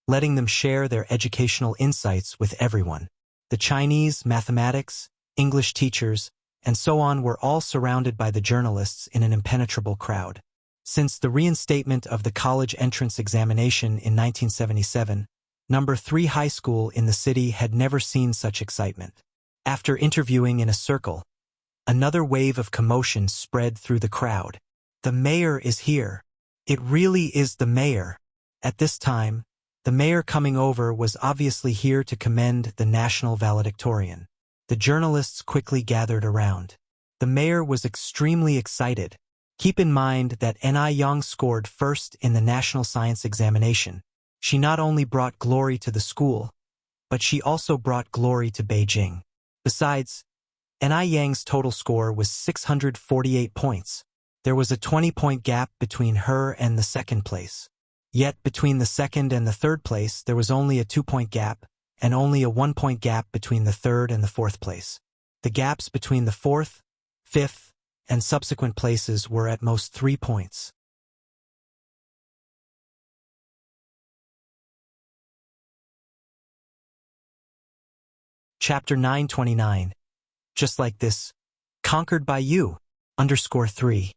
letting them share their educational insights with everyone. The Chinese, mathematics, English teachers, and so on were all surrounded by the journalists in an impenetrable crowd. Since the reinstatement of the college entrance examination in 1977, number 3 high school in the city had never seen such excitement. After interviewing in a circle, another wave of commotion spread through the crowd. "The mayor is here. It really is the mayor." At this time, the mayor coming over was obviously here to commend the national valedictorian. The journalists quickly gathered around. The mayor was extremely excited. Keep in mind that Ai Yang scored first in the national science examination. She not only brought glory to the school, but she also brought glory to Beijing. Besides, Ai Yang's total score was 648 points. There was a 20-point gap between her and the second place. Yet between the second and the third place there was only a 2-point gap, and only a 1-point gap between the third and the fourth place. The gaps between the fourth, fifth, and subsequent places were at most 3 points. Chapter 929. Just like this. Conquered by you. _3.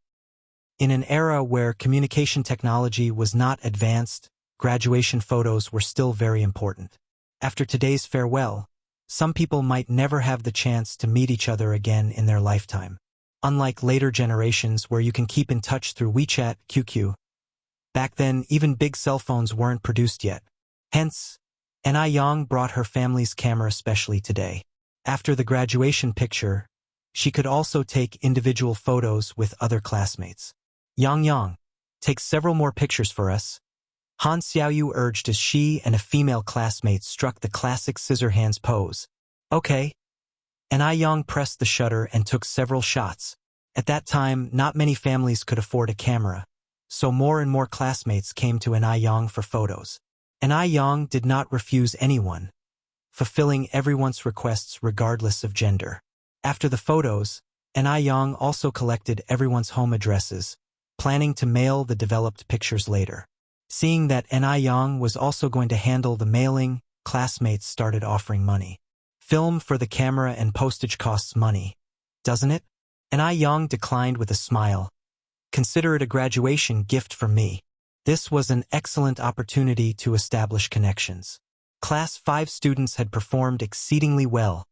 In an era where communication technology was not advanced, graduation photos were still very important. After today's farewell, some people might never have the chance to meet each other again in their lifetime. Unlike later generations where you can keep in touch through WeChat, QQ. Back then, even big cell phones weren't produced yet. Hence, Ai Yang brought her family's camera specially today. After the graduation picture, she could also take individual photos with other classmates. Yang, take several more pictures for us." Han Xiaoyu urged as she and a female classmate struck the classic scissor hands pose. "Okay." Ai Yang pressed the shutter and took several shots. At that time, not many families could afford a camera, so more and more classmates came to Ai Yang for photos. Ai Yang did not refuse anyone, fulfilling everyone's requests regardless of gender. After the photos, Ai Yang also collected everyone's home addresses, planning to mail the developed pictures later. Seeing that Ai Yang was also going to handle the mailing, classmates started offering money. "Film for the camera and postage costs money, doesn't it?" Ai Yang declined with a smile. "Consider it a graduation gift from me." This was an excellent opportunity to establish connections. Class 5 students had performed exceedingly well,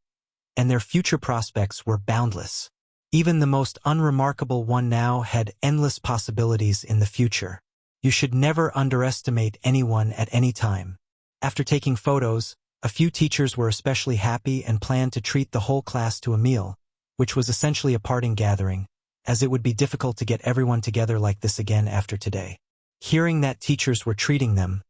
and their future prospects were boundless. Even the most unremarkable one now had endless possibilities in the future. You should never underestimate anyone at any time. After taking photos, a few teachers were especially happy and planned to treat the whole class to a meal, which was essentially a parting gathering, as it would be difficult to get everyone together like this again after today. Hearing that teachers were treating them,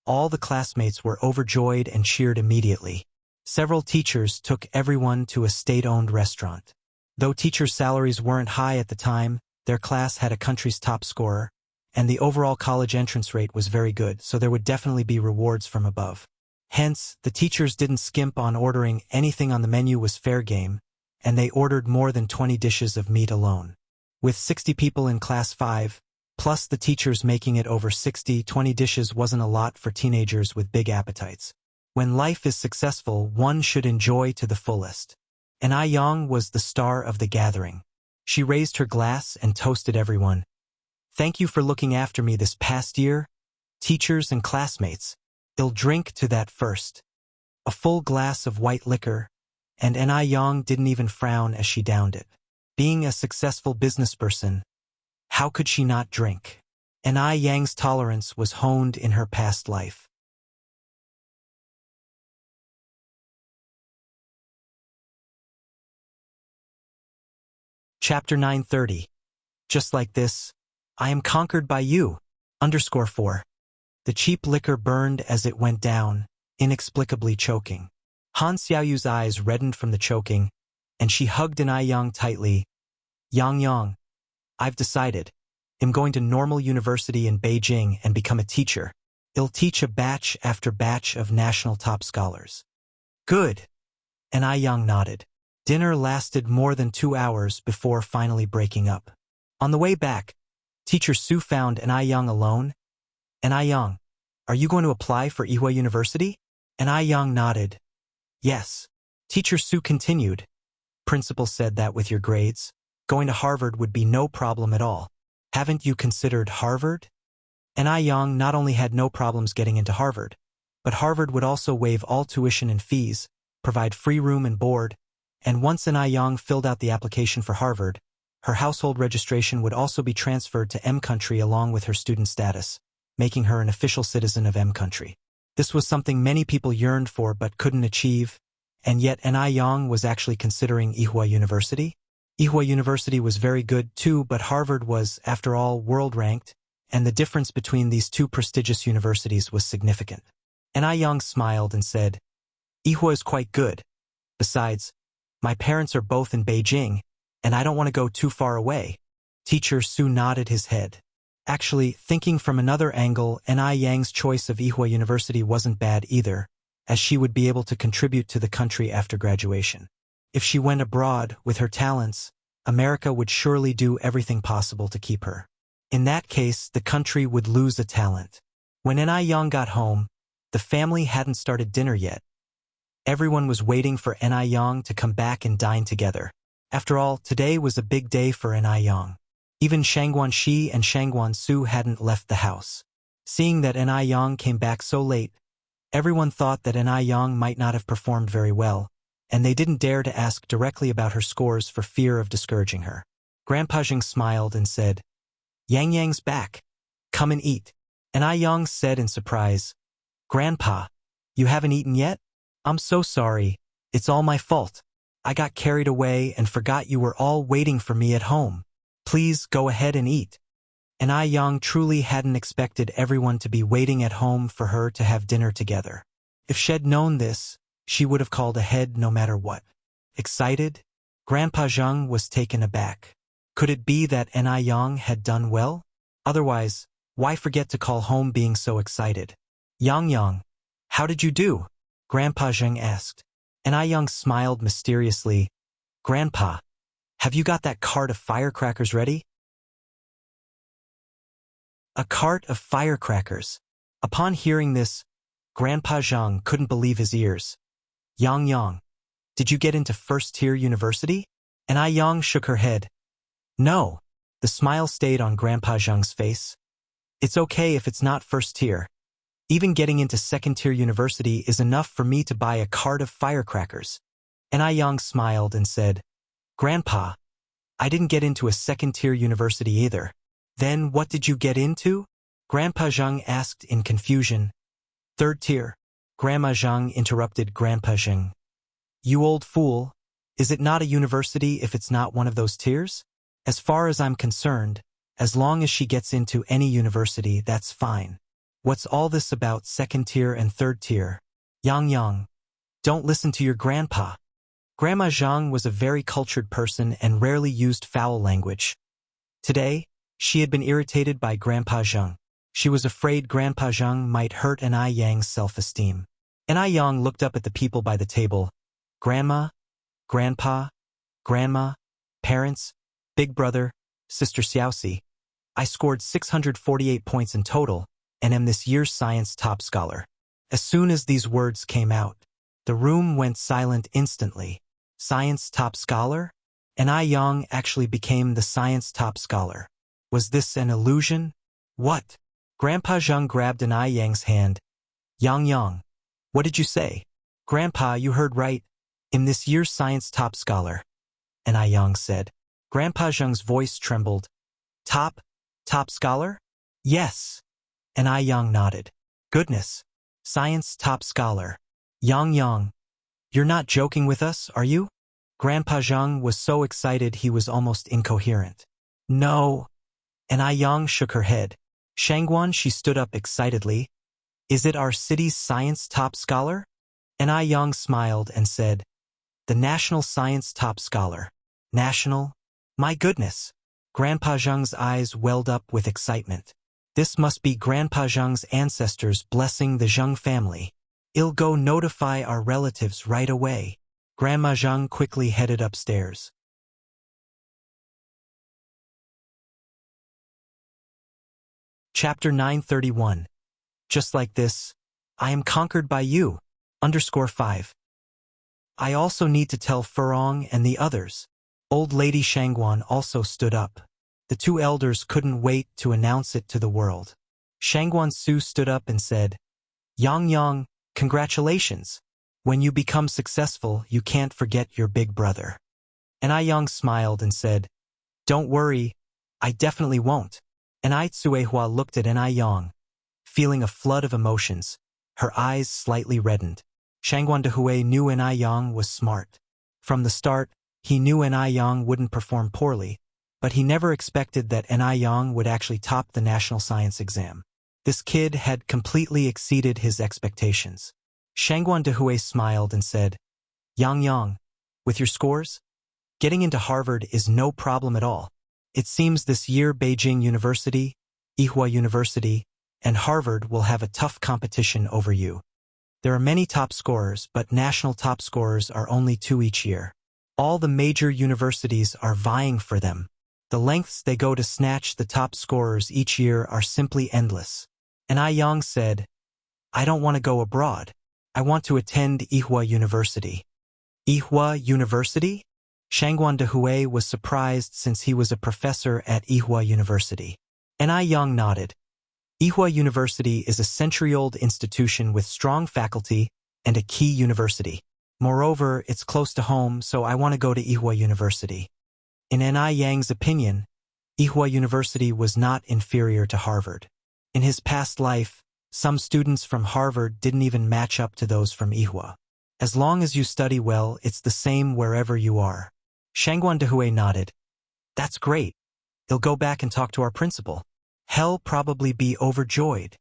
all the classmates were overjoyed and cheered immediately. Several teachers took everyone to a state-owned restaurant. Though teachers' salaries weren't high at the time, their class had a country's top scorer, and the overall college entrance rate was very good, so there would definitely be rewards from above. Hence, the teachers didn't skimp on ordering anything on the menu was fair game, and they ordered more than 20 dishes of meat alone. With 60 people in class 5, plus the teachers making it over 60, 20 dishes wasn't a lot for teenagers with big appetites. When life is successful, one should enjoy to the fullest. Ai Yang was the star of the gathering. She raised her glass and toasted everyone. "Thank you for looking after me this past year, teachers and classmates. I'll drink to that first." a full glass of white liquor, and Ai Yang didn't even frown as she downed it. Being a successful businessperson, how could she not drink? Ai Yang's tolerance was honed in her past life. Chapter 930. Just like this, I am conquered by you. _4. The cheap liquor burned as it went down, inexplicably choking. Han Xiaoyu's eyes reddened from the choking, and she hugged Ai Yang tightly. Yang, I've decided. I'm going to normal university in Beijing and become a teacher. I'll teach a batch after batch of national top scholars. Good. Ai Yang nodded. Dinner lasted more than 2 hours before finally breaking up. On the way back, Teacher Su found Ai Yang alone. Ai Yang, are you going to apply for Yihua University? Ai Yang nodded. Yes. Teacher Su continued. Principal said that with your grades, going to Harvard would be no problem at all. Haven't you considered Harvard? Ai Yang not only had no problems getting into Harvard, but Harvard would also waive all tuition and fees, provide free room and board, and once Ai Yang filled out the application for Harvard, her household registration would also be transferred to M country along with her student status, making her an official citizen of M country. This was something many people yearned for but couldn't achieve, and yet Ai Yang was actually considering Yihua University. Yihua University was very good too, but Harvard was, after all, world-ranked, and the difference between these two prestigious universities was significant. Ai Yang smiled and said, Yihua is quite good. Besides, my parents are both in Beijing, and I don't want to go too far away. Teacher Su nodded his head. Actually, thinking from another angle, Ai Yang's choice of Yihua University wasn't bad either, as she would be able to contribute to the country after graduation. If she went abroad, with her talents, America would surely do everything possible to keep her. In that case, the country would lose a talent. When Ai Yang got home, the family hadn't started dinner yet. Everyone was waiting for Ai Yang to come back and dine together. After all, today was a big day for Ai Yang. Even Shangguan Shi and Shangguan Su hadn't left the house. Seeing that Ai Yang came back so late, everyone thought that Ai Yang might not have performed very well, and they didn't dare to ask directly about her scores for fear of discouraging her. Grandpa Zheng smiled and said, Yang's back. Come and eat. Ai Yang said in surprise, Grandpa, you haven't eaten yet? I'm so sorry. It's all my fault. I got carried away and forgot you were all waiting for me at home. Please go ahead and eat. Ai Yang truly hadn't expected everyone to be waiting at home for her to have dinner together. If she'd known this, she would have called ahead no matter what. Excited? Grandpa Zheng was taken aback. Could it be that Ai Yang had done well? Otherwise, why forget to call home being so excited? Yang, how did you do? Grandpa Zheng asked. Ai Yang smiled mysteriously. Grandpa, have you got that cart of firecrackers ready? A cart of firecrackers. Upon hearing this, Grandpa Zheng couldn't believe his ears. Yang, did you get into first-tier university? Ai Yang shook her head. No. The smile stayed on Grandpa Zheng's face. It's okay if it's not first-tier. Even getting into second-tier university is enough for me to buy a cart of firecrackers. Ai Yang smiled and said, Grandpa, I didn't get into a second-tier university either. Then what did you get into? Grandpa Zheng asked in confusion. Third tier. Grandma Zheng interrupted Grandpa Zheng. You old fool, is it not a university if it's not one of those tiers? As far as I'm concerned, as long as she gets into any university, that's fine. What's all this about second tier and third tier? Yang, don't listen to your grandpa. Grandma Zheng was a very cultured person and rarely used foul language. Today, she had been irritated by Grandpa Zheng. She was afraid Grandpa Zheng might hurt Ai Yang's self-esteem. Ai Yang looked up at the people by the table. Grandma, Grandpa, Grandma, parents, Big Brother, Sister Xiaoxi. I scored 648 points in total and am this year's science top scholar. As soon as these words came out, the room went silent instantly. Science top scholar? Ai Yang actually became the science top scholar. Was this an illusion? What? Grandpa Zheng grabbed Ai Yang's hand. Yang, what did you say? Grandpa, you heard right. I'm this year's science top scholar. And Yang said. Grandpa Zheng's voice trembled. Top scholar? Yes. And Yang nodded. Goodness. Science top scholar. Yang, you're not joking with us, are you? Grandpa Zheng was so excited he was almost incoherent. No. And Yang shook her head. Shangguan, she stood up excitedly. Is it our city's science top scholar? And Yang smiled and said, the national science top scholar. National? My goodness. Grandpa Zheng's eyes welled up with excitement. This must be Grandpa Zheng's ancestors blessing the Zheng family. I'll go notify our relatives right away. Grandma Zheng quickly headed upstairs. Chapter 931. Just like this, I am conquered by you. _5. I also need to tell Furong and the others. Old Lady Shangguan also stood up. The two elders couldn't wait to announce it to the world. Shangguan Su stood up and said, Yang, congratulations. When you become successful, you can't forget your big brother. And Yang smiled and said, don't worry, I definitely won't. And Tsuehua looked at Yang, feeling a flood of emotions. Her eyes slightly reddened. Shangguan Dehui knew Yang was smart. From the start, he knew Yang wouldn't perform poorly, but he never expected that Yang would actually top the national science exam. This kid had completely exceeded his expectations. Shangguan Dehui smiled and said, Yang, with your scores? Getting into Harvard is no problem at all. It seems this year Beijing University, Ihua University, and Harvard will have a tough competition over you. There are many top scorers, but national top scorers are only 2 each year. All the major universities are vying for them. The lengths they go to snatch the top scorers each year are simply endless. And Yang said, I don't want to go abroad. I want to attend Ihua University. Ihua University? Shangguan Dehui was surprised since he was a professor at Ihua University. And Yang nodded. Ihua University is a century-old institution with strong faculty and a key university. Moreover, it's close to home, so I want to go to Ihua University. In Yang's opinion, Ihua University was not inferior to Harvard. In his past life, some students from Harvard didn't even match up to those from Ihua. As long as you study well, it's the same wherever you are. Shangguan Dehui nodded. That's great. He'll go back and talk to our principal. He'll probably be overjoyed.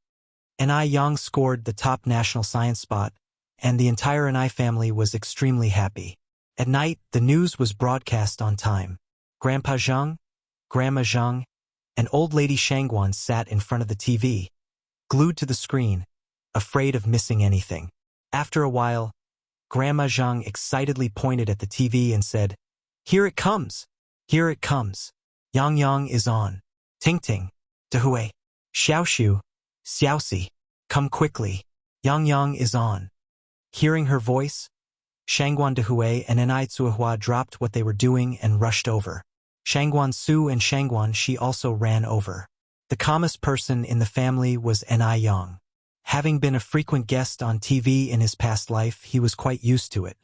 Yang scored the top national science spot, and the entire family was extremely happy. At night, the news was broadcast on time. Grandpa Zheng, Grandma Zheng, and Old Lady Shangguan sat in front of the TV, glued to the screen, afraid of missing anything. After a while, Grandma Zheng excitedly pointed at the TV and said, Here it comes! Here it comes! Yang is on. Ting Ting, Dehui, Xiaoshu, Xiaoxi, come quickly. Yang is on. Hearing her voice, Shangguan Dehui and Tsuehua dropped what they were doing and rushed over. Shangguan Su and Shangguan Shi also ran over. The calmest person in the family was Yang. Having been a frequent guest on TV in his past life, he was quite used to it.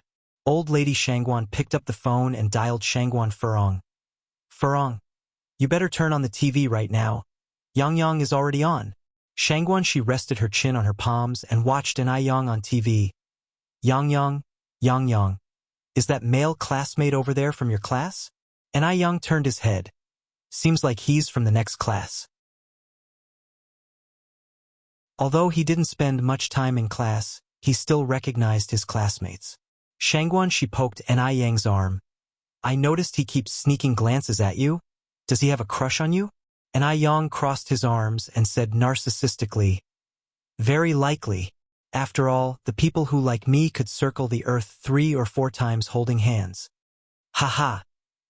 Old Lady Shangguan picked up the phone and dialed Shangguan Furong. Furong, you better turn on the TV right now. Yang is already on. Shangguan Shi rested her chin on her palms and watched Yang on TV. Yang, is that male classmate over there from your class? Yang turned his head. Seems like he's from the next class. Although he didn't spend much time in class, he still recognized his classmates. Shangguan Shi poked Yang's arm. I noticed he keeps sneaking glances at you. Does he have a crush on you? Yang crossed his arms and said narcissistically, Very likely. After all, the people who like me could circle the earth 3 or 4 times holding hands. Ha!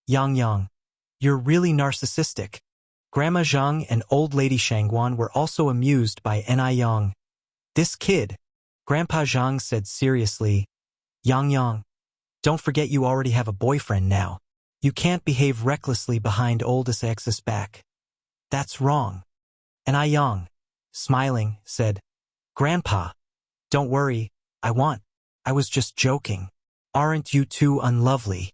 Yang, you're really narcissistic. Grandma Zheng and Old Lady Shangguan were also amused by Yang. This kid, Grandpa Zheng said seriously, Yang, don't forget you already have a boyfriend now. You can't behave recklessly behind oldest ex's back. That's wrong. Yang, smiling, said, Grandpa, don't worry, I want. I was just joking. Aren't you too unlovely?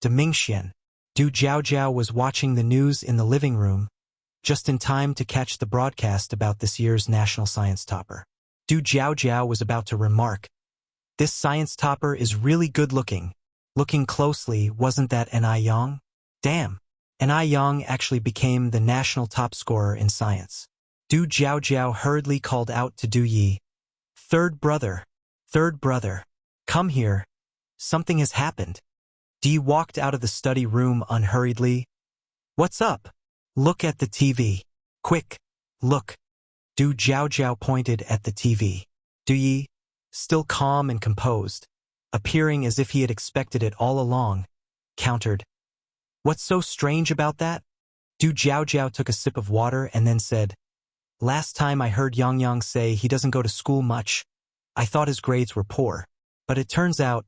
Mingxian. Du Jiaojiao was watching the news in the living room, just in time to catch the broadcast about this year's national science topper. Du Jiaojiao was about to remark, "This science topper is really good-looking. Looking closely, wasn't that N.I. Yang? Damn. N.I. Yang actually became the national top scorer in science." Du Jiaojiao hurriedly called out to Du Yi, third brother, come here. Something has happened." Di walked out of the study room unhurriedly. "What's up? Look at the TV. Quick, look." Du Jiaojiao pointed at the TV. Du Yi, still calm and composed, appearing as if he had expected it all along, countered, "What's so strange about that?" Du Jiaojiao took a sip of water and then said, "Last time I heard Yang Yang say he doesn't go to school much, I thought his grades were poor. But it turns out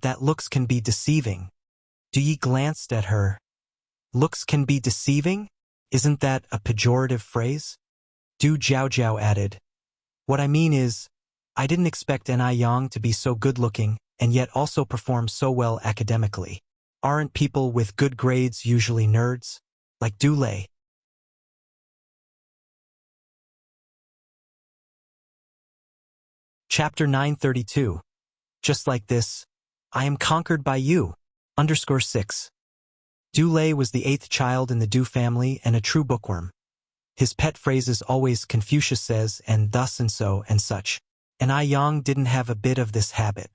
that looks can be deceiving." Du Yi glanced at her. "Looks can be deceiving? Isn't that a pejorative phrase?" Du Jiaojiao added, "What I mean is, I didn't expect N.I. Yang to be so good-looking and yet also perform so well academically. Aren't people with good grades usually nerds? Like Du Lei?" Chapter 932. Just like this, I am conquered by you. _6. Du Lei was the 8th child in the Du family and a true bookworm. His pet phrases always Confucius says and thus and so and such. N.I. Yang didn't have a bit of this habit.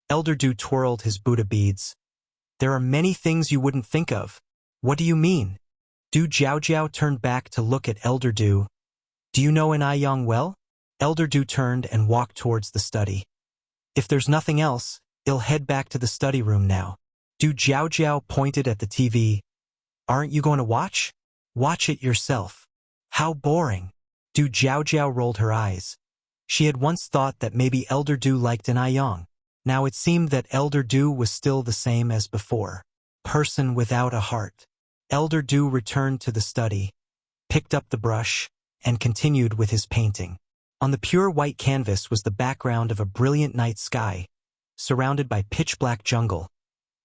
Elder Du twirled his Buddha beads. "There are many things you wouldn't think of. What do you mean?" Du Jiaojiao turned back to look at Elder Du. "Do you know N.I. Yang well?" Elder Du turned and walked towards the study. "If there's nothing else, I'll head back to the study room now." Du Jiaojiao pointed at the TV. "Aren't you going to watch? Watch it yourself." "How boring." Du Jiaojiao rolled her eyes. She had once thought that maybe Elder Du liked N.I. Yang. Now it seemed that Elder Du was still the same as before. Person without a heart. Elder Du returned to the study, picked up the brush, and continued with his painting. On the pure white canvas was the background of a brilliant night sky, surrounded by pitch-black jungle,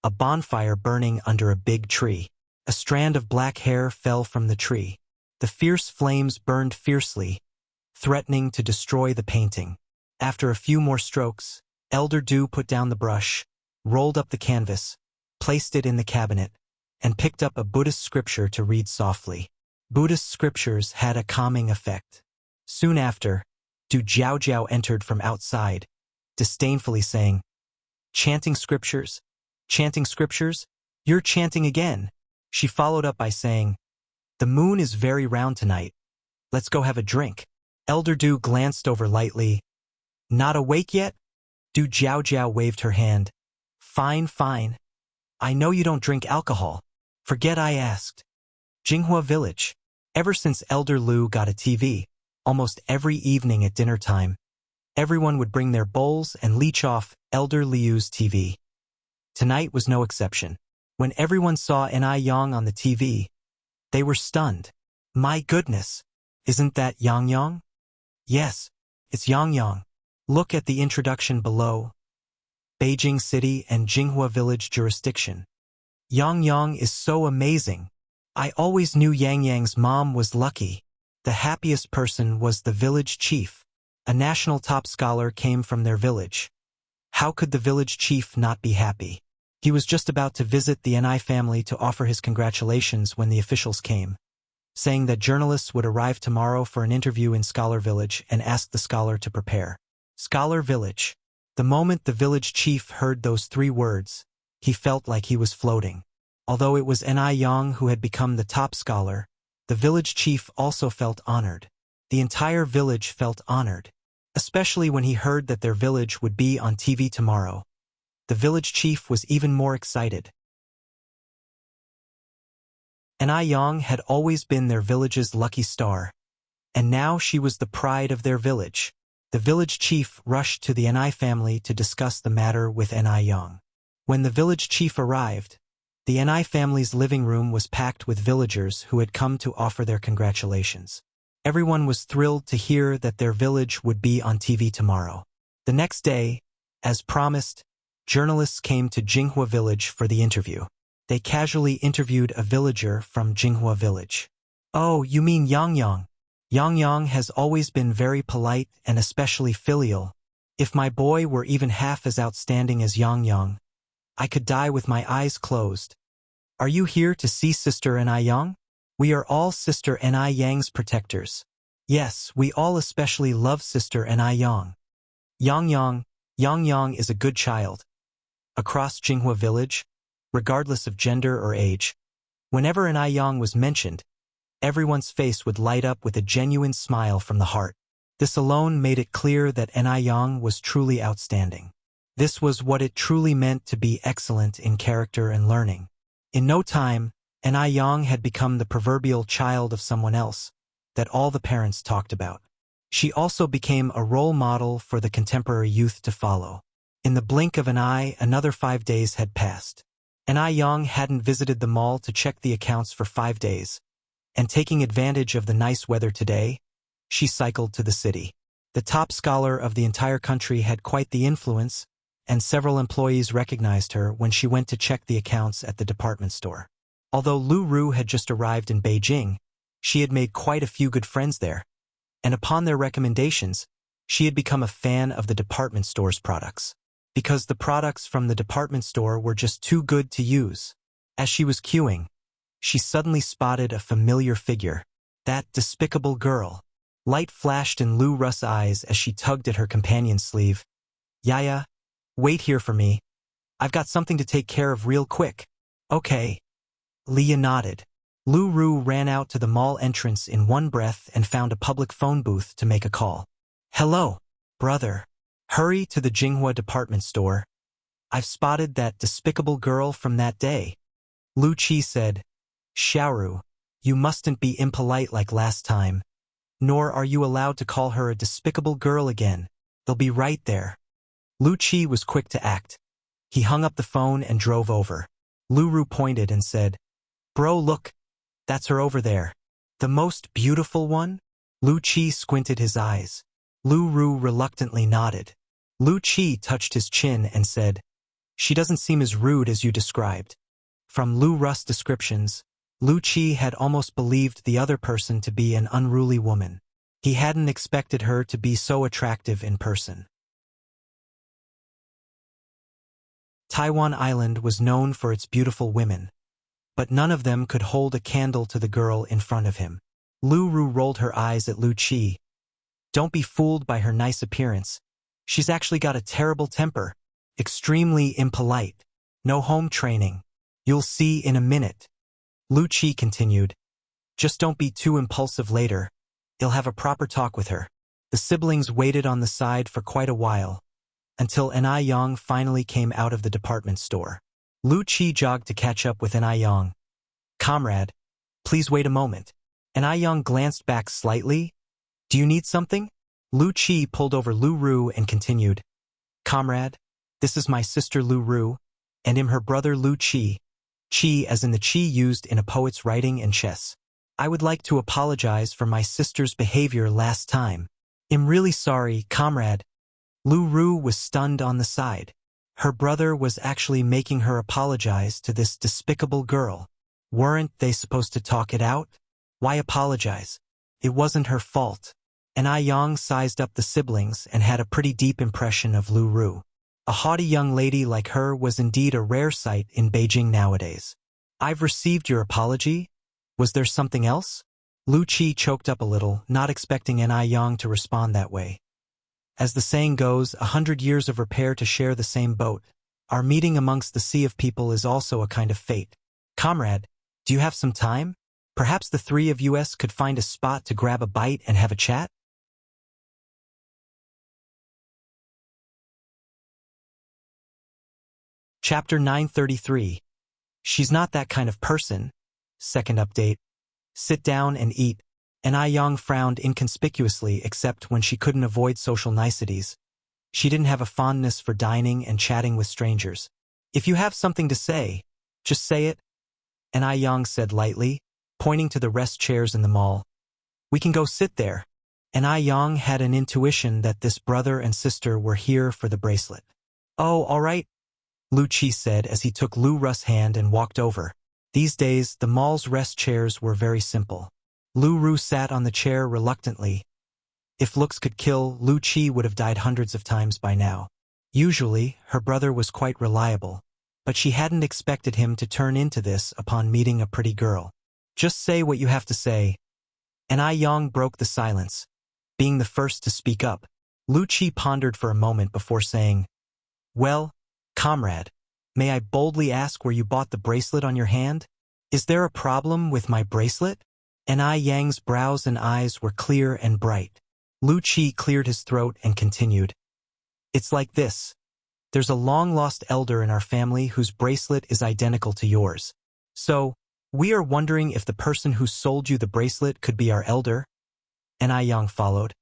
a bonfire burning under a big tree. A strand of black hair fell from the tree. The fierce flames burned fiercely, threatening to destroy the painting. After a few more strokes, Elder Du put down the brush, rolled up the canvas, placed it in the cabinet, and picked up a Buddhist scripture to read softly. Buddhist scriptures had a calming effect. Soon after, Du Jiaojiao entered from outside, disdainfully saying, Chanting scriptures? You're chanting again." She followed up by saying, "The moon is very round tonight. Let's go have a drink." Elder Du glanced over lightly. "Not awake yet?" Du Jiaojiao waved her hand. Fine. I know you don't drink alcohol. Forget I asked." Jinghua Village. Ever since Elder Lu got a TV, almost every evening at dinner time, everyone would bring their bowls and leech off Elder Liu's TV. Tonight was no exception. When everyone saw N.I. Yang on the TV, they were stunned. "My goodness, isn't that Yang Yang?" "Yes, it's Yang Yang. Look at the introduction below. Beijing City and Jinghua Village jurisdiction. Yang Yang is so amazing. I always knew Yang Yang's mom was lucky. The happiest person was the village chief. A national top scholar came from their village. How could the village chief not be happy? He was just about to visit the N.I. family to offer his congratulations when the officials came, saying that journalists would arrive tomorrow for an interview in Scholar Village and ask the scholar to prepare. Scholar Village. The moment the village chief heard those 3 words, he felt like he was floating. Although it was N.I. Yang who had become the top scholar, the village chief also felt honored. The entire village felt honored, especially when he heard that their village would be on TV tomorrow. The village chief was even more excited. N.I. Yang had always been their village's lucky star, and now she was the pride of their village. The village chief rushed to the N.I. family to discuss the matter with N.I. Yang. When the village chief arrived, the N.I. family's living room was packed with villagers who had come to offer their congratulations. Everyone was thrilled to hear that their village would be on TV tomorrow. The next day, As promised, journalists came to Jinghua village for the interview. They casually interviewed a villager from Jinghua village. "Oh, you mean Yang Yang? Yang Yang has always been very polite and especially filial. If my boy were even half as outstanding as Yang Yang, I could die with my eyes closed. Are you here to see Sister Ni Yang? We are all Sister Ni Yang's protectors. Yes, we all especially love Sister Ni Yang. Yang Yang is a good child." Across Jinghua village, regardless of gender or age, whenever Ni Yang was mentioned, everyone's face would light up with a genuine smile from the heart. This alone made it clear that Ni Yang was truly outstanding. This was what it truly meant to be excellent in character and learning. In no time, Ni Yang had become the proverbial child of someone else that all the parents talked about. She also became a role model for the contemporary youth to follow. In the blink of an eye, another 5 days had passed. Ni Yang hadn't visited the mall to check the accounts for 5 days, and taking advantage of the nice weather today, she cycled to the city. The top scholar of the entire country had quite the influence, and several employees recognized her when she went to check the accounts at the department store. Although Lu Ru had just arrived in Beijing, she had made quite a few good friends there, and upon their recommendations, she had become a fan of the department store's products. Because the products from the department store were just too good to use. As she was queuing, she suddenly spotted a familiar figure. That despicable girl. Light flashed in Lu Ru's eyes as she tugged at her companion's sleeve. "Yaya, wait here for me. I've got something to take care of real quick." "Okay." Leah nodded. Lu Ru ran out to the mall entrance in one breath and found a public phone booth to make a call. "Hello, brother. Hurry to the Jinghua department store. I've spotted that despicable girl from that day." Lu Qi said, "Xiaoru, you mustn't be impolite like last time. Nor are you allowed to call her a despicable girl again. They'll be right there." Lu Qi was quick to act. He hung up the phone and drove over. Lu Ru pointed and said, "Bro, look. That's her over there." "The most beautiful one?" Lu Qi squinted his eyes. Lu Ru reluctantly nodded. Lu Qi touched his chin and said, "She doesn't seem as rude as you described." From Lu Ru's descriptions, Lu Qi had almost believed the other person to be an unruly woman. He hadn't expected her to be so attractive in person. Taiwan Island was known for its beautiful women, but none of them could hold a candle to the girl in front of him. Lu Ru rolled her eyes at Lu Qi. "Don't be fooled by her nice appearance. She's actually got a terrible temper, extremely impolite, no home training. You'll see in a minute." Lu Qi continued, "Just don't be too impulsive later. You'll have a proper talk with her." The siblings waited on the side for quite a while, until Ni Yang finally came out of the department store. Lu Qi jogged to catch up with Ni Yang. "Comrade, please wait a moment." Ni Yang glanced back slightly. "Do you need something?" Lu Qi pulled over Lu Ru and continued, "Comrade, this is my sister Lu Ru, and I'm her brother Lu Qi. Qi as in the qi used in a poet's writing and chess. I would like to apologize for my sister's behavior last time. I'm really sorry, comrade." Lu Ru was stunned on the side. Her brother was actually making her apologize to this despicable girl. Weren't they supposed to talk it out? Why apologize? It wasn't her fault. Ni Yang sized up the siblings and had a pretty deep impression of Lu Ru. A haughty young lady like her was indeed a rare sight in Beijing nowadays. "I've received your apology. Was there something else?" Lu Qi choked up a little, not expecting Ni Yang to respond that way. As the saying goes, 100 years of repair to share the same boat. Our meeting amongst the sea of people is also a kind of fate. "Comrade, do you have some time? Perhaps the three of us could find a spot to grab a bite and have a chat?" Chapter 933. She's not that kind of person. Second update. Sit down and eat. Ni Yang frowned inconspicuously except when she couldn't avoid social niceties. She didn't have a fondness for dining and chatting with strangers. "If you have something to say, just say it," Ni Yang said lightly, pointing to the rest chairs in the mall. "We can go sit there." Ni Yang had an intuition that this brother and sister were here for the bracelet. Oh, all right, Lu Qi said as he took Lu Ru's hand and walked over. These days, the mall's rest chairs were very simple. Lu Ru sat on the chair reluctantly. If looks could kill, Lu Qi would have died hundreds of times by now. Usually, her brother was quite reliable, but she hadn't expected him to turn into this upon meeting a pretty girl. Just say what you have to say. And Ai Yang broke the silence, being the first to speak up. Lu Qi pondered for a moment before saying, "Well, comrade, may I boldly ask where you bought the bracelet on your hand? Is there a problem with my bracelet?" And Ai Yang's brows and eyes were clear and bright. Lu Qi cleared his throat and continued, "It's like this. There's a long-lost elder in our family whose bracelet is identical to yours. So, we are wondering if the person who sold you the bracelet could be our elder." And Ai Yang followed.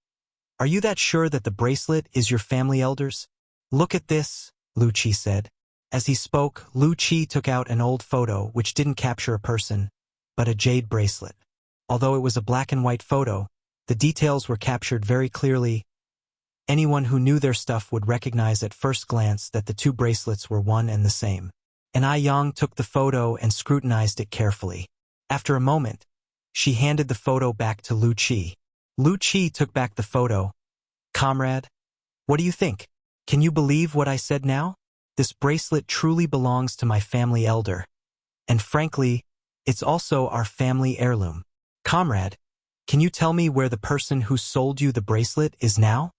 "Are you that sure that the bracelet is your family elder's?" "Look at this," Lu Qi said. As he spoke, Lu Qi took out an old photo which didn't capture a person, but a jade bracelet. Although it was a black and white photo, the details were captured very clearly. Anyone who knew their stuff would recognize at first glance that the two bracelets were one and the same. And Ai Yang took the photo and scrutinized it carefully. After a moment, she handed the photo back to Lu Qi. Lu Qi took back the photo. "Comrade, what do you think? Can you believe what I said now? This bracelet truly belongs to my family elder. And frankly, it's also our family heirloom. Comrade, can you tell me where the person who sold you the bracelet is now?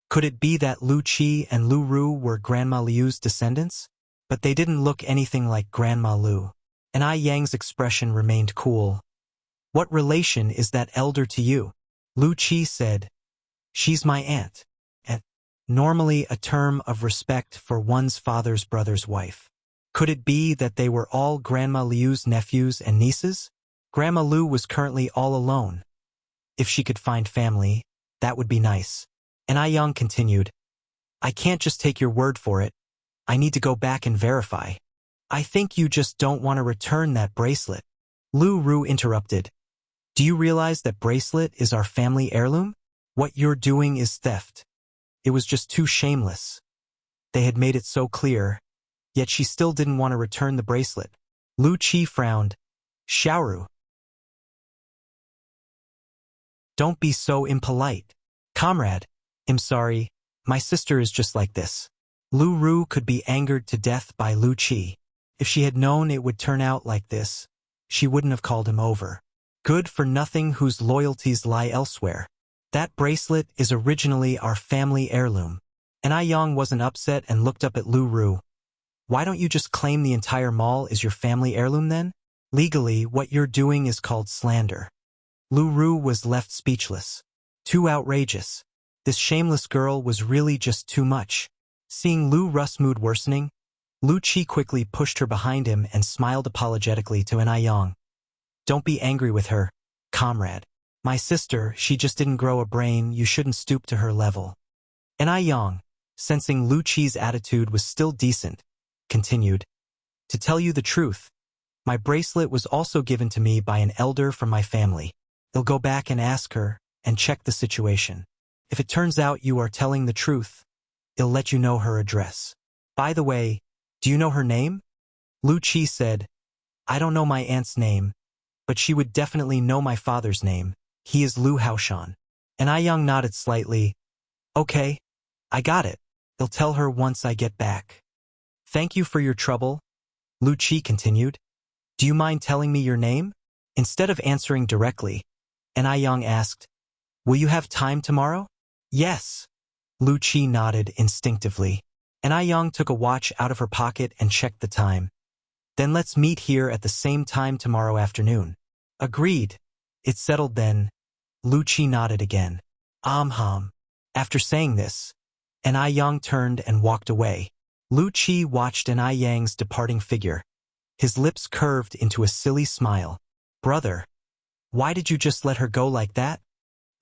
Could it be that Lu Qi and Lu Ru were Grandma Liu's descendants? But they didn't look anything like Grandma Liu." And Ai Yang's expression remained cool. "What relation is that elder to you?" Lu Qi said, "She's my aunt." And normally a term of respect for one's father's brother's wife. Could it be that they were all Grandma Liu's nephews and nieces? Grandma Liu was currently all alone. If she could find family, that would be nice. And Ai Yang continued, "I can't just take your word for it. I need to go back and verify. I think you just don't want to return that bracelet." Lu Ru interrupted. "Do you realize that bracelet is our family heirloom? What you're doing is theft." It was just too shameless. They had made it so clear, yet she still didn't want to return the bracelet. Lu Qi frowned. "Xiaoru, don't be so impolite. Comrade, I'm sorry, my sister is just like this." Lu Ru could be angered to death by Lu Qi. If she had known it would turn out like this, she wouldn't have called him over. Good for nothing whose loyalties lie elsewhere. That bracelet is originally our family heirloom. And Ai Yang wasn't upset and looked up at Lu Ru. "Why don't you just claim the entire mall is your family heirloom then? Legally, what you're doing is called slander." Lu Ru was left speechless. Too outrageous. This shameless girl was really just too much. Seeing Lu Ru's mood worsening, Lu Qi quickly pushed her behind him and smiled apologetically to Ai Yang. "Don't be angry with her, comrade. My sister, she just didn't grow a brain, you shouldn't stoop to her level." And Ai Yang, sensing Lu Qi's attitude was still decent, continued, "To tell you the truth, my bracelet was also given to me by an elder from my family. They'll go back and ask her, and check the situation. If it turns out you are telling the truth, it'll let you know her address. By the way, do you know her name?" Lu Qi said, "I don't know my aunt's name, but she would definitely know my father's name. He is Lu Haoshan." And Ai Yang nodded slightly. "Okay, I got it. They'll tell her once I get back." "Thank you for your trouble," Lu Qi continued. "Do you mind telling me your name?" Instead of answering directly, and Ai Yang asked, "Will you have time tomorrow?" "Yes." Lu Qi nodded instinctively, and Ai Yang took a watch out of her pocket and checked the time. "Then let's meet here at the same time tomorrow afternoon." "Agreed. It's settled then." Lu Qi nodded again. Hum. After saying this, and Ai Yang turned and walked away. Lu Qi watched Ai Yang's departing figure. His lips curved into a silly smile. "Brother, why did you just let her go like that?"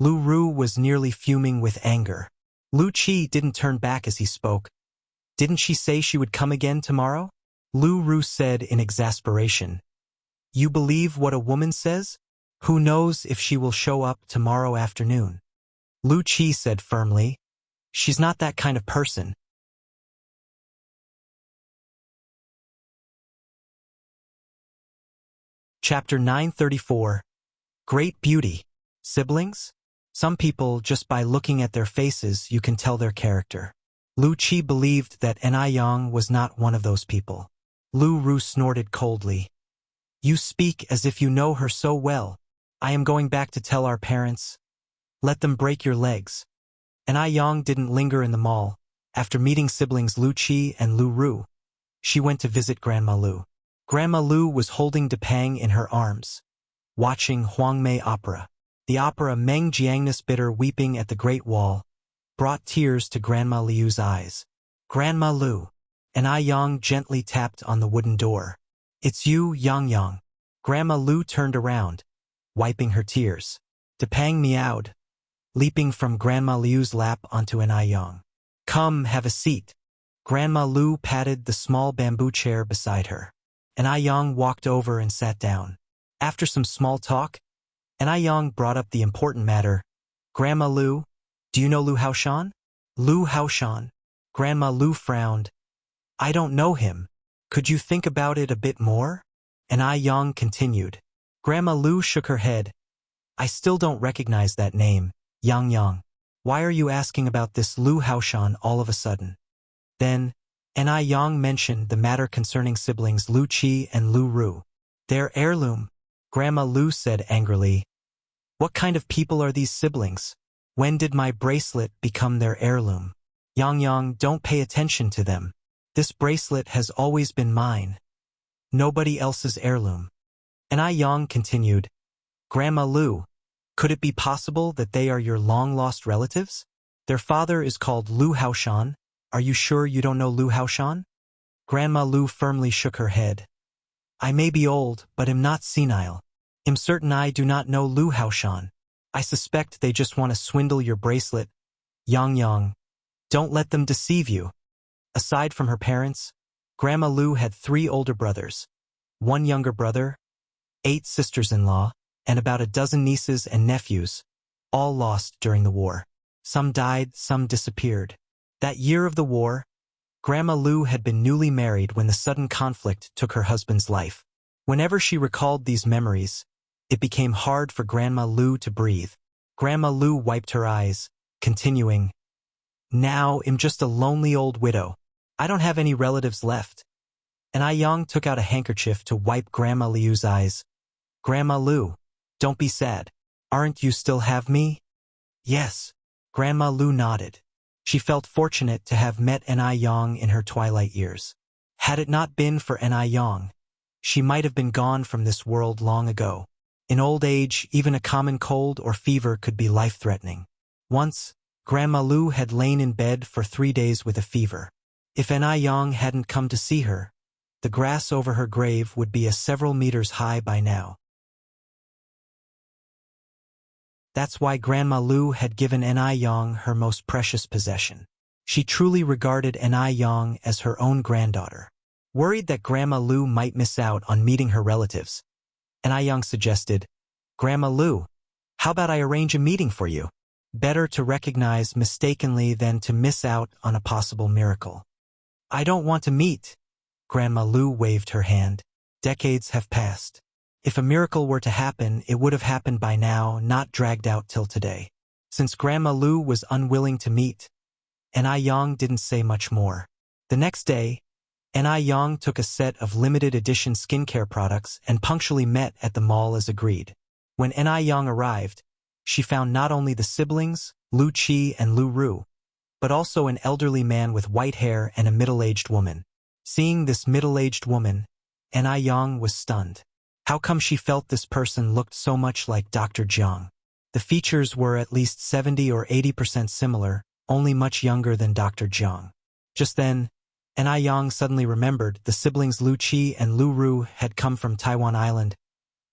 Lu Ru was nearly fuming with anger. Lu Qi didn't turn back as he spoke. "Didn't she say she would come again tomorrow?" Lu Ru said in exasperation. "You believe what a woman says? Who knows if she will show up tomorrow afternoon?" Lu Qi said firmly, "She's not that kind of person. Chapter 934. Great Beauty. Siblings? Some people, just by looking at their faces, you can tell their character. Lu Qi believed that Yang was not one of those people. Lu Ru snorted coldly. You speak as if you know her so well. I am going back to tell our parents. Let them break your legs. Yang didn't linger in the mall. After meeting siblings Lu Qi and Lu Ru, she went to visit Grandma Lu. Grandma Lu was holding Depang in her arms, watching Huangmei opera. The opera Meng Jiangnis Bitter Weeping at the Great Wall brought tears to Grandma Liu's eyes. Grandma Lu. Yang gently tapped on the wooden door. It's you, Yang. Grandma Lu turned around, wiping her tears. Depang meowed, leaping from Grandma Liu's lap onto Yang. Come, have a seat. Grandma Lu patted the small bamboo chair beside her. Yang walked over and sat down. After some small talk, Yang brought up the important matter. Grandma Lu, do you know Lu Haoshan? Lu Haoshan. Grandma Lu frowned. I don't know him. Could you think about it a bit more? Yang continued. Grandma Lu shook her head. I still don't recognize that name, Yang. Why are you asking about this Lu Haoshan all of a sudden? Then, Yang mentioned the matter concerning siblings Lu Qi and Lu Ru. Their heirloom, Grandma Lu said angrily. What kind of people are these siblings? When did my bracelet become their heirloom? Yang, don't pay attention to them. This bracelet has always been mine. Nobody else's heirloom. Yang continued. Grandma Lu, could it be possible that they are your long-lost relatives? Their father is called Lu Haoshan. Are you sure you don't know Lu Haoshan? Grandma Lu firmly shook her head. I may be old, but am not senile. I'm certain I do not know Lu Haoshan. I suspect they just want to swindle your bracelet. Yang, don't let them deceive you. Aside from her parents, Grandma Lu had 3 older brothers, 1 younger brother, 8 sisters-in-law, and about a dozen nieces and nephews, all lost during the war. Some died, some disappeared. That year of the war, Grandma Lu had been newly married when the sudden conflict took her husband's life. Whenever she recalled these memories, it became hard for Grandma Lu to breathe. Grandma Lu wiped her eyes, continuing, Now I'm just a lonely old widow. I don't have any relatives left. Yang took out a handkerchief to wipe Grandma Liu's eyes. Grandma Lu, don't be sad. Aren't you still have me? Yes. Grandma Lu nodded. She felt fortunate to have met Yang in her twilight years. Had it not been for Yang, she might have been gone from this world long ago. In old age, even a common cold or fever could be life-threatening. Once, Grandma Lu had lain in bed for 3 days with a fever. If Yang hadn't come to see her, the grass over her grave would be several meters high by now. That's why Grandma Lu had given Yang her most precious possession. She truly regarded Yang as her own granddaughter. Worried that Grandma Lu might miss out on meeting her relatives, Yang suggested, Grandma Lu, how about I arrange a meeting for you? Better to recognize mistakenly than to miss out on a possible miracle. I don't want to meet. Grandma Lu waved her hand. Decades have passed. If a miracle were to happen, it would have happened by now, not dragged out till today. Since Grandma Lu was unwilling to meet, Yang didn't say much more. The next day, Yang took a set of limited edition skincare products and punctually met at the mall as agreed. When Yang arrived, she found not only the siblings, Lu Qi and Lu Ru, but also an elderly man with white hair and a middle-aged woman. Seeing this middle-aged woman, Yang was stunned. How come she felt this person looked so much like Dr. Jiang? The features were at least 70 or 80% similar, only much younger than Dr. Jiang. Just then, Yang suddenly remembered the siblings Lu Qi and Lu Ru had come from Taiwan Island.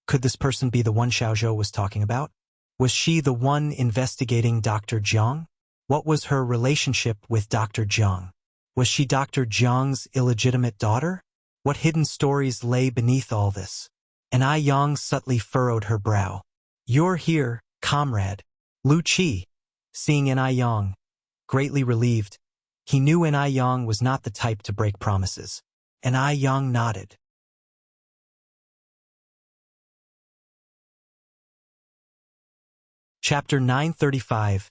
Could this person be the one Xiaozhou was talking about? Was she the one investigating Dr. Jiang? What was her relationship with Dr. Jiang? Was she Dr. Jiang's illegitimate daughter? What hidden stories lay beneath all this? Yang subtly furrowed her brow. You're here, comrade. Lu Qi. Seeing Yang, greatly relieved, he knew Yang was not the type to break promises. Yang nodded. Chapter 935.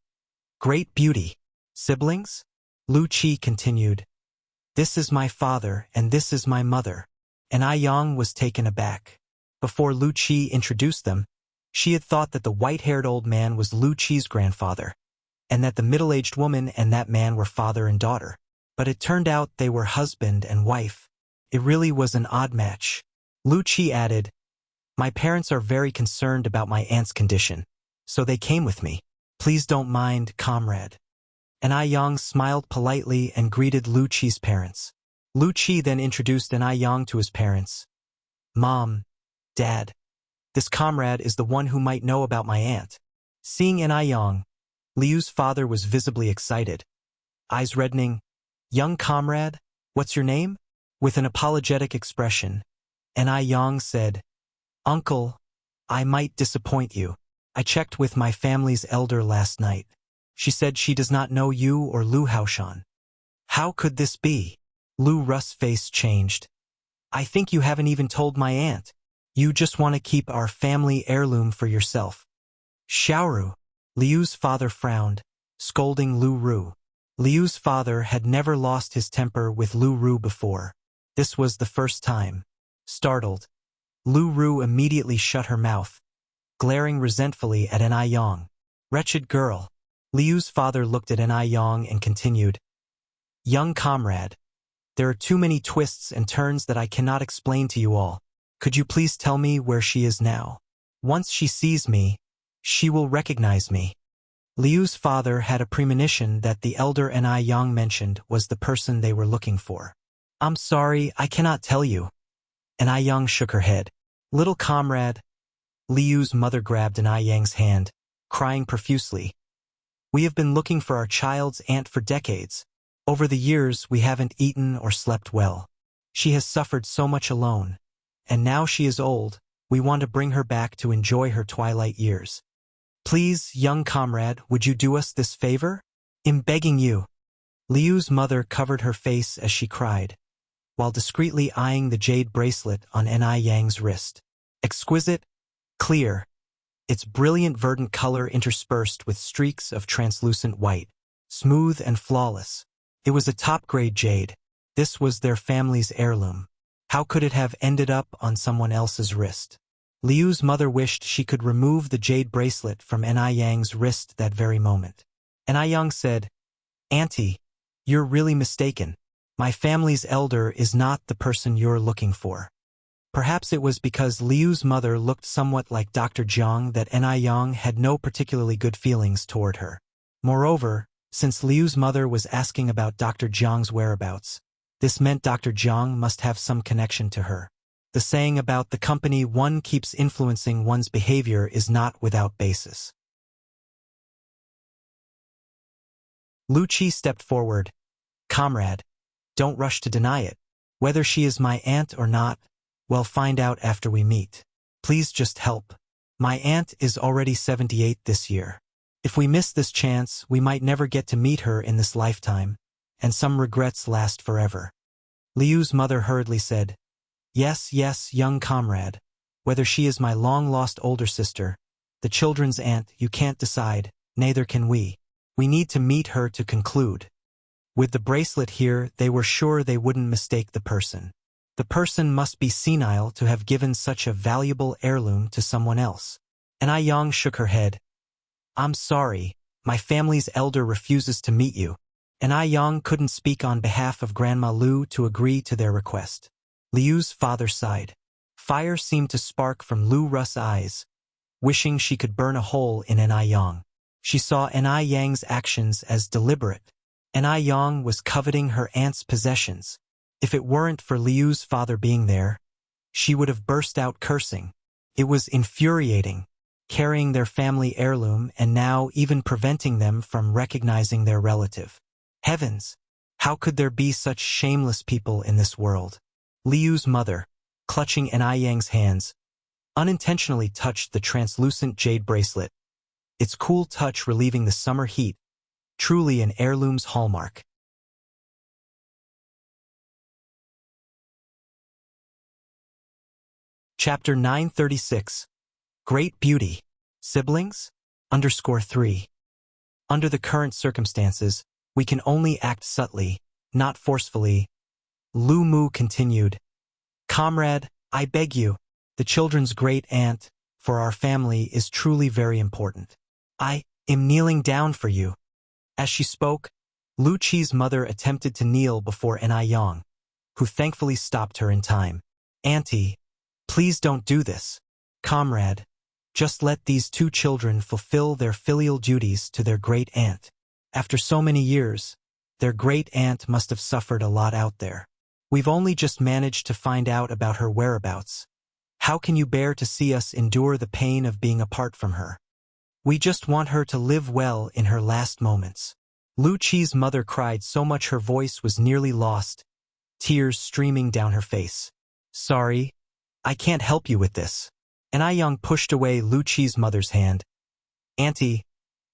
Great Beauty. Siblings? Lu Qi continued. This is my father and this is my mother. And Ai Yang was taken aback. Before Lu Qi introduced them, she had thought that the white-haired old man was Lu Qi's grandfather, and that the middle-aged woman and that man were father and daughter. But it turned out they were husband and wife. It really was an odd match. Lu Qi added, my parents are very concerned about my aunt's condition, so they came with me. Please don't mind, comrade. And Ai Yang smiled politely and greeted Lu Qi's parents. Lu Qi then introduced Ai Yang to his parents. Mom, Dad, this comrade is the one who might know about my aunt. Seeing Ai Yang, Liu's father was visibly excited. Eyes reddening. Young comrade, what's your name? With an apologetic expression, Ai Yang said, Uncle, I might disappoint you. I checked with my family's elder last night. She said she does not know you or Lu Haoshan. How could this be? Lu Russ' face changed. I think you haven't even told my aunt. You just want to keep our family heirloom for yourself. Xiaoru. Liu's father frowned, scolding Lu Ru. Liu's father had never lost his temper with Lu Ru before. This was the first time. Startled, Lu Ru immediately shut her mouth, glaring resentfully at Ai Yang. Wretched girl. Liu's father looked at Ai Yang and continued, Young comrade, there are too many twists and turns that I cannot explain to you all. Could you please tell me where she is now? Once she sees me, she will recognize me. Liu's father had a premonition that the elder Ai Yang mentioned was the person they were looking for. I'm sorry, I cannot tell you. Ai Yang shook her head. Little comrade. Liu's mother grabbed Ai Yang's hand, crying profusely. We have been looking for our child's aunt for decades. Over the years, we haven't eaten or slept well. She has suffered so much alone. And now she is old, we want to bring her back to enjoy her twilight years. Please, young comrade, would you do us this favor? I'm begging you. Liu's mother covered her face as she cried, while discreetly eyeing the jade bracelet on Ai Yang's wrist. Exquisite, clear, its brilliant verdant color interspersed with streaks of translucent white, smooth and flawless. It was a top-grade jade. This was their family's heirloom. How could it have ended up on someone else's wrist? Liu's mother wished she could remove the jade bracelet from Ai Yang's wrist that very moment. Ai Yang said, Auntie, you're really mistaken. My family's elder is not the person you're looking for. Perhaps it was because Liu's mother looked somewhat like Dr. Jiang that Ai Yang had no particularly good feelings toward her. Moreover, since Liu's mother was asking about Dr. Jiang's whereabouts, this meant Dr. Jiang must have some connection to her. The saying about the company one keeps influencing one's behavior is not without basis. Lu Qi stepped forward. Comrade, don't rush to deny it. Whether she is my aunt or not, we'll find out after we meet. Please just help. My aunt is already 78 this year. If we miss this chance, we might never get to meet her in this lifetime, and some regrets last forever. Liu's mother hurriedly said, Yes, yes, young comrade. Whether she is my long-lost older sister, the children's aunt, you can't decide, neither can we. We need to meet her to conclude. With the bracelet here, they were sure they wouldn't mistake the person. The person must be senile to have given such a valuable heirloom to someone else. Ai Yang shook her head. I'm sorry, my family's elder refuses to meet you. Ai Yang couldn't speak on behalf of Grandma Lu to agree to their request. Liu's father sighed. Fire seemed to spark from Lu Russ' eyes, wishing she could burn a hole in Ai Yang. She saw Ai Yang's actions as deliberate. Ai Yang was coveting her aunt's possessions. If it weren't for Liu's father being there, she would have burst out cursing. It was infuriating, carrying their family heirloom and now even preventing them from recognizing their relative. Heavens! How could there be such shameless people in this world? Liu's mother, clutching Ai Yang's hands, unintentionally touched the translucent jade bracelet, its cool touch relieving the summer heat, truly an heirloom's hallmark. Chapter 936. Great Beauty. Siblings? _3. Under the current circumstances, we can only act subtly, not forcefully. Lu Mu continued. Comrade, I beg you, the children's great aunt, for our family, is truly very important. I am kneeling down for you. As she spoke, Lu Qi's mother attempted to kneel before Yang, who thankfully stopped her in time. Auntie, please don't do this. Comrade, just let these two children fulfill their filial duties to their great aunt. After so many years, their great aunt must have suffered a lot out there. We've only just managed to find out about her whereabouts. How can you bear to see us endure the pain of being apart from her? We just want her to live well in her last moments. Lu Qi's mother cried so much her voice was nearly lost, tears streaming down her face. Sorry, I can't help you with this. Yang pushed away Lu Qi's mother's hand. Auntie,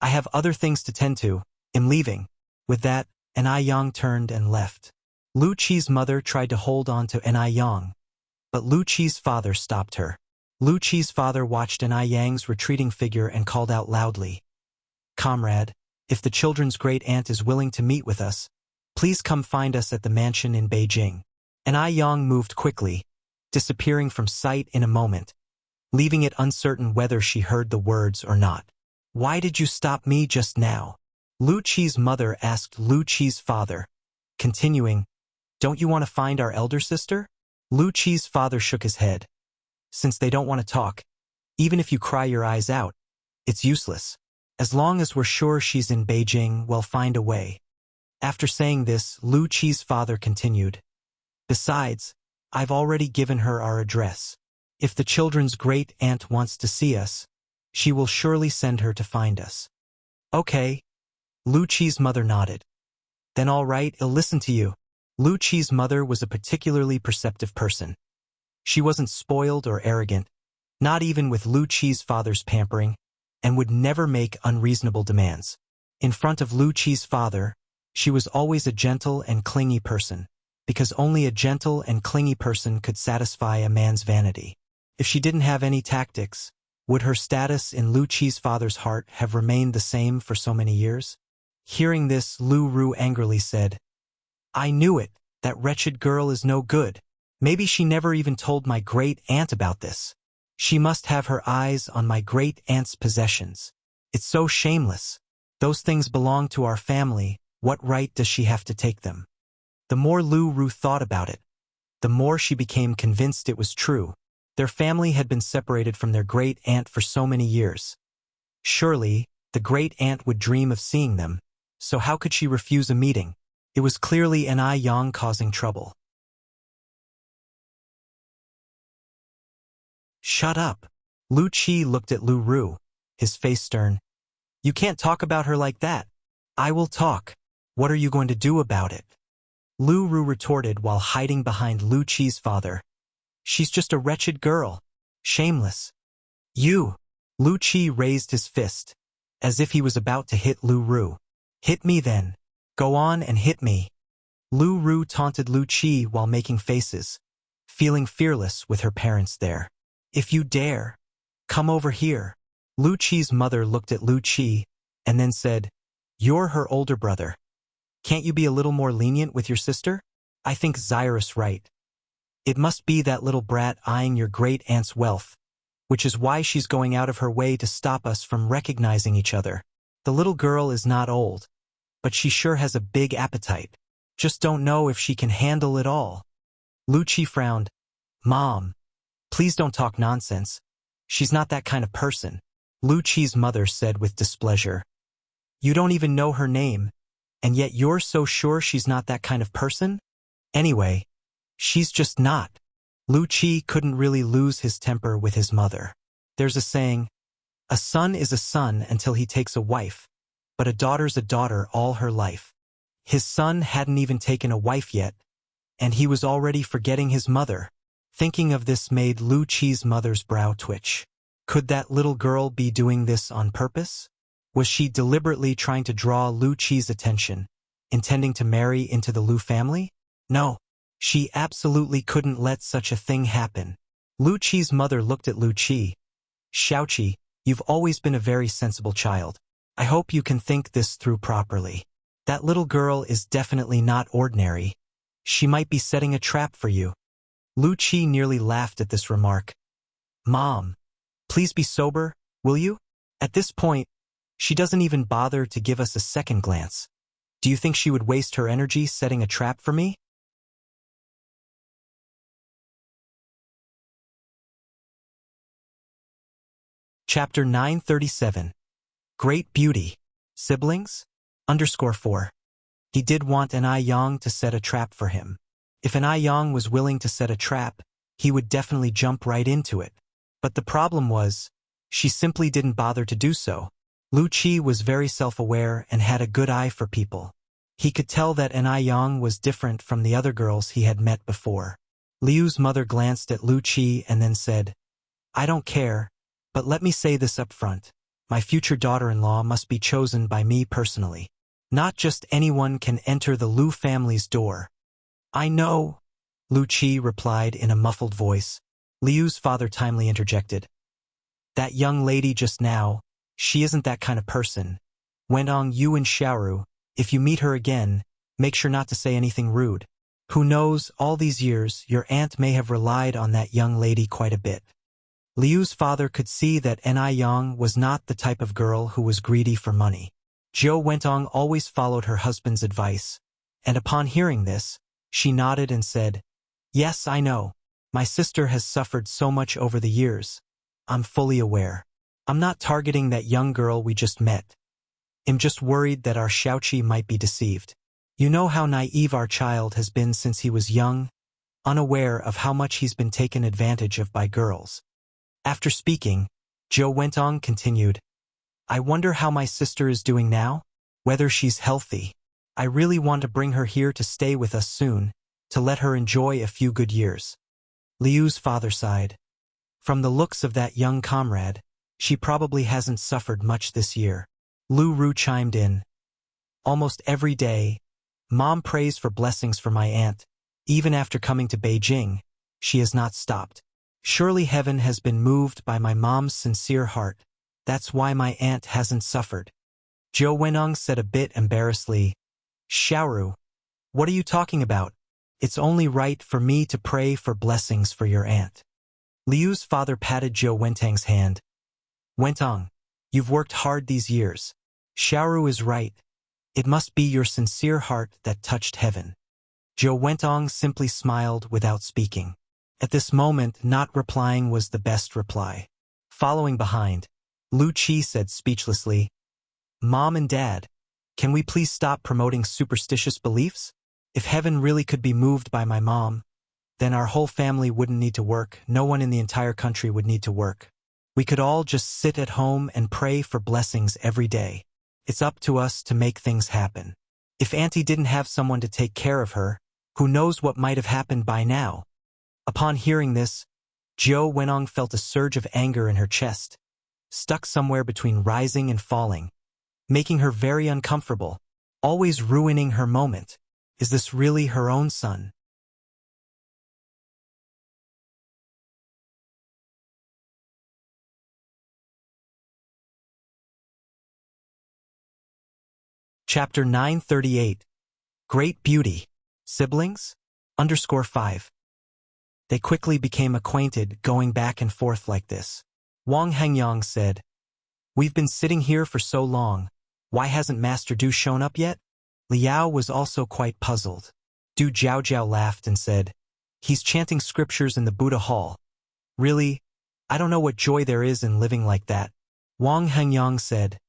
I have other things to tend to. I'm leaving. With that, Yang turned and left. Lu Qi's mother tried to hold on to Yang, but Lu Qi's father stopped her. Lu Qi's father watched Yang's retreating figure and called out loudly. Comrade, if the children's great aunt is willing to meet with us, please come find us at the mansion in Beijing. Yang moved quickly, disappearing from sight in a moment, leaving it uncertain whether she heard the words or not. Why did you stop me just now? Lu Qi's mother asked Lu Qi's father, continuing, don't you want to find our elder sister? Lu Qi's father shook his head. Since they don't want to talk, even if you cry your eyes out, it's useless. As long as we're sure she's in Beijing, we'll find a way. After saying this, Lu Qi's father continued. Besides, I've already given her our address. If the children's great aunt wants to see us, she will surely send her to find us. Okay. Lu Qi's mother nodded. Then all right, I'll listen to you. Lu Qi's mother was a particularly perceptive person. She wasn't spoiled or arrogant, not even with Lu Qi's father's pampering, and would never make unreasonable demands. In front of Lu Qi's father, she was always a gentle and clingy person, because only a gentle and clingy person could satisfy a man's vanity. If she didn't have any tactics, would her status in Lu Qi's father's heart have remained the same for so many years? Hearing this, Lu Ru angrily said, I knew it, that wretched girl is no good. Maybe she never even told my great aunt about this. She must have her eyes on my great aunt's possessions. It's so shameless. Those things belong to our family, what right does she have to take them? The more Lu Ru thought about it, the more she became convinced it was true. Their family had been separated from their great aunt for so many years. Surely, the great aunt would dream of seeing them, so how could she refuse a meeting? It was clearly Yang causing trouble. Shut up. Lu Qi looked at Lu Ru, his face stern. You can't talk about her like that. I will talk. What are you going to do about it? Lu Ru retorted while hiding behind Lu Qi's father. She's just a wretched girl. Shameless. You. Lu Qi raised his fist, as if he was about to hit Lu Ru. Hit me then. Go on and hit me. Lu Ru taunted Lu Qi while making faces, feeling fearless with her parents there. If you dare, come over here. Lu Qi's mother looked at Lu Qi and then said, You're her older brother. Can't you be a little more lenient with your sister? I think Zyrus right. It must be that little brat eyeing your great aunt's wealth, which is why she's going out of her way to stop us from recognizing each other. The little girl is not old, but she sure has a big appetite. Just don't know if she can handle it all. Lu Qi frowned. Mom, please don't talk nonsense. She's not that kind of person. Lu Qi's mother said with displeasure. You don't even know her name, and yet you're so sure she's not that kind of person? Anyway, she's just not. Lu Qi couldn't really lose his temper with his mother. There's a saying, a son is a son until he takes a wife, but a daughter's a daughter all her life. His son hadn't even taken a wife yet, and he was already forgetting his mother. Thinking of this made Lu Qi's mother's brow twitch. Could that little girl be doing this on purpose? Was she deliberately trying to draw Lu Qi's attention, intending to marry into the Lu family? No, she absolutely couldn't let such a thing happen. Lu Qi's mother looked at Lu Qi. Xiaoqi, You've always been a very sensible child. I hope you can think this through properly. That little girl is definitely not ordinary. She might be setting a trap for you. Lu Qi nearly laughed at this remark. Mom, please be sober, will you? At this point, she doesn't even bother to give us a second glance. Do you think she would waste her energy setting a trap for me? Chapter 937. Great Beauty. Siblings? _4. He did want An Yang to set a trap for him. If An Yang was willing to set a trap, he would definitely jump right into it. But the problem was, she simply didn't bother to do so. Lu Qi was very self-aware and had a good eye for people. He could tell that An Yang was different from the other girls he had met before. Liu's mother glanced at Lu Qi and then said, I don't care, but let me say this up front. My future daughter-in-law must be chosen by me personally. Not just anyone can enter the Lu family's door. I know, Lu Qi replied in a muffled voice. Liu's father timely interjected. That young lady just now, she isn't that kind of person. Wenong, you and Xiaoru, if you meet her again, make sure not to say anything rude. Who knows, all these years, your aunt may have relied on that young lady quite a bit. Liu's father could see that An Yang was not the type of girl who was greedy for money. Zhou Wentong always followed her husband's advice, and upon hearing this, she nodded and said, Yes, I know. My sister has suffered so much over the years. I'm fully aware. I'm not targeting that young girl we just met. I'm just worried that our Xiaoqi might be deceived. You know how naive our child has been since he was young, unaware of how much he's been taken advantage of by girls. After speaking, Zhou Wentong continued, I wonder how my sister is doing now, whether she's healthy. I really want to bring her here to stay with us soon, to let her enjoy a few good years. Liu's father sighed. From the looks of that young comrade, she probably hasn't suffered much this year. Lu Ru chimed in. Almost every day, Mom prays for blessings for my aunt. Even after coming to Beijing, she has not stopped. Surely heaven has been moved by my mom's sincere heart. That's why my aunt hasn't suffered. Zhou Wenong said a bit embarrassedly, Xiaoru, what are you talking about? It's only right for me to pray for blessings for your aunt. Liu's father patted Zhou Wentang's hand. Wentong, you've worked hard these years. Xiaoru is right. It must be your sincere heart that touched heaven. Zhou Wentong simply smiled without speaking. At this moment, not replying was the best reply. Following behind, Lu Qi said speechlessly, Mom and Dad, can we please stop promoting superstitious beliefs? If heaven really could be moved by my mom, then our whole family wouldn't need to work, no one in the entire country would need to work. We could all just sit at home and pray for blessings every day. It's up to us to make things happen. If Auntie didn't have someone to take care of her, who knows what might have happened by now? Upon hearing this, Zhou Wenong felt a surge of anger in her chest, stuck somewhere between rising and falling, making her very uncomfortable, always ruining her moment. Is this really her own son? Chapter 938. Great Beauty. Siblings? _5. They quickly became acquainted, going back and forth like this. Wang Hengyang said, We've been sitting here for so long. Why hasn't Master Du shown up yet? Liao was also quite puzzled. Du Jiaojiao laughed and said, He's chanting scriptures in the Buddha hall. Really? I don't know what joy there is in living like that. Wang Hengyang said,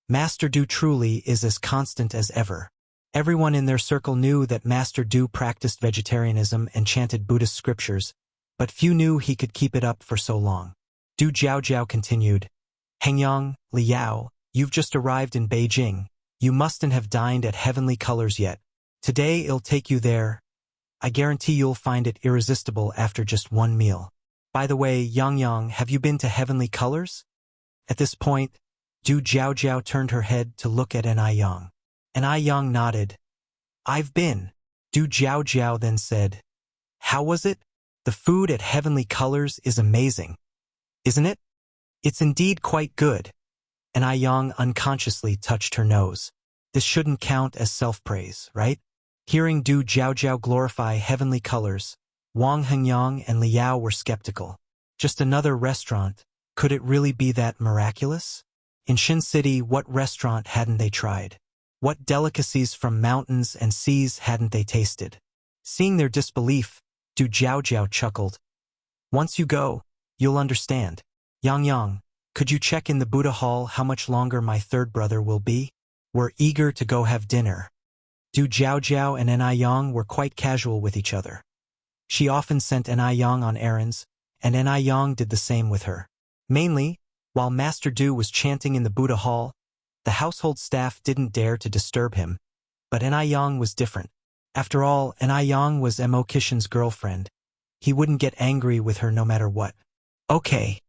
Master Du truly is as constant as ever. Everyone in their circle knew that Master Du practiced vegetarianism and chanted Buddhist scriptures, but few knew he could keep it up for so long. Du Jiaojiao continued, Hengyang, Liao, you've just arrived in Beijing. You mustn't have dined at Heavenly Colors yet. Today it'll take you there. I guarantee you'll find it irresistible after just one meal. By the way, Yang, have you been to Heavenly Colors? At this point, Du Jiaojiao turned her head to look at An Yang. An Yang nodded. I've been. Du Jiaojiao then said, How was it? The food at Heavenly Colors is amazing. Isn't it? It's indeed quite good. And Yang unconsciously touched her nose. This shouldn't count as self-praise, right? Hearing Du Jiaojiao glorify heavenly colors, Wang Hengyang and Liao were skeptical. Just another restaurant. Could it really be that miraculous? In Xin City, what restaurant hadn't they tried? What delicacies from mountains and seas hadn't they tasted? Seeing their disbelief, Du Jiaojiao chuckled. Once you go, you'll understand. Yang, could you check in the Buddha Hall how much longer my third brother will be? We're eager to go have dinner. Du Jiaojiao and Yang were quite casual with each other. She often sent Yang on errands, and Yang did the same with her. Mainly, while Master Du was chanting in the Buddha Hall, the household staff didn't dare to disturb him. But Yang was different. After all, Yang was Mo Kishin's girlfriend. He wouldn't get angry with her no matter what. Okay.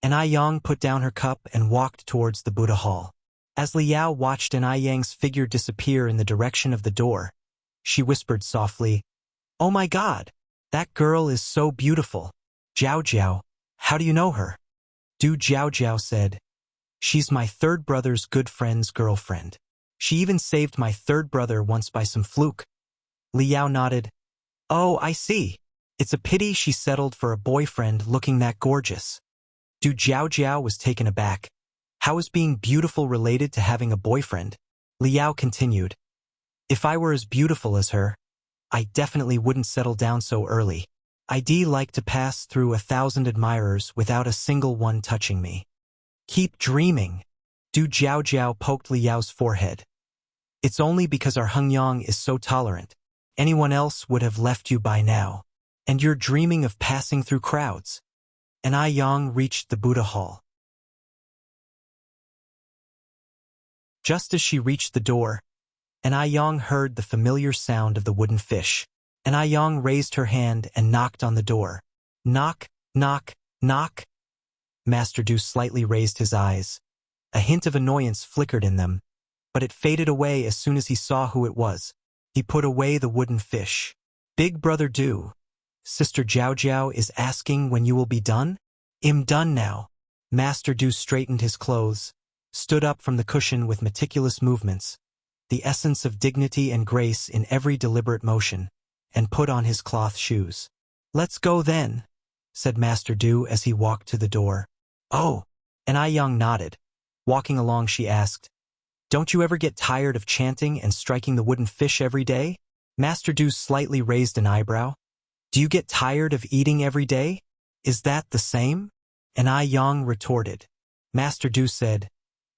Yang put down her cup and walked towards the Buddha Hall. As Liao watched Yang's figure disappear in the direction of the door, she whispered softly, "Oh my God! That girl is so beautiful. Jiao, how do you know her?" Du Jiaojiao said, "She's my third brother's good friend's girlfriend. She even saved my third brother once by some fluke." Liao nodded. "Oh, I see. It's a pity she settled for a boyfriend looking that gorgeous." Du Jiaojiao was taken aback. How is being beautiful related to having a boyfriend? Liao continued, "If I were as beautiful as her, I definitely wouldn't settle down so early. I'd like to pass through 1,000 admirers without a single one touching me." "Keep dreaming." Du Jiaojiao poked Liao's forehead. "It's only because our Hengyang is so tolerant. Anyone else would have left you by now. And you're dreaming of passing through crowds." And Yang reached the Buddha Hall. Just as she reached the door, Yang heard the familiar sound of the wooden fish. Yang raised her hand and knocked on the door. Knock, knock, knock. Master Du slightly raised his eyes. A hint of annoyance flickered in them, but it faded away as soon as he saw who it was. He put away the wooden fish. "Big Brother Du, Sister Jiaojiao is asking when you will be done?" "I'm done now." Master Du straightened his clothes, stood up from the cushion with meticulous movements, the essence of dignity and grace in every deliberate motion, and put on his cloth shoes. "Let's go then," said Master Du as he walked to the door. "Oh," and Yang nodded. Walking along, she asked, "Don't you ever get tired of chanting and striking the wooden fish every day?" Master Du slightly raised an eyebrow. "Do you get tired of eating every day? Is that the same?" And Yang retorted. Master Du said,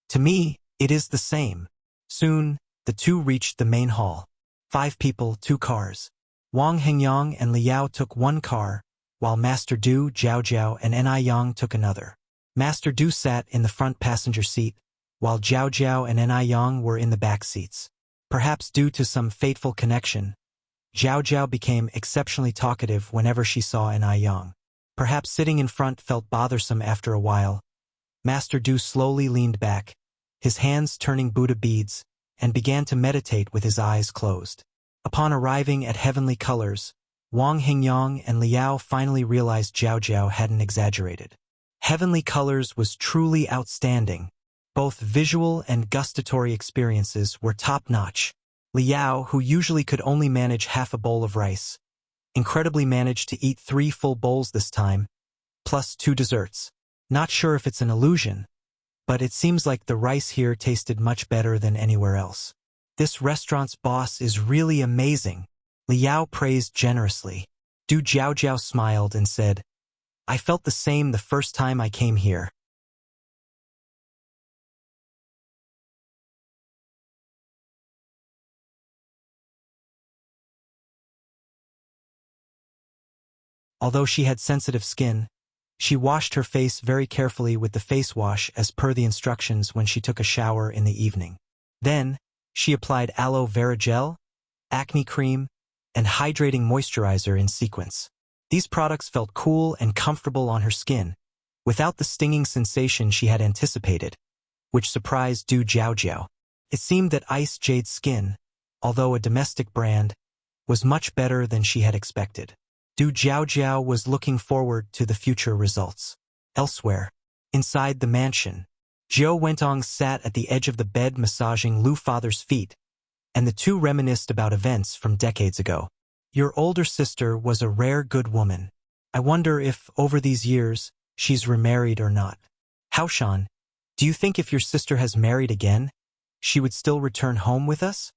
"To me, it is the same." Soon, the two reached the main hall. 5 people, 2 cars. Wang Hengyang and Liao took 1 car, while Master Du, Jiaojiao, and Yang took another. Master Du sat in the front passenger seat, while Jiaojiao and Yang were in the back seats. Perhaps due to some fateful connection, Jiaojiao became exceptionally talkative whenever she saw Yang. Perhaps sitting in front felt bothersome after a while. Master Du slowly leaned back, his hands turning Buddha beads, and began to meditate with his eyes closed. Upon arriving at heavenly colors, Wang Hengyang and Liao finally realized Jiaojiao hadn't exaggerated. Heavenly Colors was truly outstanding. Both visual and gustatory experiences were top-notch. Liao, who usually could only manage half a bowl of rice, incredibly managed to eat 3 full bowls this time, plus 2 desserts. Not sure if it's an illusion, but it seems like the rice here tasted much better than anywhere else. "This restaurant's boss is really amazing," Liao praised generously. Du Jiaojiao smiled and said, "I felt the same the first time I came here." Although she had sensitive skin, she washed her face very carefully with the face wash as per the instructions when she took a shower in the evening. Then, she applied aloe vera gel, acne cream, and hydrating moisturizer in sequence. These products felt cool and comfortable on her skin, without the stinging sensation she had anticipated, which surprised Du Jiaojiao. It seemed that Ice Jade's skin, although a domestic brand, was much better than she had expected. Du Jiaojiao was looking forward to the future results. Elsewhere, Inside the mansion, Jiao Wentong sat at the edge of the bed massaging Lu Father's feet, and the two reminisced about events from decades ago. Your older sister was a rare good woman. I wonder if, over these years, she's remarried or not. Haoshan, do you think if your sister has married again, she would still return home with us?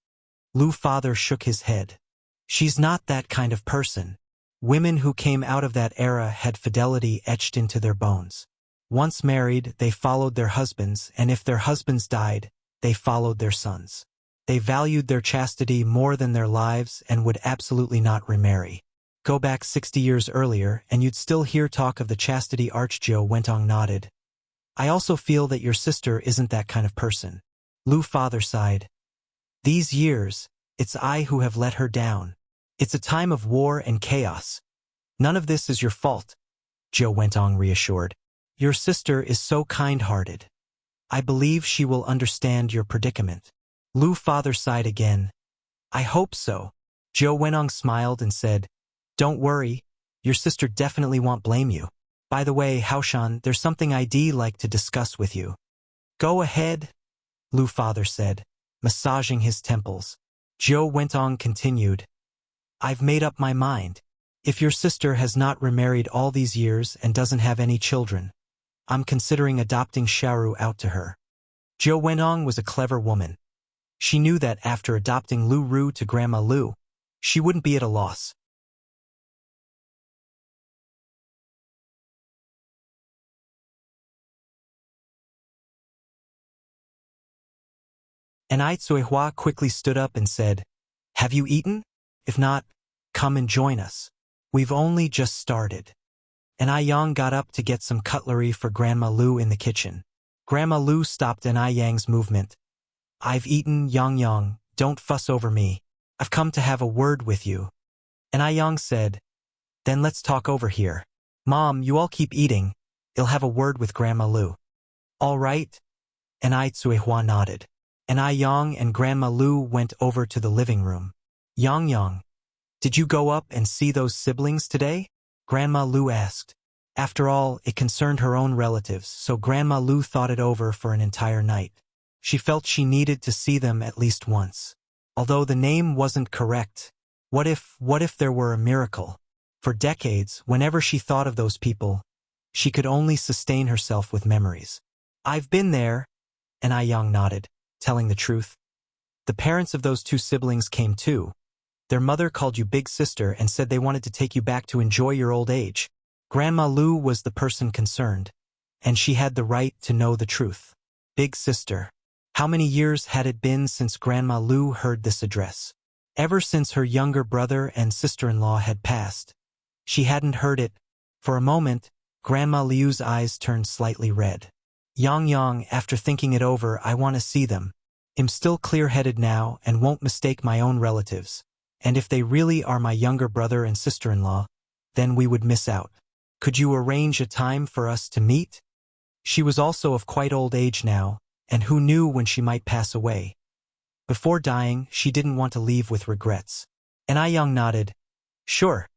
Lu Father shook his head. She's not that kind of person. Women who came out of that era had fidelity etched into their bones. Once married, they followed their husbands, and if their husbands died, they followed their sons. They valued their chastity more than their lives and would absolutely not remarry. Go back 60 years earlier, and you'd still hear talk of the chastity. Jiao Wentong nodded. I also feel that your sister isn't that kind of person. Lu Father sighed. These years, it's I who have let her down. It's a time of war and chaos. None of this is your fault, Jiao Wentong reassured. Your sister is so kind-hearted. I believe she will understand your predicament. Lu Father sighed again. I hope so. Jiao Wentong smiled and said, Don't worry, your sister definitely won't blame you. By the way, Haoshan, there's something I'd like to discuss with you. Go ahead, Lu Father said, massaging his temples. Jiao Wentong continued, I've made up my mind. If your sister has not remarried all these years and doesn't have any children, I'm considering adopting Xiaoru out to her. Jiao Wentong was a clever woman. She knew that after adopting Lu Ru to Grandma Lu, she wouldn't be at a loss. And Ai Cuihua quickly stood up and said, Have you eaten? If not, come and join us. We've only just started. And Ai Yang got up to get some cutlery for Grandma Lu in the kitchen. Grandma Lu stopped Ai Yang's movement. I've eaten, Yang, don't fuss over me. I've come to have a word with you. And Ai Yang said, Then let's talk over here. Mom, you all keep eating. I'll have a word with Grandma Lu. All right? And Ai Cuihua nodded. And Ai Yang and Grandma Lu went over to the living room. Yang, did you go up and see those siblings today? Grandma Lu asked. After all, it concerned her own relatives, so Grandma Lu thought it over for an entire night. She felt she needed to see them at least once. Although the name wasn't correct, what if there were a miracle? For decades, whenever she thought of those people, she could only sustain herself with memories. I've been there, and Ai Yang nodded, telling the truth. The parents of those two siblings came too. Their mother called you big sister and said they wanted to take you back to enjoy your old age. Grandma Lu was the person concerned, and she had the right to know the truth. Big sister. How many years had it been since Grandma Lu heard this address? Ever since her younger brother and sister-in-law had passed. She hadn't heard it. For a moment, Grandma Liu's eyes turned slightly red. Yang, after thinking it over, I want to see them. I'm still clear-headed now and won't mistake my own relatives. And if they really are my younger brother and sister-in-law, then we would miss out. Could you arrange a time for us to meet? She was also of quite old age now, and who knew when she might pass away. Before dying, she didn't want to leave with regrets. And Ai Yang nodded. Sure.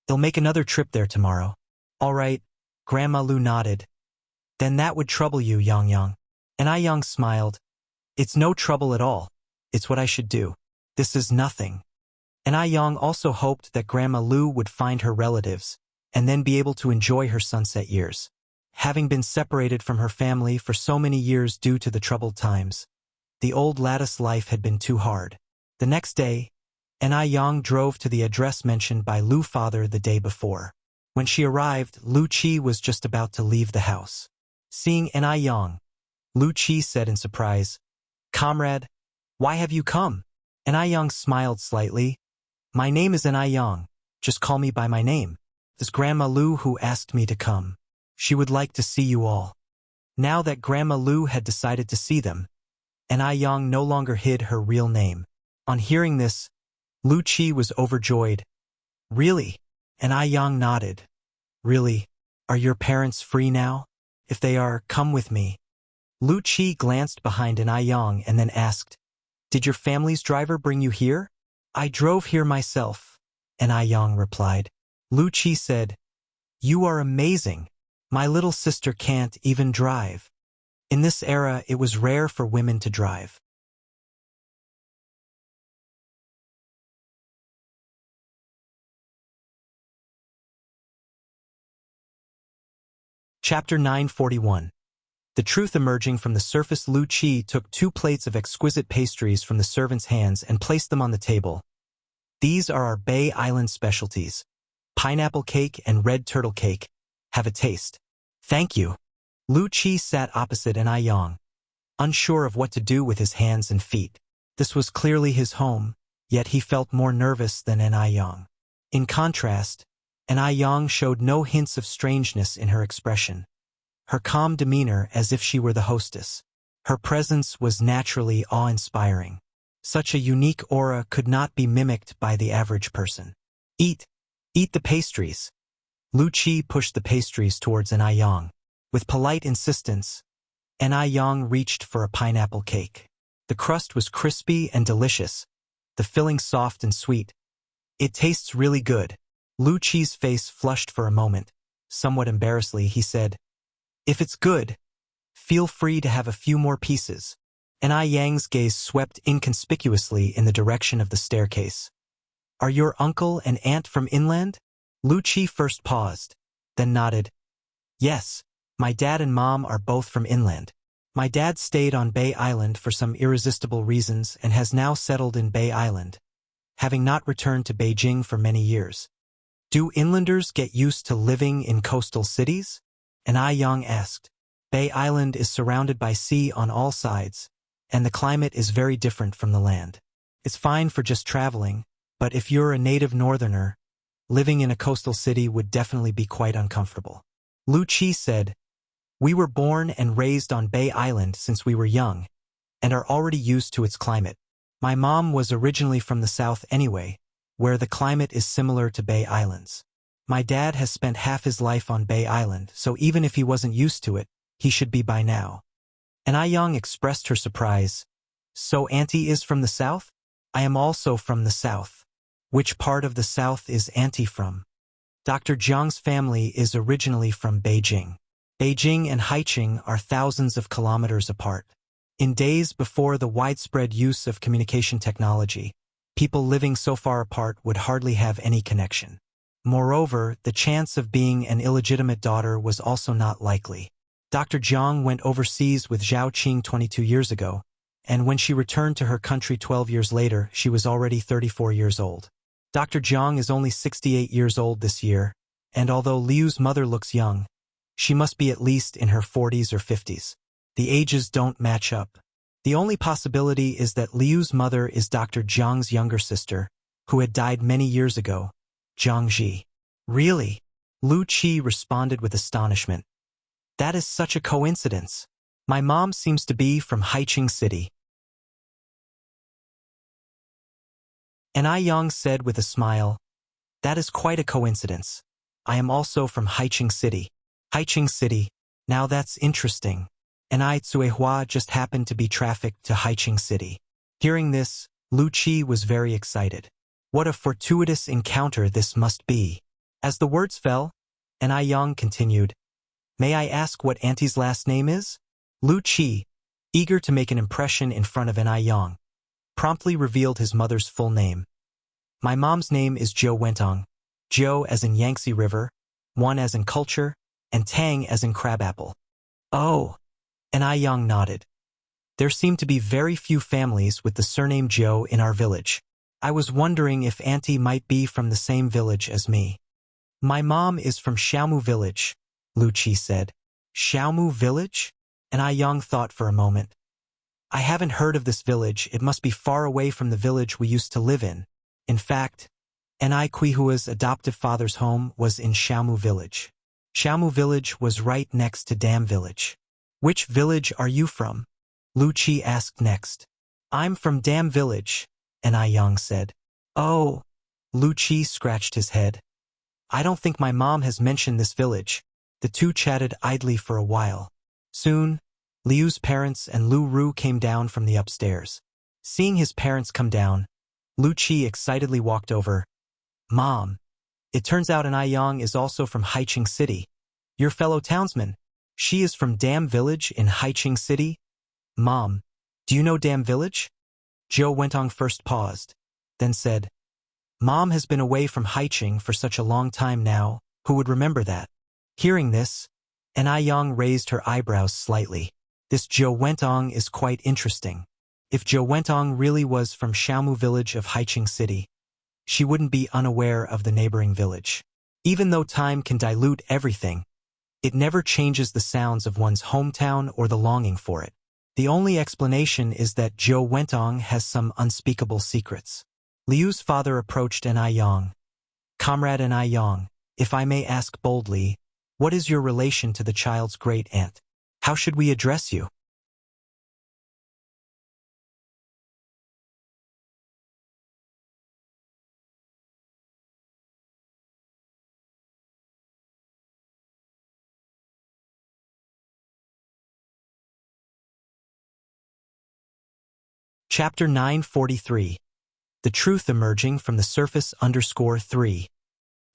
They'll make another trip there tomorrow. All right, Grandma Lu nodded. Then that would trouble you, Yang. And Ai Yang smiled. It's no trouble at all. It's what I should do. This is nothing. And Ai Yang also hoped that Grandma Lu would find her relatives, and then be able to enjoy her sunset years. Having been separated from her family for so many years due to the troubled times, the old lattice life had been too hard. The next day, Ai Yang drove to the address mentioned by Lu Father the day before. When she arrived, Lu Qi was just about to leave the house. Seeing Ai Yang, Lu Qi said in surprise, Comrade, why have you come? Ai Yang smiled slightly. My name is Ai Yang. Just call me by my name. This Grandma Lu who asked me to come. She would like to see you all. Now that Grandma Lu had decided to see them, Ai Yang no longer hid her real name. On hearing this, Lu Qi was overjoyed. Really? Ai Yang nodded. Really? Are your parents free now? If they are, come with me. Lu Qi glanced behind Ai Yang and then asked, Did your family's driver bring you here? I drove here myself, Ai Yang replied. Lu Qi said, You are amazing. My little sister can't even drive. In this era, it was rare for women to drive. Chapter 941. The truth emerging from the surface. Lu Qi took 2 plates of exquisite pastries from the servant's hands and placed them on the table. These are our Bay Island specialties. Pineapple cake and red turtle cake. Have a taste. Thank you. Lu Qi sat opposite An Yang, unsure of what to do with his hands and feet. This was clearly his home, yet he felt more nervous than An Yang. In contrast, An Yang showed no hints of strangeness in her expression. Her calm demeanor as if she were the hostess. Her presence was naturally awe-inspiring. Such a unique aura could not be mimicked by the average person. Eat the pastries. Lu Qi pushed the pastries towards An Yang. With polite insistence, An Yang reached for a pineapple cake. The crust was crispy and delicious, the filling soft and sweet. It tastes really good. Lu Qi's face flushed for a moment. Somewhat embarrassedly, he said, "If it's good, feel free to have a few more pieces." An Yang's gaze swept inconspicuously in the direction of the staircase. "Are your uncle and aunt from inland?" Lu Qi first paused, then nodded. "Yes, my dad and mom are both from inland. My dad stayed on Bay Island for some irresistible reasons and has now settled in Bay Island, having not returned to Beijing for many years." "Do inlanders get used to living in coastal cities?" An Yang asked. "Bay Island is surrounded by sea on all sides, and the climate is very different from the land. It's fine for just traveling, but if you're a native northerner, living in a coastal city would definitely be quite uncomfortable." Lu Qi said, "We were born and raised on Bay Island since we were young, and are already used to its climate. My mom was originally from the south anyway, where the climate is similar to Bay Islands. My dad has spent half his life on Bay Island, so even if he wasn't used to it, he should be by now." An Yang expressed her surprise. "So Auntie is from the south?" "I am also from the south." "Which part of the south is Auntie from?" "Dr. Jiang's family is originally from Beijing. Beijing and Haicheng are thousands of kilometers apart. In days before the widespread use of communication technology, people living so far apart would hardly have any connection. Moreover, the chance of being an illegitimate daughter was also not likely. Dr. Jiang went overseas with Zhao Qing 22 years ago, and when she returned to her country 12 years later, she was already 34 years old. Dr. Jiang is only 68 years old this year, and although Liu's mother looks young, she must be at least in her 40s or 50s. The ages don't match up. The only possibility is that Liu's mother is Dr. Jiang's younger sister, who had died many years ago, Jiang Ji." "Really?" Lu Qi responded with astonishment. "That is such a coincidence. My mom seems to be from Haicheng City." An Yang said with a smile, "That is quite a coincidence. I am also from Haicheng City." "Haicheng City, now that's interesting. And I Tsuehua just happened to be trafficked to Haicheng City." Hearing this, Lu Qi was very excited. What a fortuitous encounter this must be. As the words fell, An Yang continued, "May I ask what Auntie's last name is?" Lu Qi, eager to make an impression in front of An Yang, promptly revealed his mother's full name. "My mom's name is Zhou Wentong, Zhou as in Yangtze River, Wan as in culture, and Tang as in crabapple." "Oh." An Yang nodded. "There seem to be very few families with the surname Zhou in our village. I was wondering if Auntie might be from the same village as me." "My mom is from Xiaomu village," Lu Qi said. "Xiaomu village?" An Yang thought for a moment. "I haven't heard of this village. It must be far away from the village we used to live in. In fact, An Kuihua's adoptive father's home was in Xiaomu village. Xiaomu village was right next to Dam village." "Which village are you from?" Lu Qi asked next. "I'm from Dam village," An Yang said. "Oh." Lu Qi scratched his head. "I don't think my mom has mentioned this village." The two chatted idly for a while. Soon, Liu's parents and Lu Ru came down from the upstairs. Seeing his parents come down, Lu Qi excitedly walked over. "Mom, it turns out An Yang is also from Haicheng City." Your fellow townsman. She is from Dam Village in Haiching City? Mom, do you know Dam Village? Zhou Wentong first paused, then said, Mom has been away from Haiching for such a long time now, who would remember that? Hearing this, Yang raised her eyebrows slightly. This Zhou Wentong is quite interesting. If Zhou Wentong really was from Xiaomu village of Haiching City, she wouldn't be unaware of the neighboring village. Even though time can dilute everything, it never changes the sounds of one's hometown or the longing for it. The only explanation is that Zhou Wentong has some unspeakable secrets. Liu's father approached Yang. Comrade Yang, if I may ask boldly, what is your relation to the child's great-aunt? How should we address you? Chapter 943. The truth emerging from the surface _3.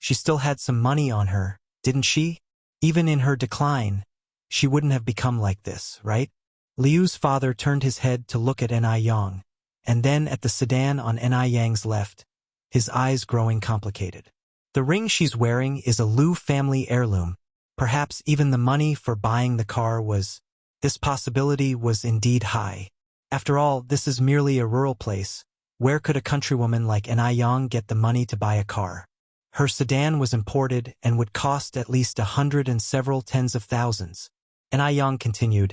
She still had some money on her, didn't she? Even in her decline, she wouldn't have become like this, right? Liu's father turned his head to look at Yang, and then at the sedan on Yang's left, his eyes growing complicated. The ring she's wearing is a Liu family heirloom. Perhaps even the money for buying the car was... This possibility was indeed high. After all, this is merely a rural place. Where could a countrywoman like Yang get the money to buy a car? Her sedan was imported and would cost at least 100 and several tens of thousands. Yang continued,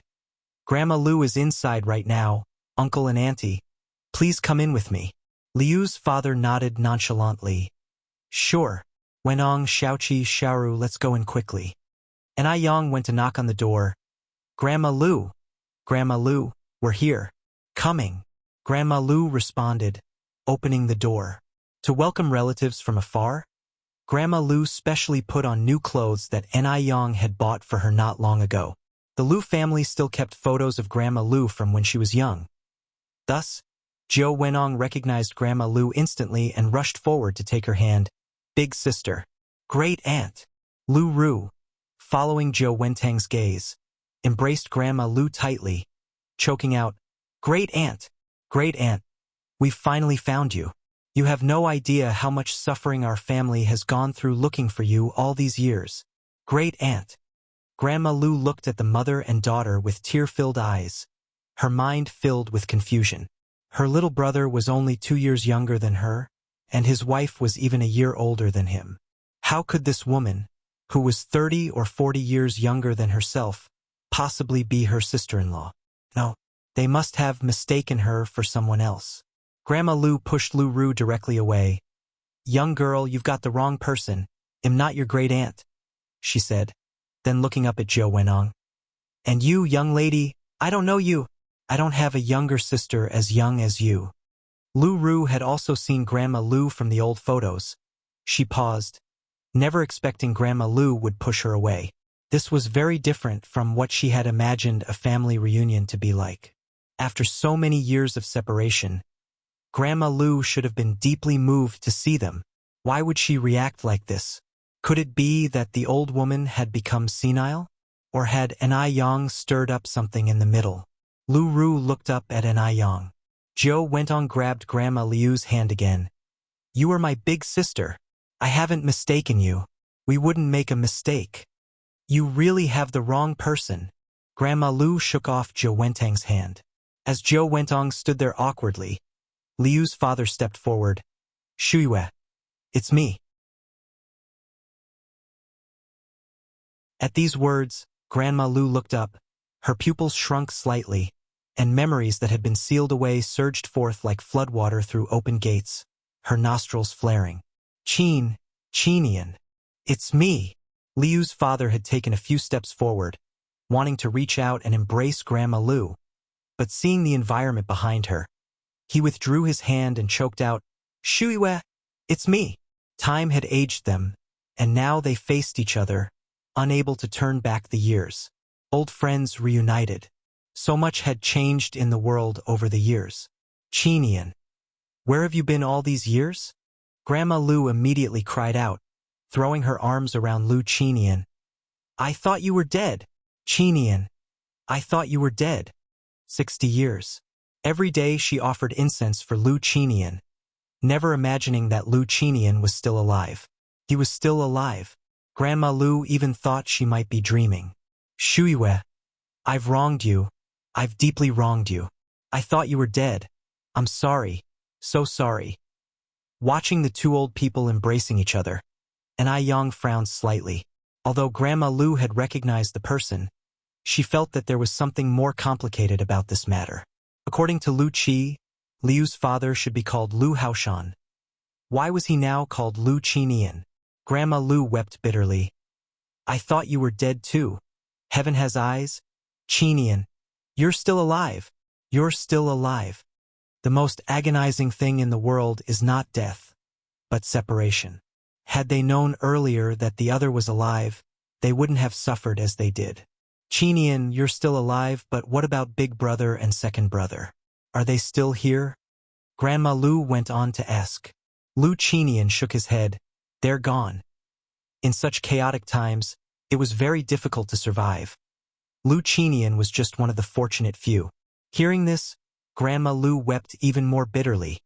Grandma Liu is inside right now, Uncle and Auntie. Please come in with me. Liu's father nodded nonchalantly. Sure. Wenong, Xiaoqi, Xiaoru, let's go in quickly. Yang went to knock on the door. Grandma Liu, we're here. Coming. Grandma Liu responded, opening the door. To welcome relatives from afar? Grandma Liu specially put on new clothes that Yang had bought for her not long ago. The Liu family still kept photos of Grandma Liu from when she was young. Thus, Zhou Wenong recognized Grandma Liu instantly and rushed forward to take her hand. Big sister. Great aunt. Liu Ru, following Zhou Wentang's gaze, embraced Grandma Liu tightly, choking out, Great aunt, we've finally found you. You have no idea how much suffering our family has gone through looking for you all these years. Great aunt. Grandma Liu looked at the mother and daughter with tear-filled eyes, her mind filled with confusion. Her little brother was only 2 years younger than her, and his wife was even a year older than him. How could this woman, who was 30 or 40 years younger than herself, possibly be her sister-in-law? No. They must have mistaken her for someone else. Grandma Liu pushed Liu Ru directly away. Young girl, you've got the wrong person. I'm not your great aunt, she said, then looking up at Zhou Wenong. And you, young lady, I don't know you. I don't have a younger sister as young as you. Liu Ru had also seen Grandma Liu from the old photos. She paused, never expecting Grandma Liu would push her away. This was very different from what she had imagined a family reunion to be like. After so many years of separation, Grandma Liu should have been deeply moved to see them. Why would she react like this? Could it be that the old woman had become senile? Or had Yang stirred up something in the middle? Liu Ru looked up at Yang. Zhou Wentong grabbed Grandma Liu's hand again. You are my big sister. I haven't mistaken you. We wouldn't make a mistake. You really have the wrong person. Grandma Liu shook off Zhou Wentang's hand. As Zhou Wentong stood there awkwardly, Liu's father stepped forward. Shuiwe, it's me. At these words, Grandma Liu looked up. Her pupils shrunk slightly, and memories that had been sealed away surged forth like floodwater through open gates, her nostrils flaring. Chinian, it's me. Liu's father had taken a few steps forward, wanting to reach out and embrace Grandma Liu. But seeing the environment behind her, he withdrew his hand and choked out, Shuiwe, it's me. Time had aged them, and now they faced each other, unable to turn back the years. Old friends reunited. So much had changed in the world over the years. Chinian, where have you been all these years? Grandma Liu immediately cried out, throwing her arms around Liu Chinian. I thought you were dead. Chinian, I thought you were dead. 60 years. Every day she offered incense for Lu Chinian, never imagining that Lu Chinian was still alive. He was still alive. Grandma Lu even thought she might be dreaming. Shuiwe, I've wronged you. I've deeply wronged you. I thought you were dead. I'm sorry. So sorry. Watching the two old people embracing each other, and Ai Yang frowned slightly. Although Grandma Lu had recognized the person, she felt that there was something more complicated about this matter. According to Lu Qi, Liu's father should be called Lu Haoshan. Why was he now called Lu Chinian? Grandma Lu wept bitterly. I thought you were dead too. Heaven has eyes. Chinian, you're still alive. You're still alive. The most agonizing thing in the world is not death, but separation. Had they known earlier that the other was alive, they wouldn't have suffered as they did. Chinian, you're still alive, but what about big brother and second brother? Are they still here? Grandma Lu went on to ask. Lu Chinian shook his head. They're gone. In such chaotic times, it was very difficult to survive. Lu Chinian was just one of the fortunate few. Hearing this, Grandma Lu wept even more bitterly,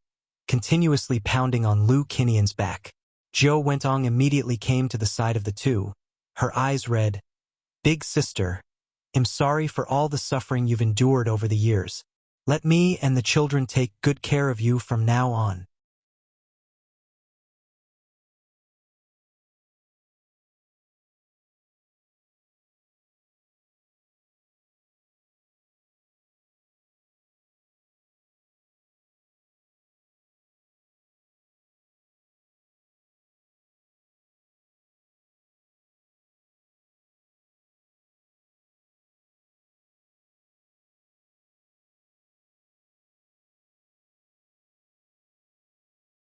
continuously pounding on Lu Chinian's back. Zhou Wentong immediately came to the side of the two. Her eyes read, Big sister, I'm sorry for all the suffering you've endured over the years. Let me and the children take good care of you from now on.